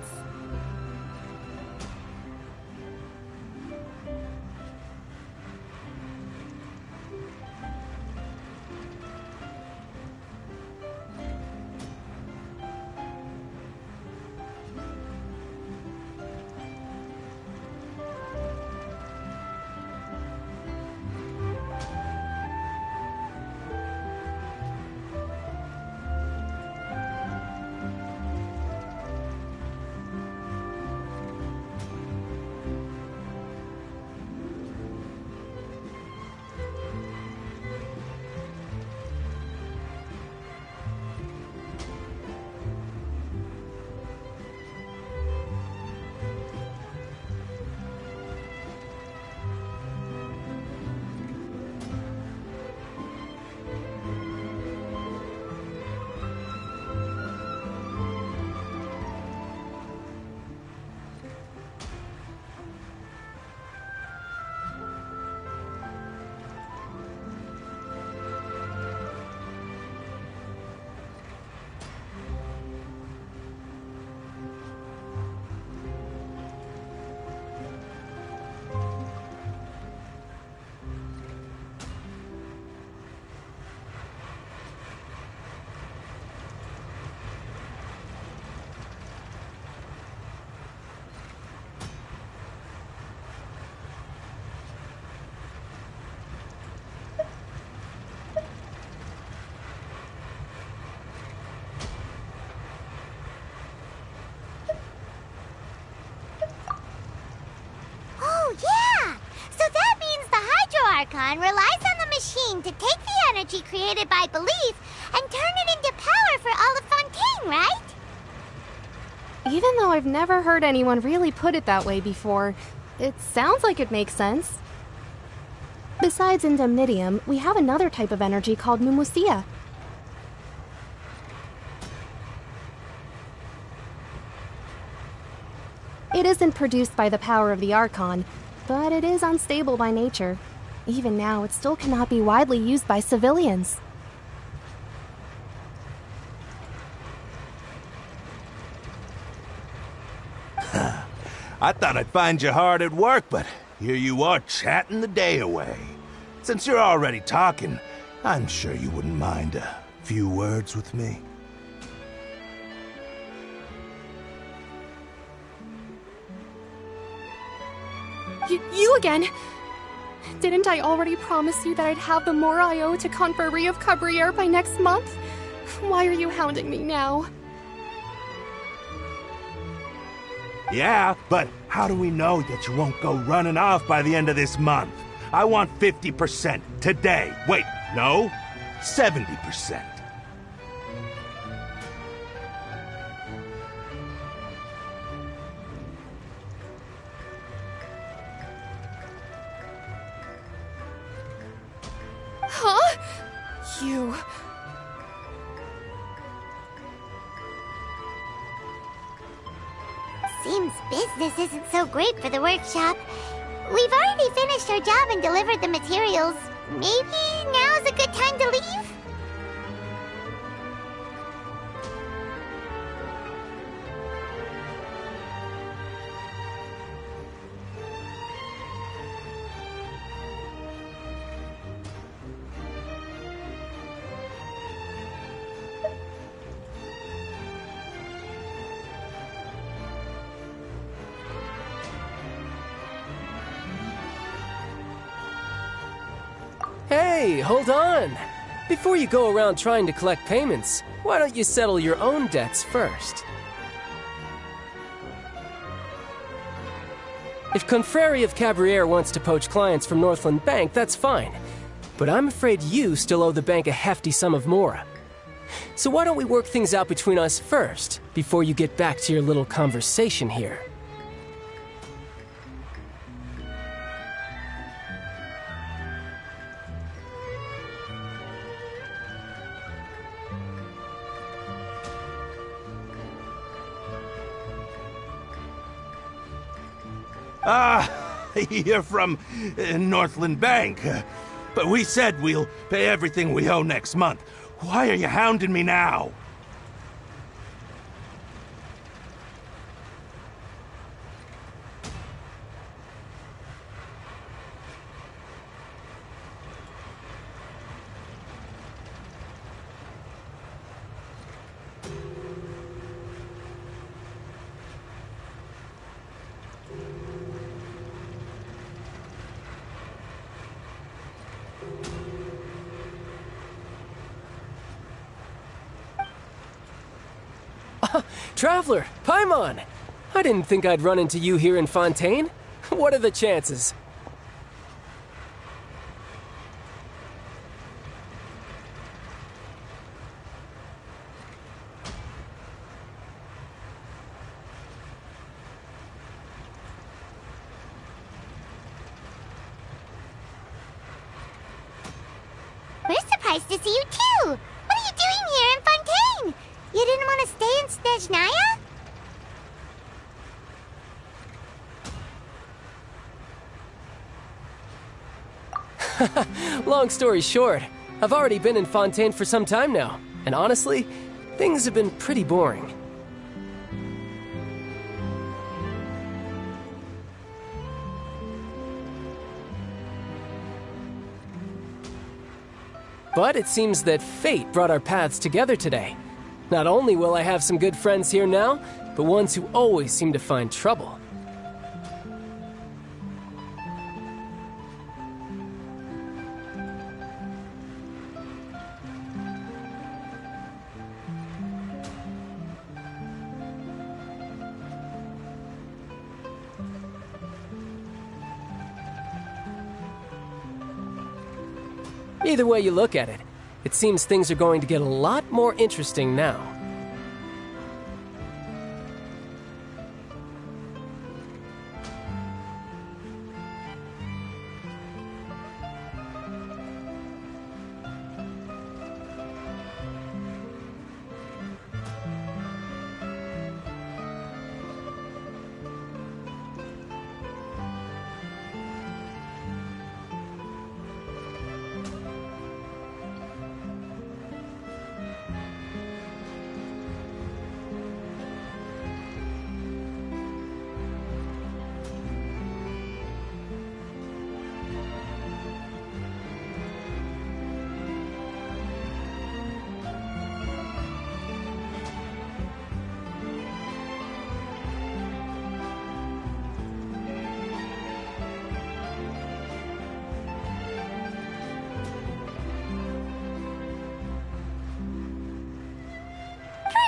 planning to take the energy created by belief and turn it into power for all of Fontaine, right? Even though I've never heard anyone really put it that way before, it sounds like it makes sense. Besides indemnitium, we have another type of energy called mumusia. It isn't produced by the power of the Archon, but it is unstable by nature. Even now, it still cannot be widely used by civilians. I thought I'd find you hard at work, but here you are chatting the day away. Since you're already talking, I'm sure you wouldn't mind a few words with me. You again? Didn't I already promise you that I'd have the more I owe to Confrérie of Cabriere by next month? Why are you hounding me now? Yeah, but how do we know that you won't go running off by the end of this month? I want 50% today. Wait, no, 70%. Huh? You... Seems business isn't so great for the workshop. We've already finished our job and delivered the materials. Maybe now's a good time to leave? Hey, hold on! Before you go around trying to collect payments, why don't you settle your own debts first? If Confrérie of Cabriere wants to poach clients from Northland Bank, that's fine. But I'm afraid you still owe the bank a hefty sum of mora. So why don't we work things out between us first, before you get back to your little conversation here? You're from Northland Bank. But we said we'll pay everything we owe next month. Why are you hounding me now? Traveler, Paimon! I didn't think I'd run into you here in Fontaine. What are the chances? We're surprised to see you too! What are you doing here in Fontaine? You didn't want to stay in Snezhnaya? Long story short, I've already been in Fontaine for some time now, and honestly, things have been pretty boring. But it seems that fate brought our paths together today. Not only will I have some good friends here now, but ones who always seem to find trouble. Either way you look at it, it seems things are going to get a lot more interesting now.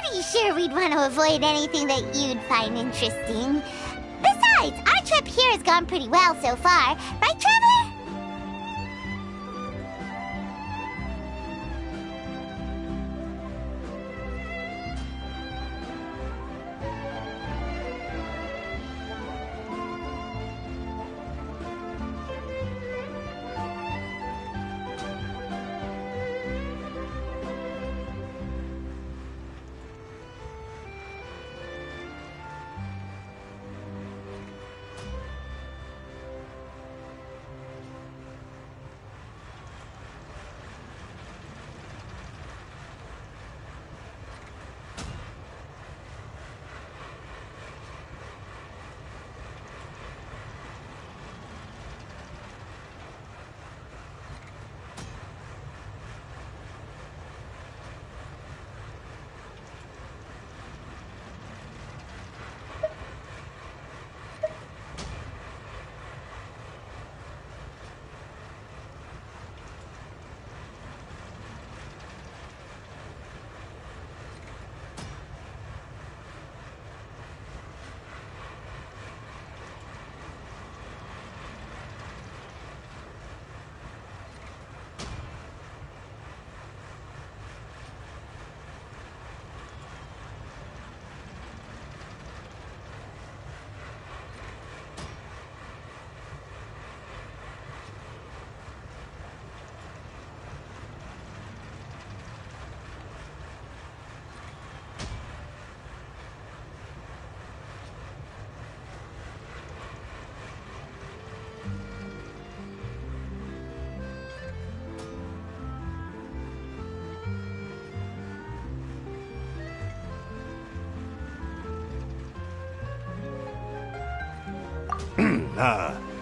Pretty sure we'd want to avoid anything that you'd find interesting. Besides, our trip here has gone pretty well so far. Right, Traveler?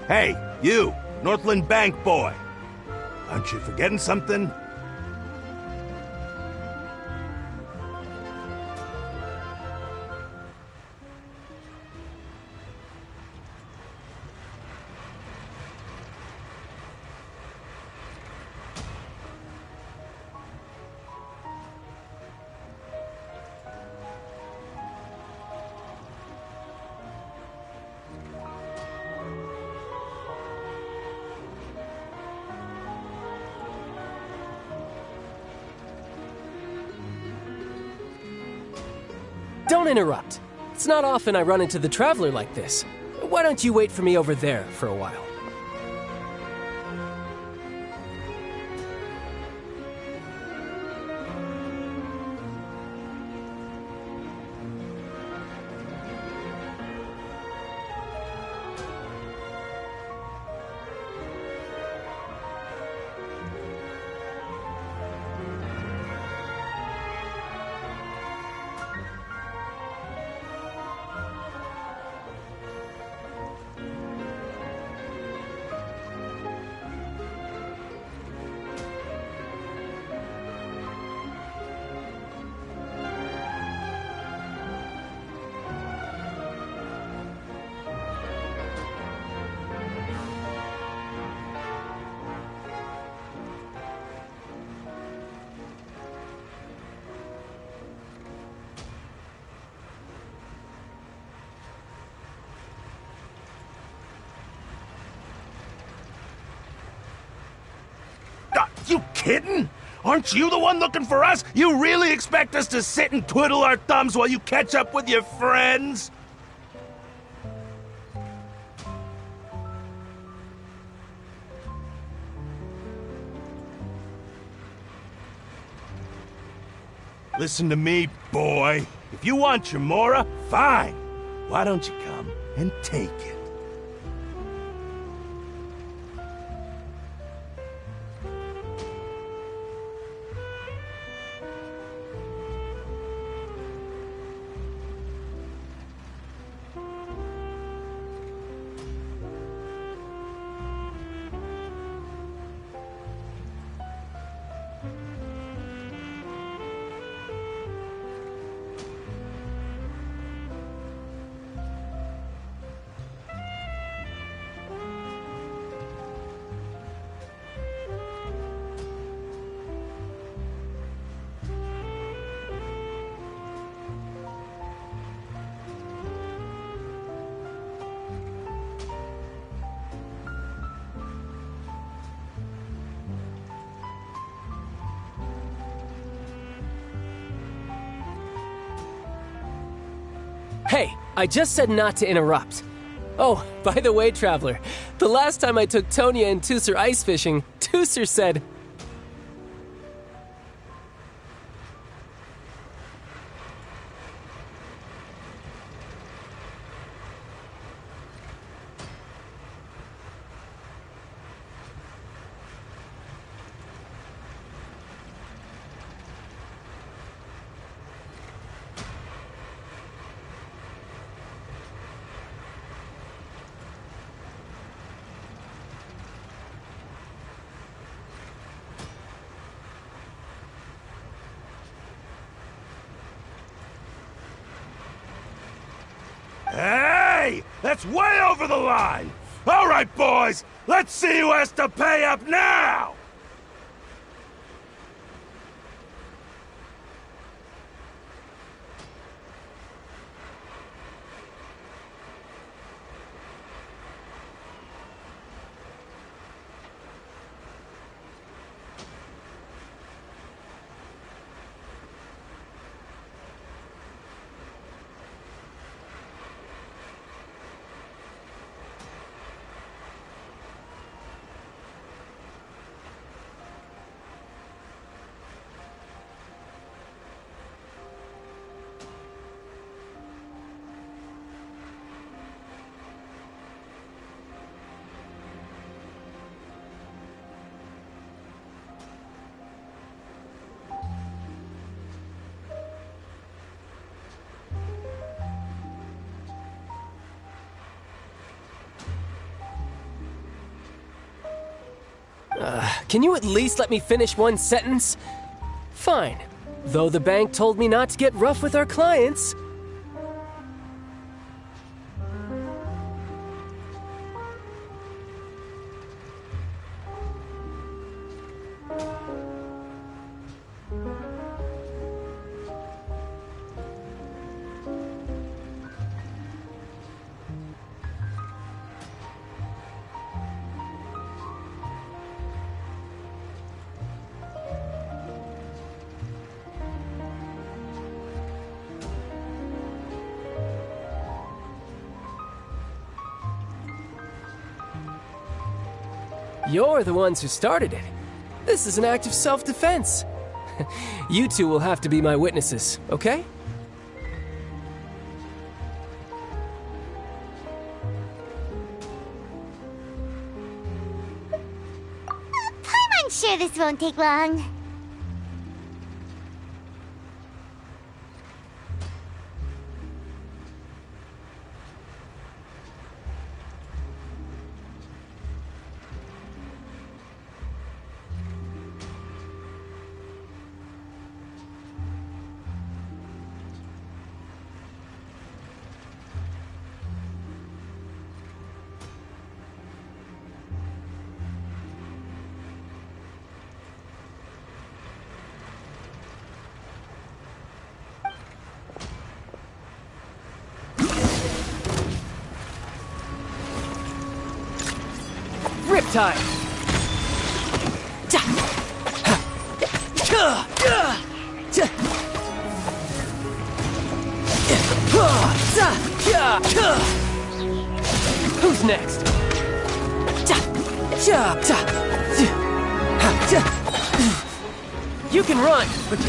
Hey, you, Northland Bank boy. Aren't you forgetting something? Don't interrupt. It's not often I run into the Traveler like this. Why don't you wait for me over there for a while? kidding? Aren't you the one looking for us? You really expect us to sit and twiddle our thumbs while you catch up with your friends? Listen to me, boy. If you want your Mora, fine. Why don't you come and take it? Hey, I just said not to interrupt. Oh, by the way, Traveler, the last time I took Tonya and Tusser ice fishing, Tusser said... Hey! That's way over the line! All right, boys! Let's see who has to pay up now! Can you at least let me finish one sentence? Fine. Though the bank told me not to get rough with our clients. You're the ones who started it. This is an act of self-defense. You two will have to be my witnesses, okay? I'm sure this won't take long. Riptide! Who's next? You can run, but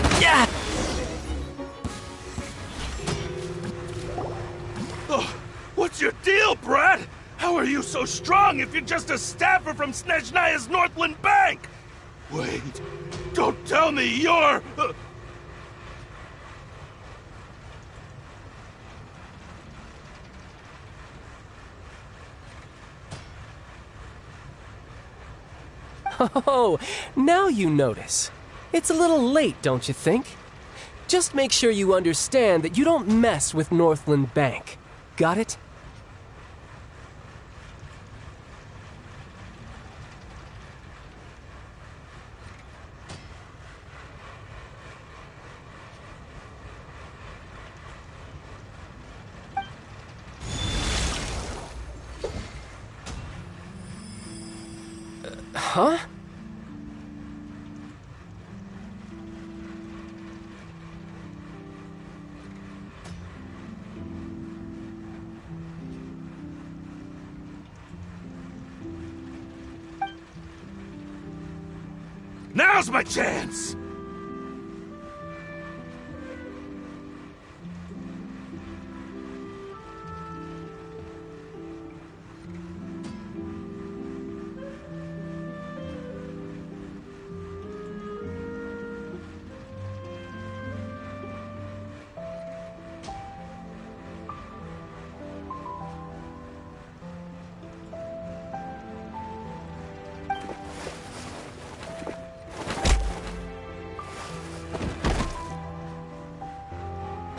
Oh, what's your deal, Brad? How are you so strong if you're just a staffer from Snezhnaya's Northland Bank? Wait, don't tell me you're... Oh, now you notice. It's a little late, don't you think? Just make sure you understand that you don't mess with Northland Bank. Got it? Huh? Now's my chance!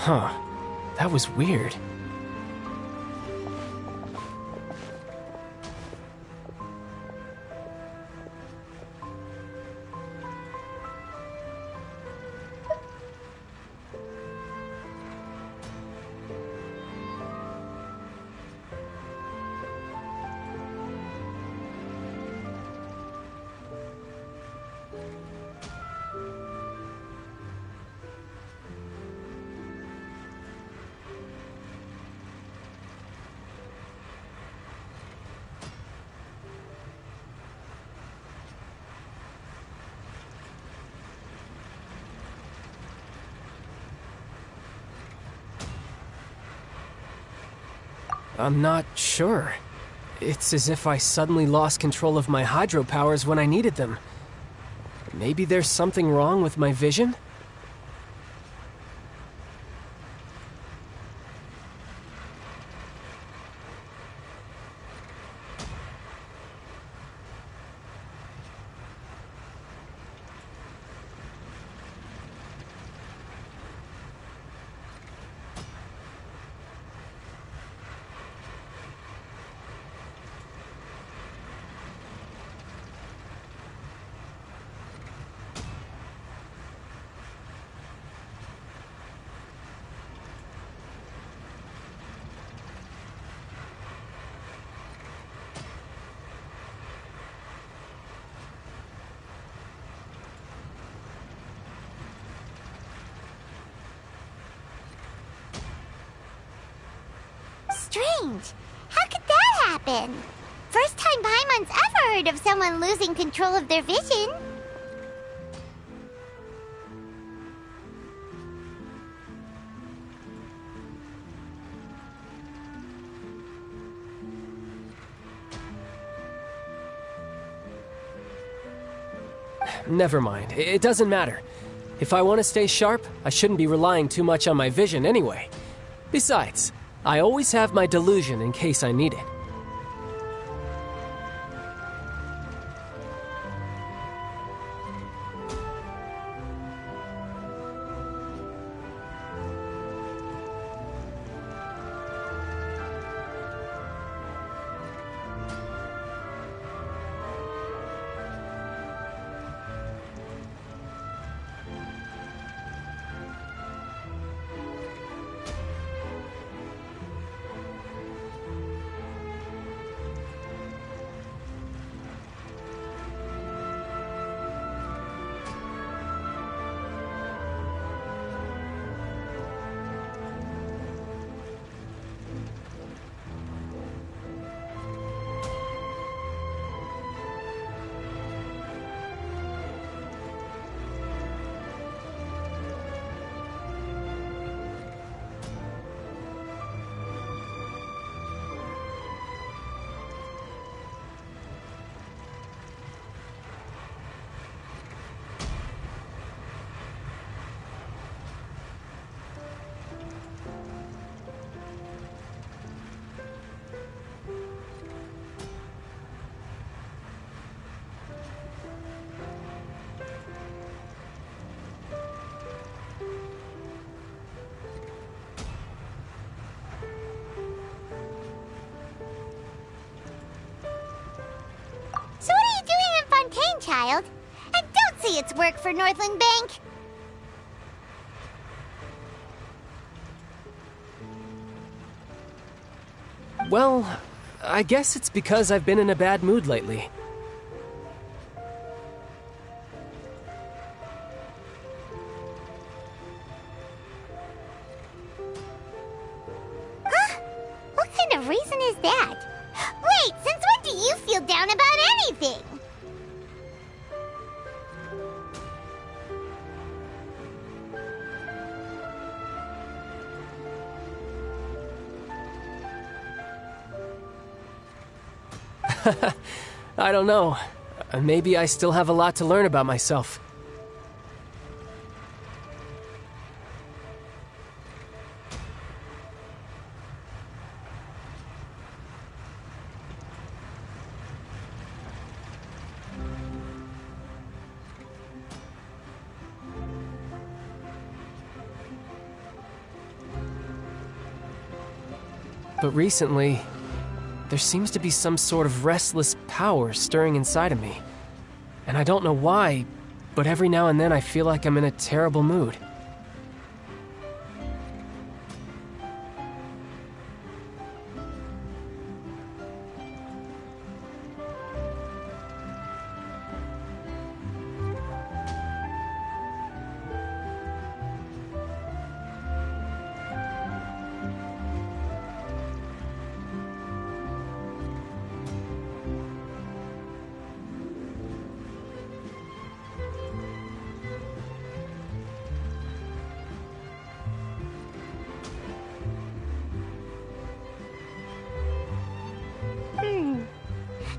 Huh. That was weird. I'm not sure. It's as if I suddenly lost control of my hydro powers when I needed them. Maybe there's something wrong with my vision? Strange. How could that happen? First time Paimon's ever heard of someone losing control of their vision. Never mind. It doesn't matter. If I want to stay sharp, I shouldn't be relying too much on my vision anyway. Besides, I always have my delusion in case I need it. child. And don't say it's work for Northland Bank. Well, I guess it's because I've been in a bad mood lately. Huh? What kind of reason is that? Wait, since when do you feel down about anything? I don't know. Maybe I still have a lot to learn about myself. But recently, there seems to be some sort of restless power stirring inside of me. And I don't know why, but every now and then I feel like I'm in a terrible mood.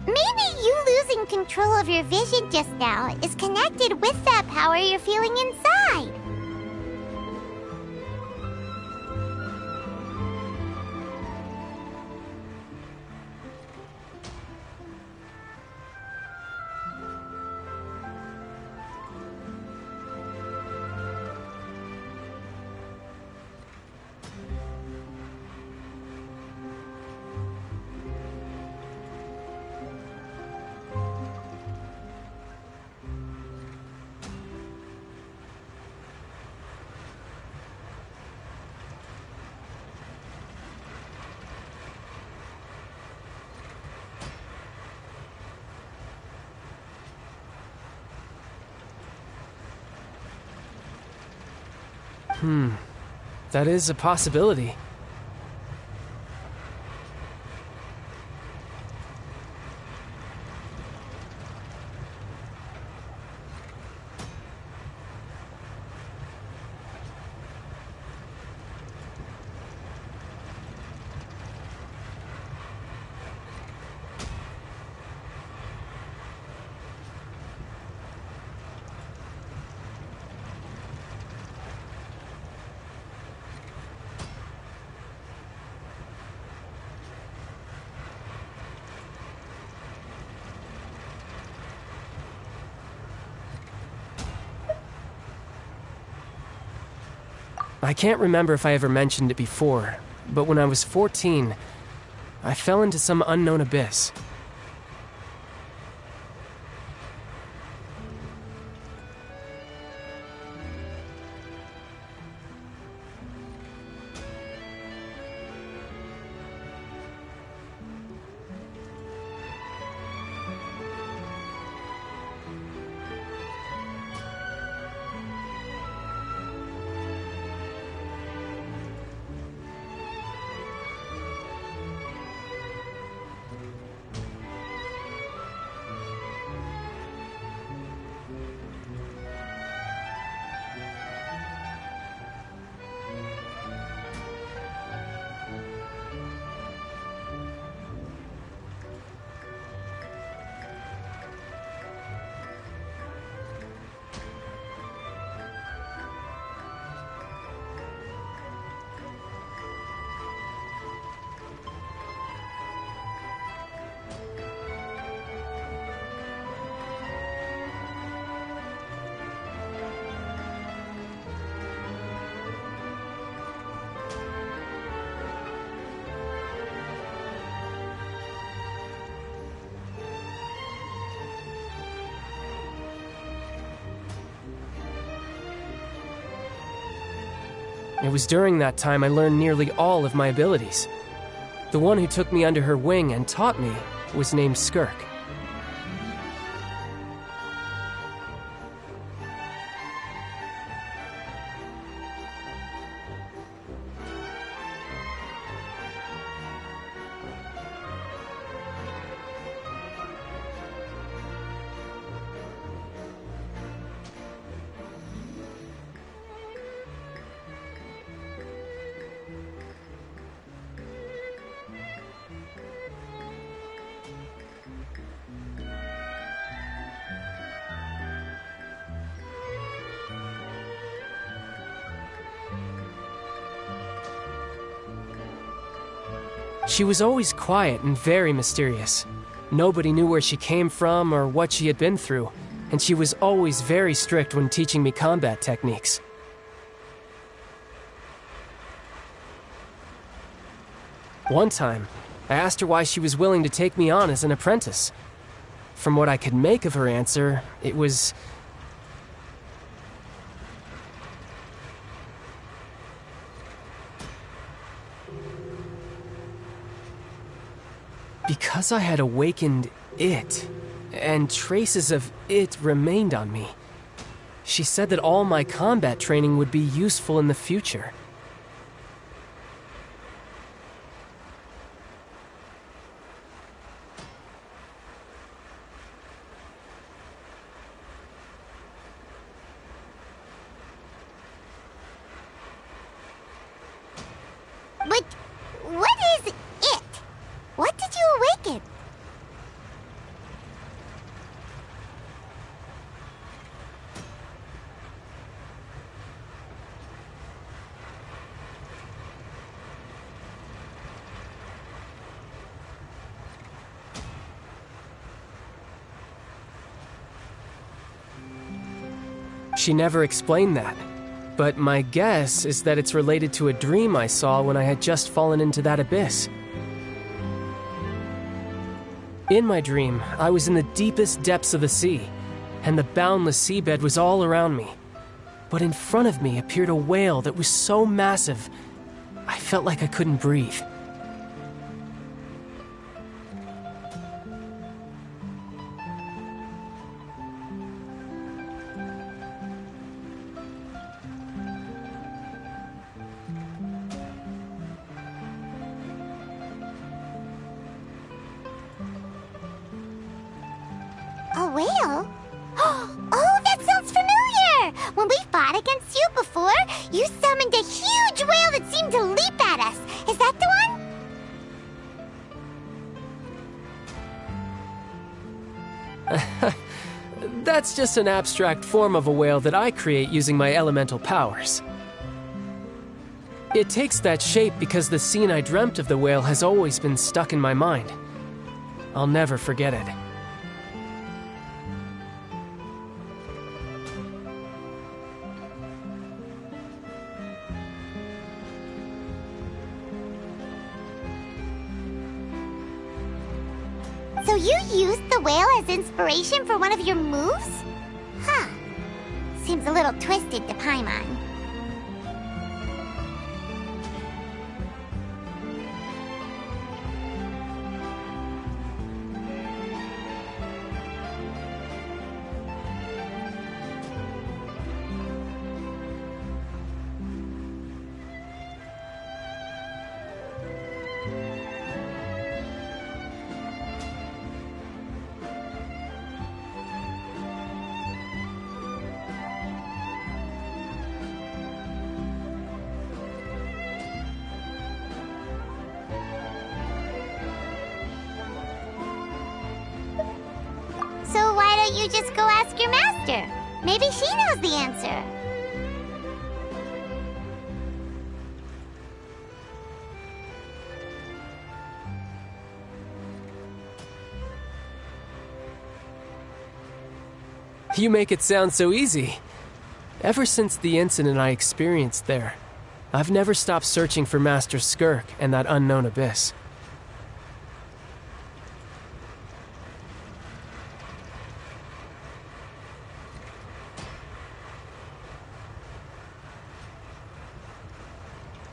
Maybe you losing control of your vision just now is connected with that power you're feeling inside. That is a possibility. I can't remember if I ever mentioned it before, but when I was 14, I fell into some unknown abyss. It was during that time I learned nearly all of my abilities. The one who took me under her wing and taught me was named Skirk. She was always quiet and very mysterious. Nobody knew where she came from or what she had been through, and she was always very strict when teaching me combat techniques. One time, I asked her why she was willing to take me on as an apprentice. From what I could make of her answer, it was... because I had awakened it, and traces of it remained on me. She said that all my combat training would be useful in the future. But what is it? What did you awaken? She never explained that, but my guess is that it's related to a dream I saw when I had just fallen into that abyss. In my dream, I was in the deepest depths of the sea, and the boundless seabed was all around me. But in front of me appeared a whale that was so massive, I felt like I couldn't breathe. A whale? Oh, that sounds familiar! When we fought against you before, you summoned a huge whale that seemed to leap at us. Is that the one? That's just an abstract form of a whale that I create using my elemental powers. It takes that shape because the scene I dreamt of the whale has always been stuck in my mind. I'll never forget it. So you used the whale as inspiration for one of your moves? Huh. Seems a little twisted to Paimon. So why don't you just go ask your master? Maybe she knows the answer. You make it sound so easy. Ever since the incident I experienced there, I've never stopped searching for Master Skirk and that unknown abyss.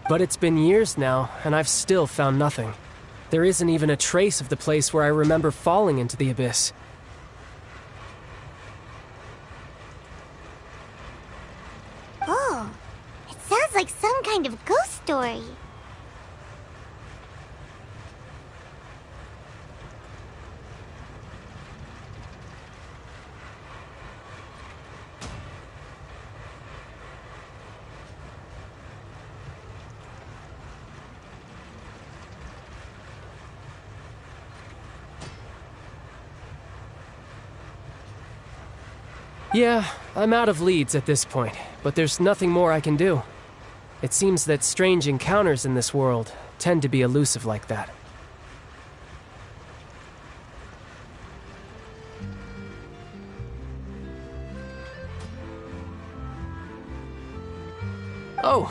But it's been years now, and I've still found nothing. There isn't even a trace of the place where I remember falling into the abyss. Oh, it sounds like some kind of ghost story. Yeah, I'm out of leads at this point, but there's nothing more I can do. It seems that strange encounters in this world tend to be elusive like that. Oh,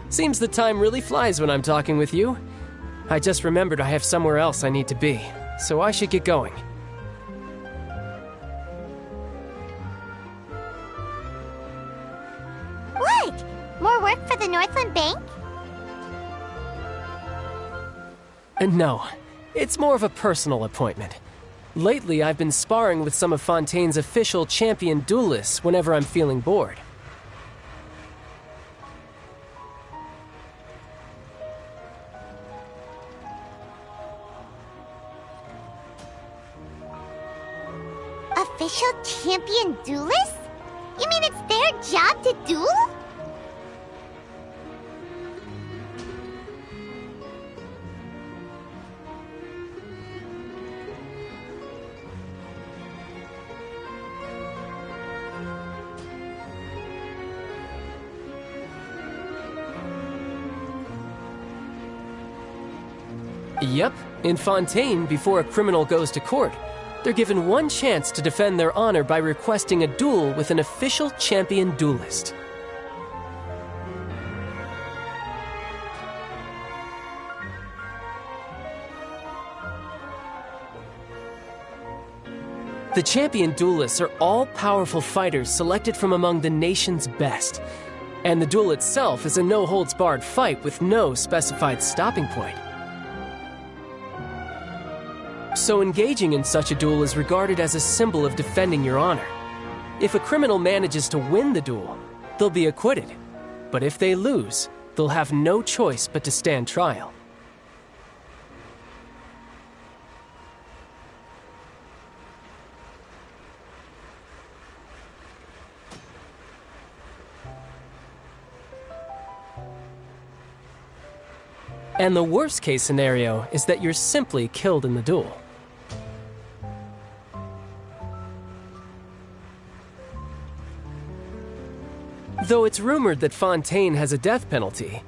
seems the time really flies when I'm talking with you. I just remembered I have somewhere else I need to be, so I should get going. What? More work for the Northland Bank? No, it's more of a personal appointment. Lately, I've been sparring with some of Fontaine's official champion duelists whenever I'm feeling bored. Official champion duelists? You mean it's their job to duel? Yep, in Fontaine, before a criminal goes to court, they're given one chance to defend their honor by requesting a duel with an official champion duelist. The champion duelists are all-powerful fighters selected from among the nation's best, and the duel itself is a no-holds-barred fight with no specified stopping point. So engaging in such a duel is regarded as a symbol of defending your honor. If a criminal manages to win the duel, they'll be acquitted. But if they lose, they'll have no choice but to stand trial. And the worst case scenario is that you're simply killed in the duel. Though it's rumored that Fontaine has a death penalty,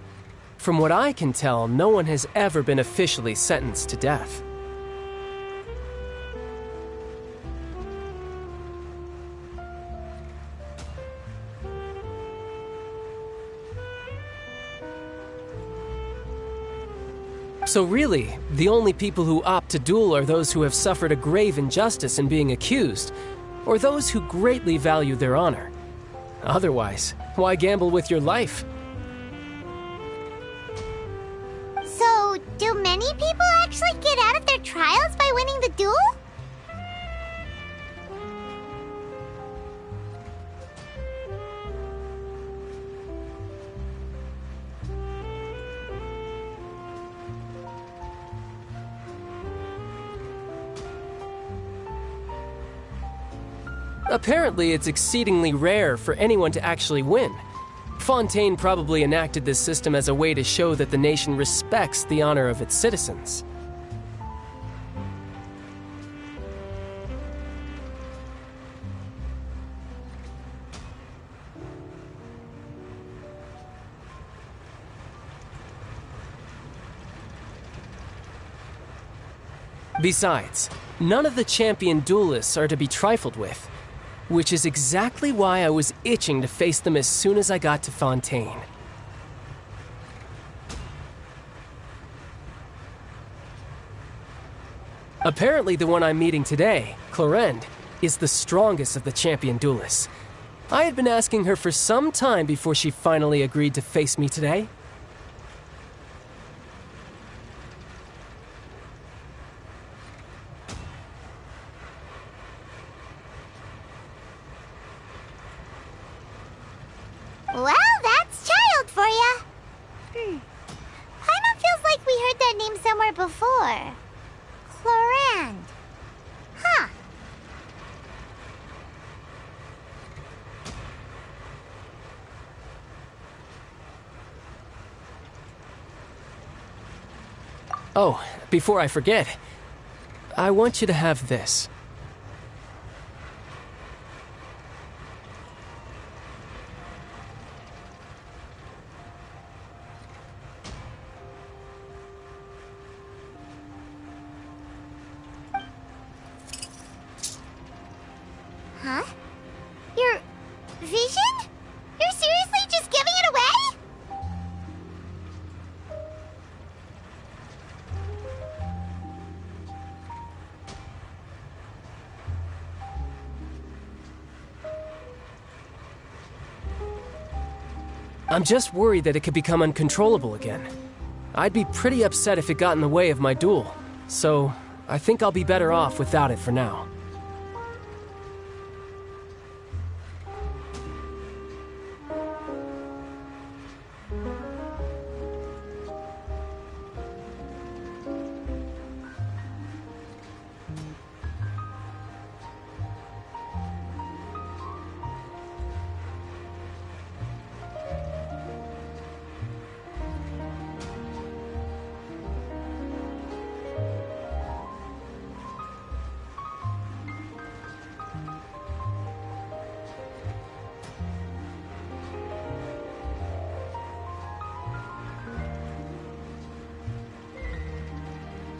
from what I can tell, no one has ever been officially sentenced to death. So really, the only people who opt to duel are those who have suffered a grave injustice in being accused, or those who greatly value their honor. Otherwise, why gamble with your life? So, do many people actually get out of their trials by winning the duel? Apparently, it's exceedingly rare for anyone to actually win. Fontaine probably enacted this system as a way to show that the nation respects the honor of its citizens. Besides, none of the champion duelists are to be trifled with, which is exactly why I was itching to face them as soon as I got to Fontaine. Apparently the one I'm meeting today, Clorinde, is the strongest of the champion duelists. I had been asking her for some time before she finally agreed to face me today. her before. Clorand. Huh. Oh, before I forget, I want you to have this. Huh? Your vision? You're seriously just giving it away? I'm just worried that it could become uncontrollable again. I'd be pretty upset if it got in the way of my duel, so I think I'll be better off without it for now.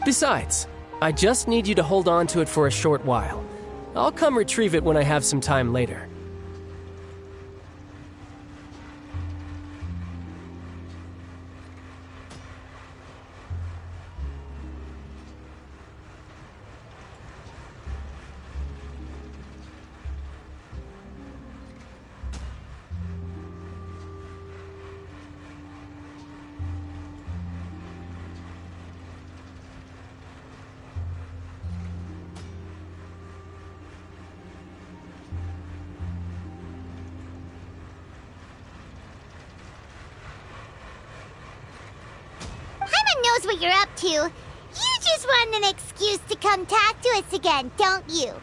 Besides, I just need you to hold on to it for a short while. I'll come retrieve it when I have some time later. Knows what you're up to. You just want an excuse to come talk to us again, don't you?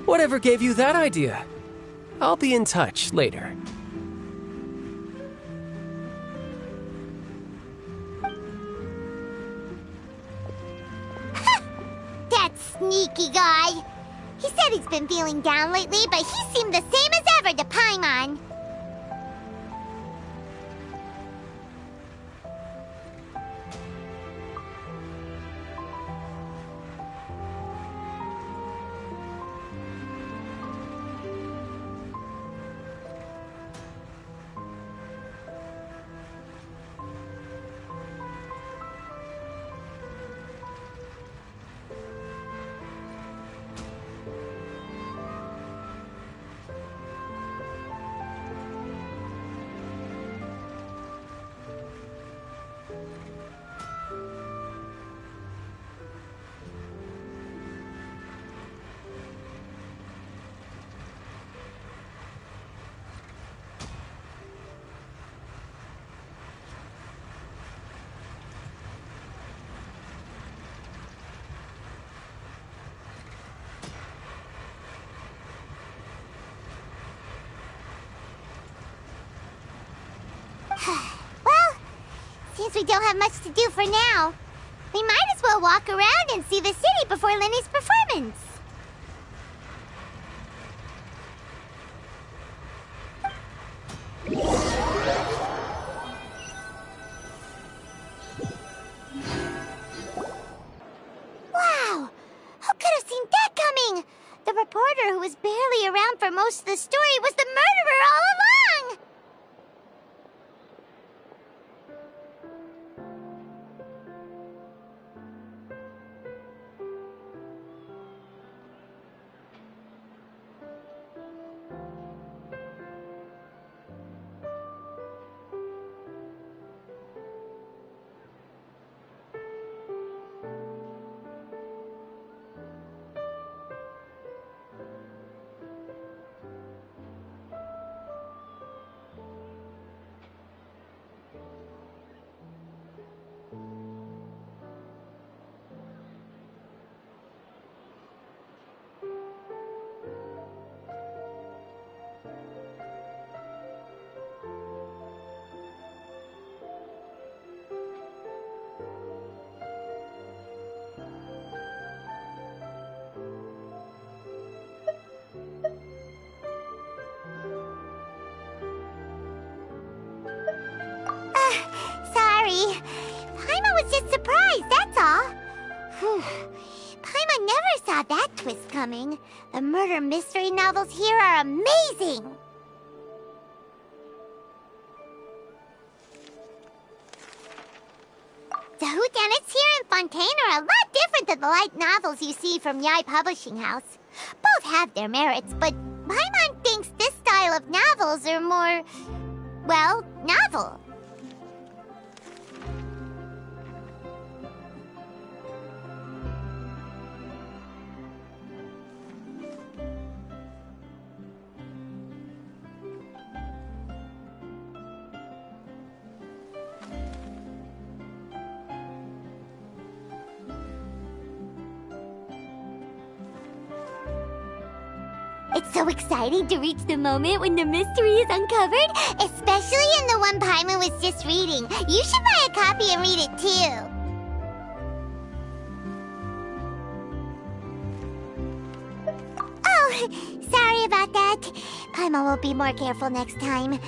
Whatever gave you that idea? I'll be in touch later. That sneaky guy. He said he's been feeling down lately, but he seemed the same as ever to Paimon. we don't have much to do for now. We might as well walk around and see the city before Lenny's performance. Wow! Who could have seen that coming? The reporter who was barely around for most of the story was the murderer all along! Sorry. Paimon was just surprised, that's all. Paimon never saw that twist coming. The murder mystery novels here are amazing. The whodunits here in Fontaine are a lot different than the light novels you see from Yai Publishing House. Both have their merits, but Paimon thinks this style of novels are more, well, novel. It's so exciting to reach the moment when the mystery is uncovered, especially in the one Paimon was just reading. You should buy a copy and read it too. Oh, sorry about that. Paimon will be more careful next time.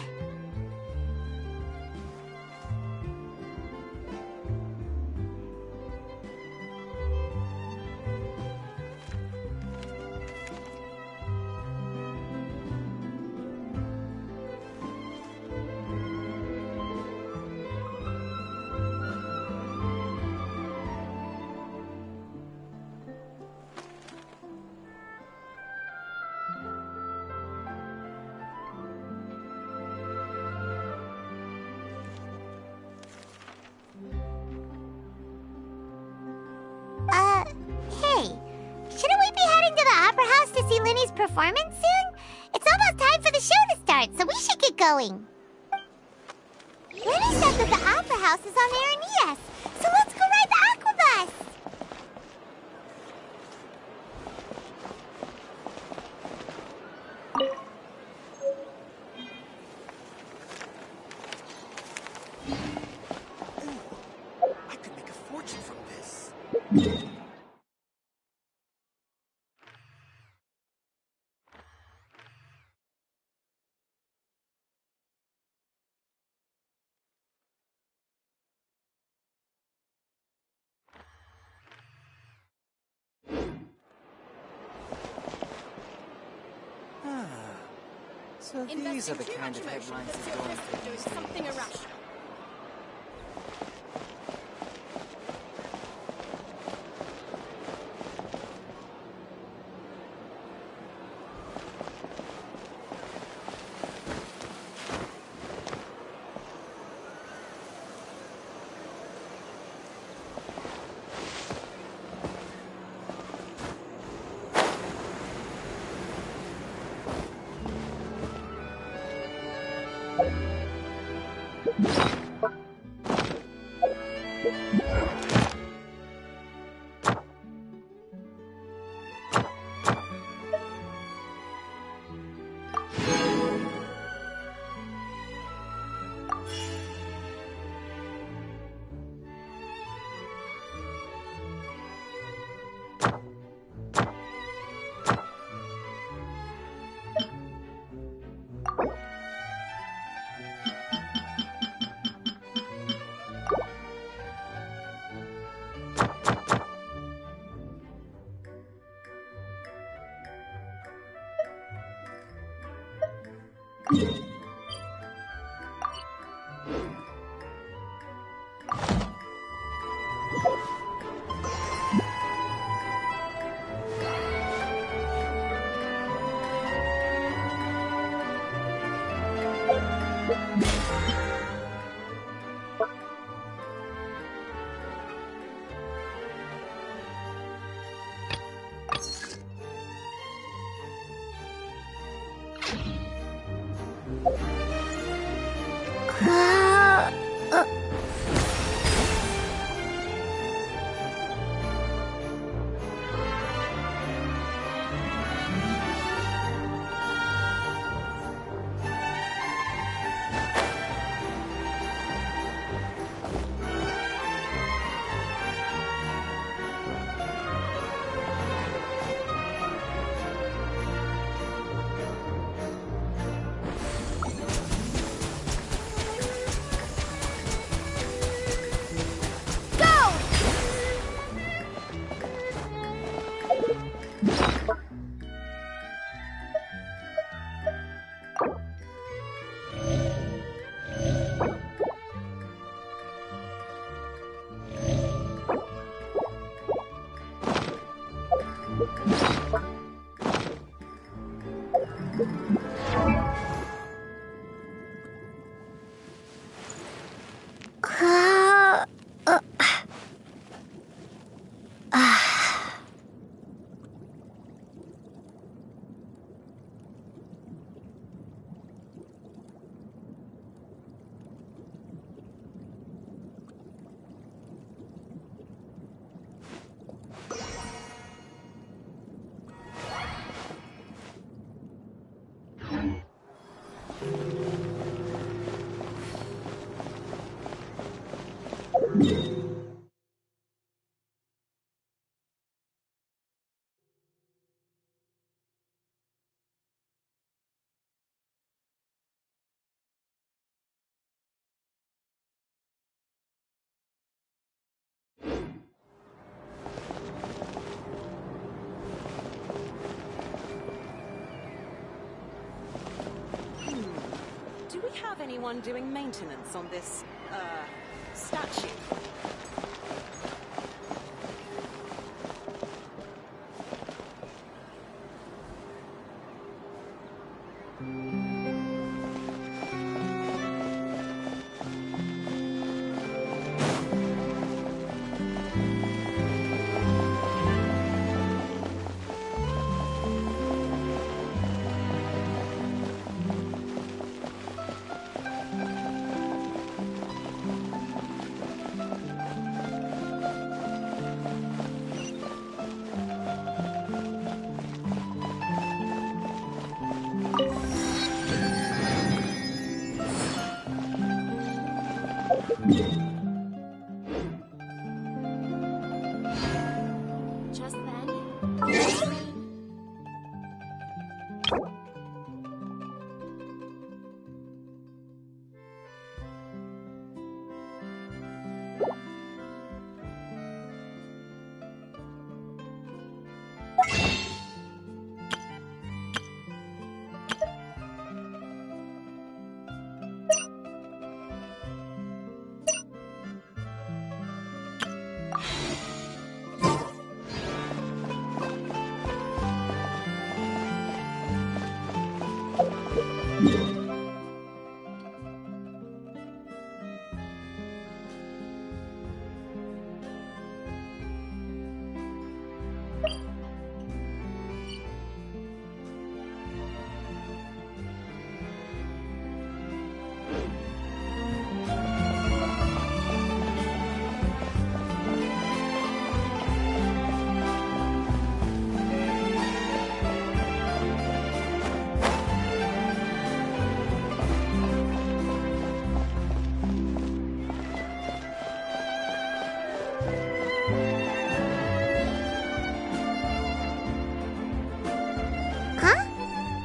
Hey, shouldn't we be heading to the Opera House to see Linny's performance soon? It's almost time for the show to start, so we should get going. Linny said that the Opera House is on Aeneas, so let's go ride the Aquabus! I could make a fortune from this. So these are the kind of headlines that go into these something days. irrational. Do we have anyone doing maintenance on this, statue? Just then,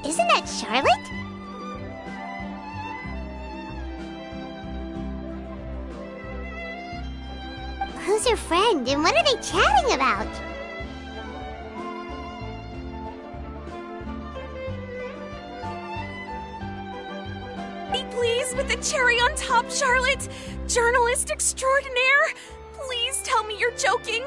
Isn't that Charlotte? Who's her friend, and what are they chatting about? Be pleased with the cherry on top, Charlotte! Journalist extraordinaire! Please tell me you're joking!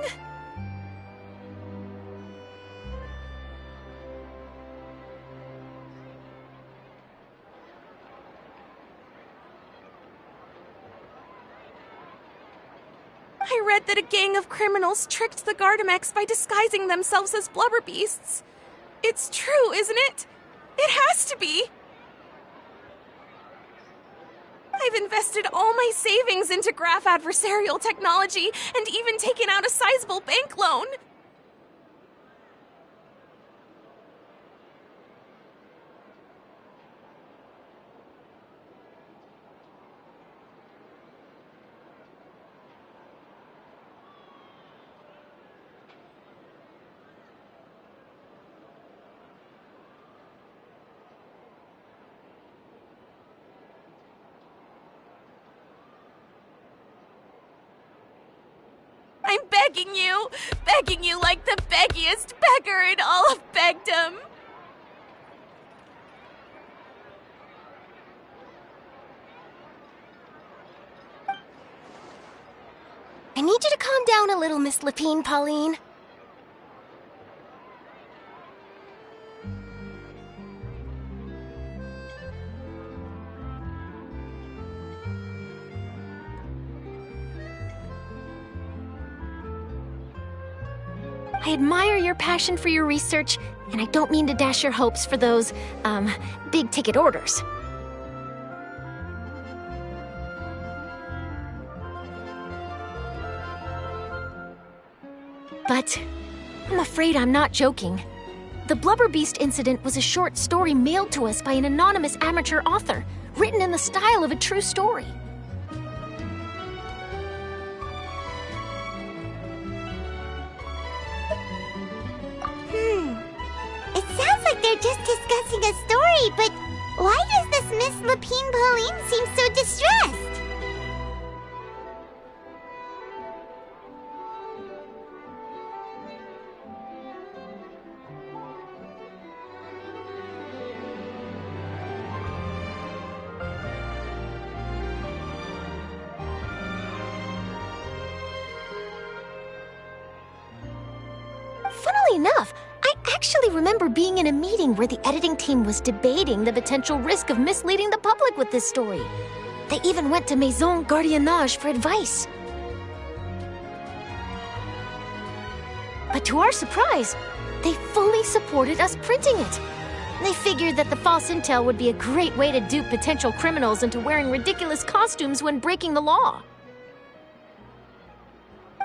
I read that a gang of criminals tricked the Gardamex by disguising themselves as blubber beasts. It's true, isn't it? It has to be! I've invested all my savings into graph adversarial technology and even taken out a sizable bank loan. I'm begging you like the beggiest beggar in all of begdom. I need you to calm down a little, Miss Lapine, Pauline. I admire your passion for your research, and I don't mean to dash your hopes for those, big-ticket orders. But I'm afraid I'm not joking. The Blubber Beast incident was a short story mailed to us by an anonymous amateur author, written in the style of a true story. It sounds like they're just discussing a story, but why does this Miss Lapine Pauline seem so distressed? Funnily enough, I actually remember being in a meeting where the editing team was debating the potential risk of misleading the public with this story. They even went to Maison Gardiennage for advice. But to our surprise, they fully supported us printing it. They figured that the false intel would be a great way to dupe potential criminals into wearing ridiculous costumes when breaking the law.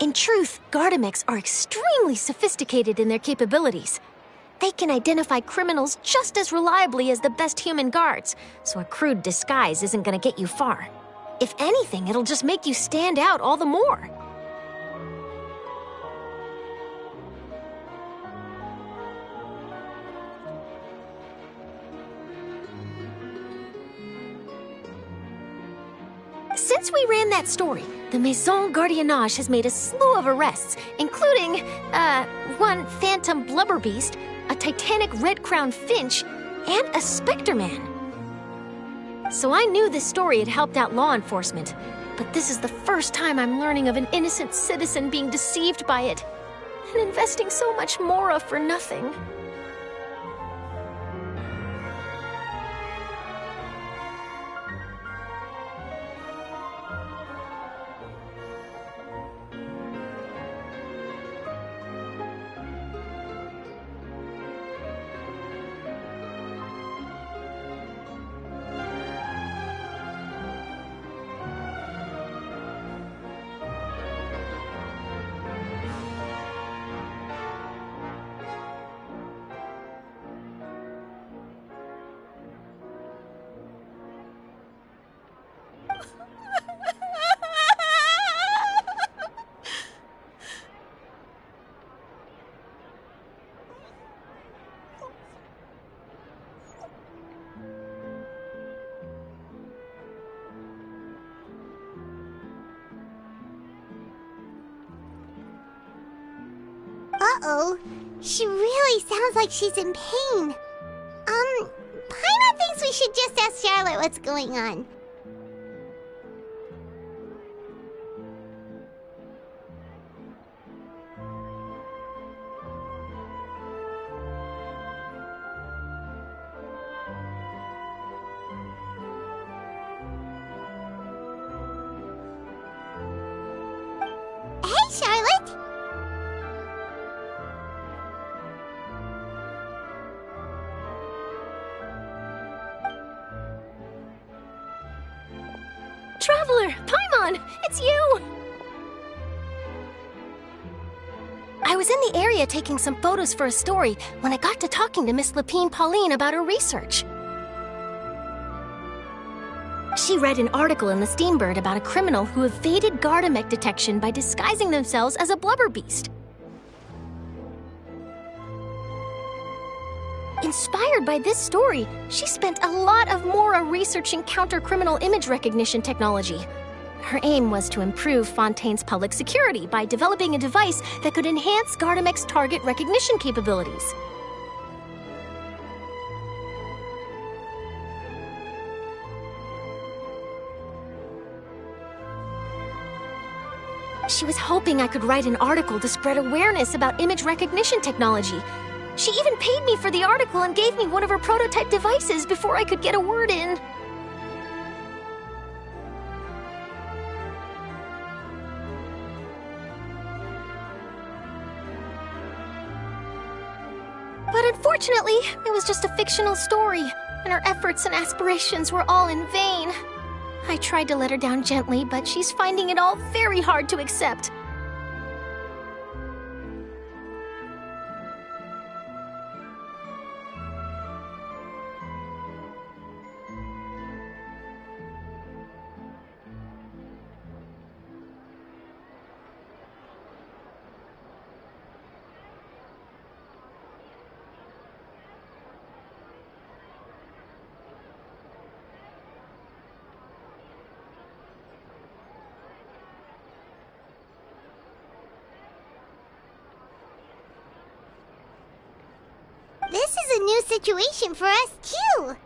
In truth, Gardamex are extremely sophisticated in their capabilities. They can identify criminals just as reliably as the best human guards, so a crude disguise isn't gonna get you far. If anything, it'll just make you stand out all the more. Since we ran that story, the Maison Gardiennage has made a slew of arrests, including, one phantom blubber beast, a titanic red-crowned finch, and a specter man. So I knew this story had helped out law enforcement, but this is the first time I'm learning of an innocent citizen being deceived by it, and investing so much Mora for nothing. Uh-oh. She really sounds like she's in pain. Paimon thinks we should just ask Charlotte what's going on. Hey, Charlotte! Traveler! Paimon! It's you! I was in the area taking some photos for a story when I got to talking to Miss Lapine Pauline about her research. She read an article in the Steambird about a criminal who evaded Gardamek detection by disguising themselves as a blubber beast. Inspired by this story, she spent a lot of Mora researching counter-criminal image recognition technology. Her aim was to improve Fontaine's public security by developing a device that could enhance Gardamek's target recognition capabilities. She was hoping I could write an article to spread awareness about image recognition technology. She even paid me for the article and gave me one of her prototype devices before I could get a word in. But unfortunately, it was just a fictional story, and her efforts and aspirations were all in vain. I tried to let her down gently, but she's finding it all very hard to accept. This is a new situation for us, too.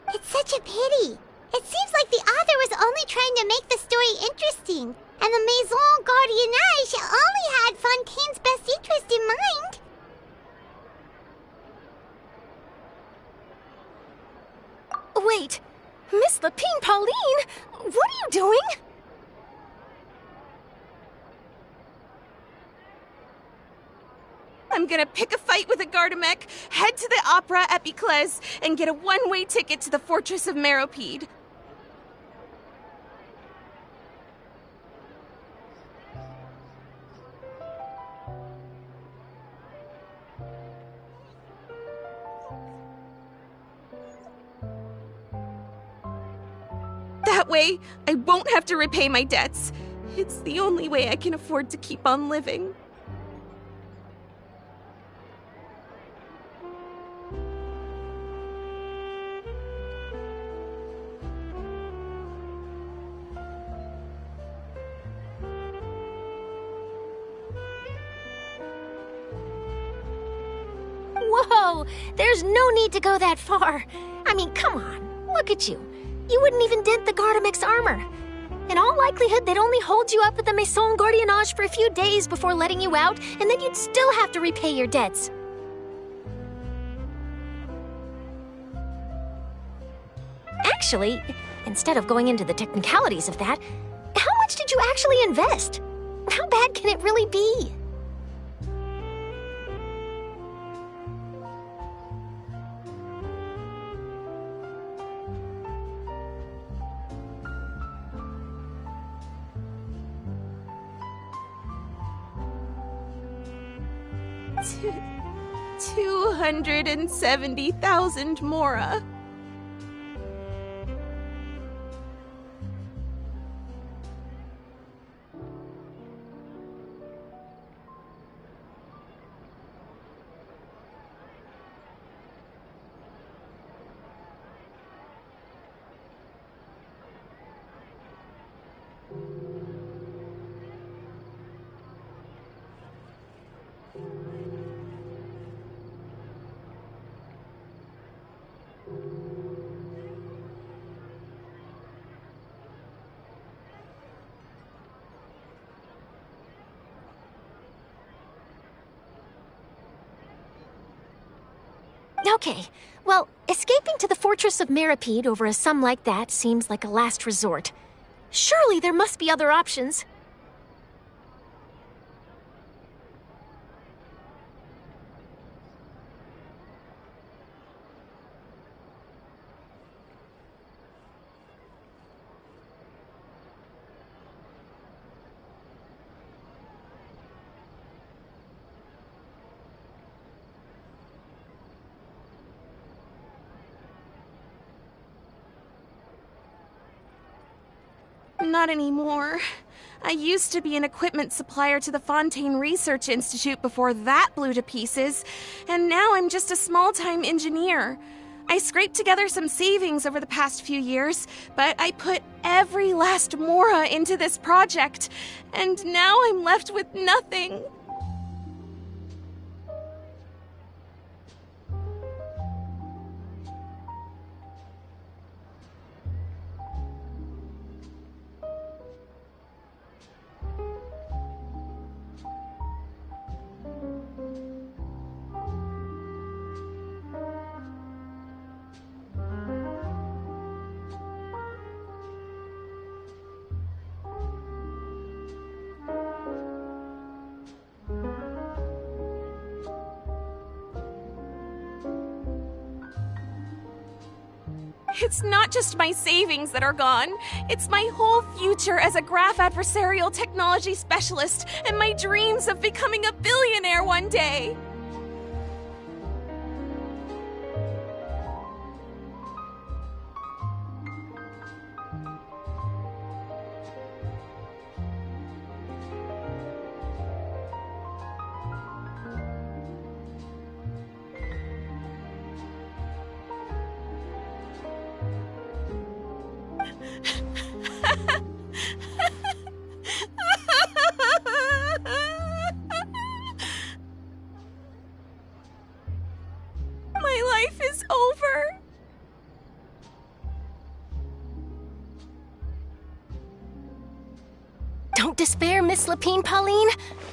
It's such a pity. It seems like the author was only trying to make the story interesting, and the Maison Gardiennage only had Fontaine's best interest in mind. Wait, Miss Lapine Pauline? What are you doing? I'm gonna pick a fight with a Gardamek, head to the opera at Biclès, and get a one-way ticket to the Fortress of Meropide. That way, I won't have to repay my debts. It's the only way I can afford to keep on living. Whoa! There's no need to go that far. I mean, come on. Look at you. You wouldn't even dent the Gardamek's armor. In all likelihood, they'd only hold you up at the Maison Gardiennage for a few days before letting you out, and then you'd still have to repay your debts. Actually, instead of going into the technicalities of that, how much did you actually invest? How bad can it really be? $270,000 Mora. Okay, well, escaping to the Fortress of Meropide over a sum like that seems like a last resort. Surely there must be other options. not anymore. I used to be an equipment supplier to the Fontaine Research Institute before that blew to pieces, and now I'm just a small-time engineer. I scraped together some savings over the past few years, but I put every last mora into this project, and now I'm left with nothing. It's not just my savings that are gone. It's my whole future as a graph adversarial technology specialist and my dreams of becoming a billionaire one day. My life is over. Don't despair, Miss Lapine Pauline.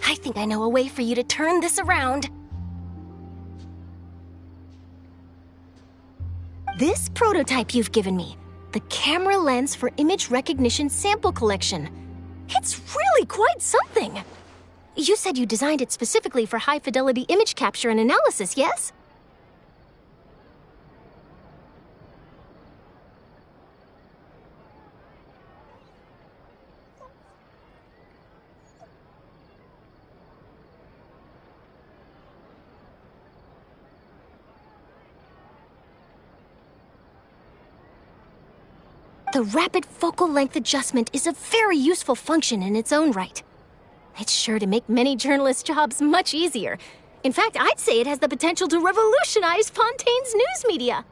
I think I know a way for you to turn this around. This prototype you've given me, the camera lens for image recognition sample collection. It's really quite something. You said you designed it specifically for high-fidelity image capture and analysis, yes? The rapid focal length adjustment is a very useful function in its own right. It's sure to make many journalists' jobs much easier. In fact, I'd say it has the potential to revolutionize Fontaine's news media.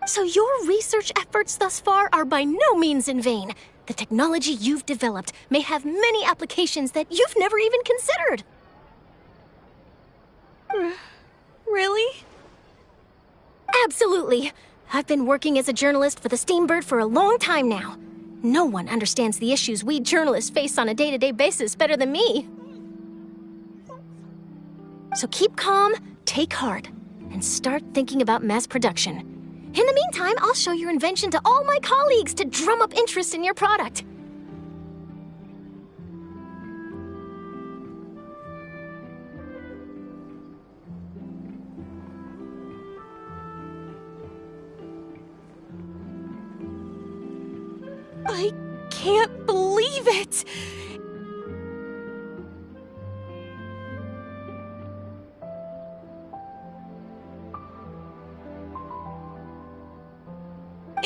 So your research efforts thus far are by no means in vain. The technology you've developed may have many applications that you've never even considered. Really? Absolutely. I've been working as a journalist for the Steambird for a long time now. No one understands the issues we journalists face on a day-to-day basis better than me. So keep calm, take heart, and start thinking about mass production. In the meantime, I'll show your invention to all my colleagues to drum up interest in your product. I can't believe it!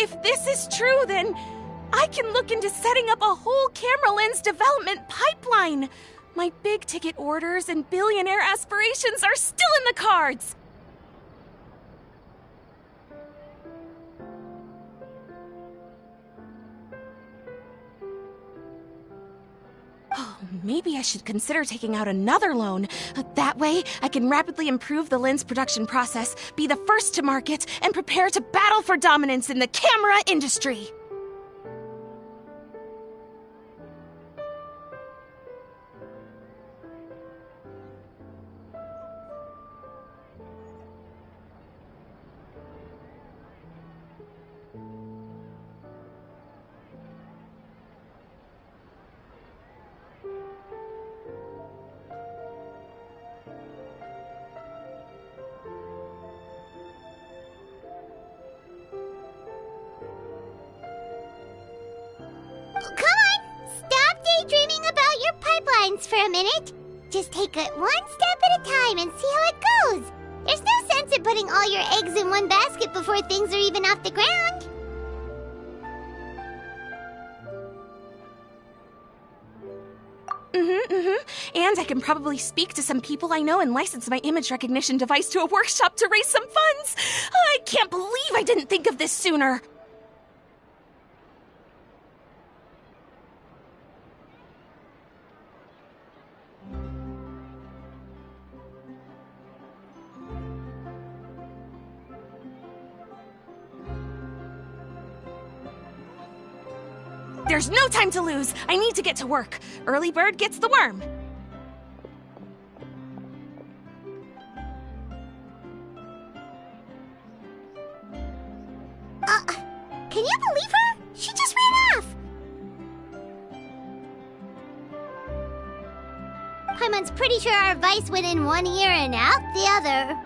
If this is true, then I can look into setting up a whole camera lens development pipeline. My big ticket orders and billionaire aspirations are still in the cards. Oh, maybe I should consider taking out another loan. That way, I can rapidly improve the lens production process, be the first to market, and prepare to battle for dominance in the camera industry. daydreaming about your pipelines for a minute. Just take it one step at a time and see how it goes. There's no sense in putting all your eggs in one basket before things are even off the ground. And I can probably speak to some people I know and license my image recognition device to a workshop to raise some funds. I can't believe I didn't think of this sooner. There's no time to lose. I need to get to work. Early bird gets the worm. Can you believe her? She just ran off. Paimon's pretty sure our advice went in one ear and out the other.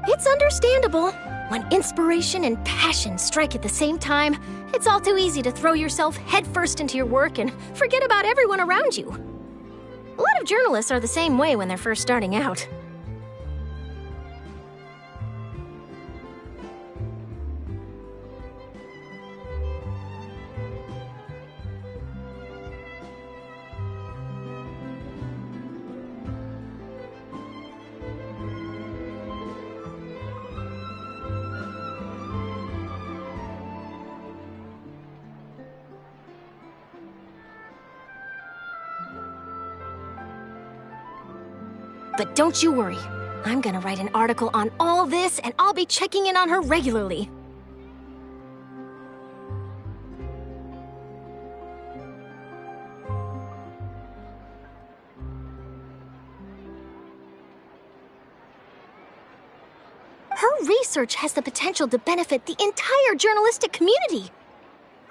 It's understandable. When inspiration and passion strike at the same time, it's all too easy to throw yourself headfirst into your work and forget about everyone around you. A lot of journalists are the same way when they're first starting out. But don't you worry. I'm gonna write an article on all this, and I'll be checking in on her regularly. Her research has the potential to benefit the entire journalistic community.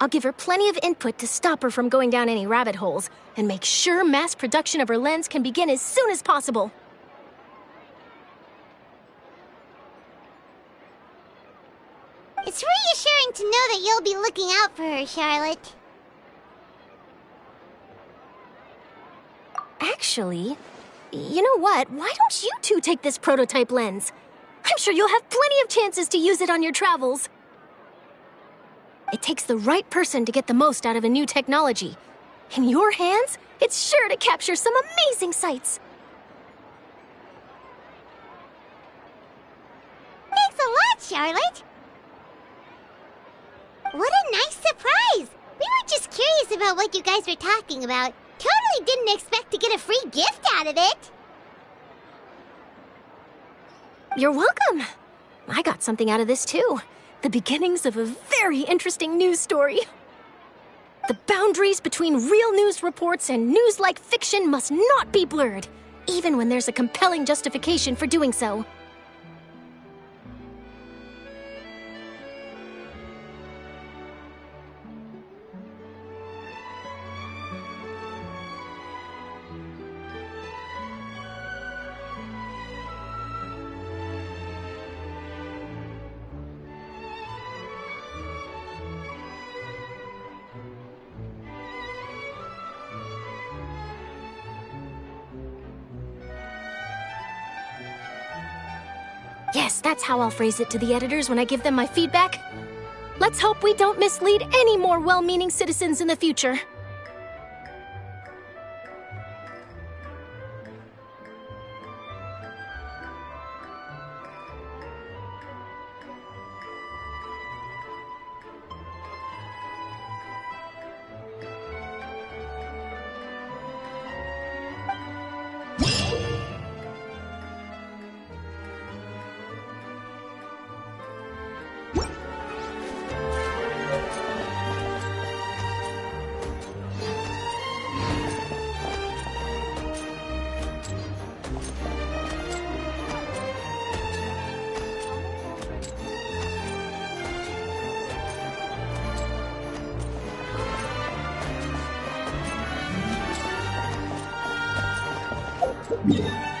I'll give her plenty of input to stop her from going down any rabbit holes, and make sure mass production of her lens can begin as soon as possible. It's reassuring to know that you'll be looking out for her, Charlotte. Actually, you know what? Why don't you two take this prototype lens? I'm sure you'll have plenty of chances to use it on your travels. It takes the right person to get the most out of a new technology. In your hands, it's sure to capture some amazing sights. Thanks a lot, Charlotte. What a nice surprise! We were just curious about what you guys were talking about. Totally didn't expect to get a free gift out of it. You're welcome. I got something out of this too. The beginnings of a very interesting news story. The boundaries between real news reports and news-like fiction must not be blurred, even when there's a compelling justification for doing so. Yes, that's how I'll phrase it to the editors when I give them my feedback. Let's hope we don't mislead any more well-meaning citizens in the future. Yeah.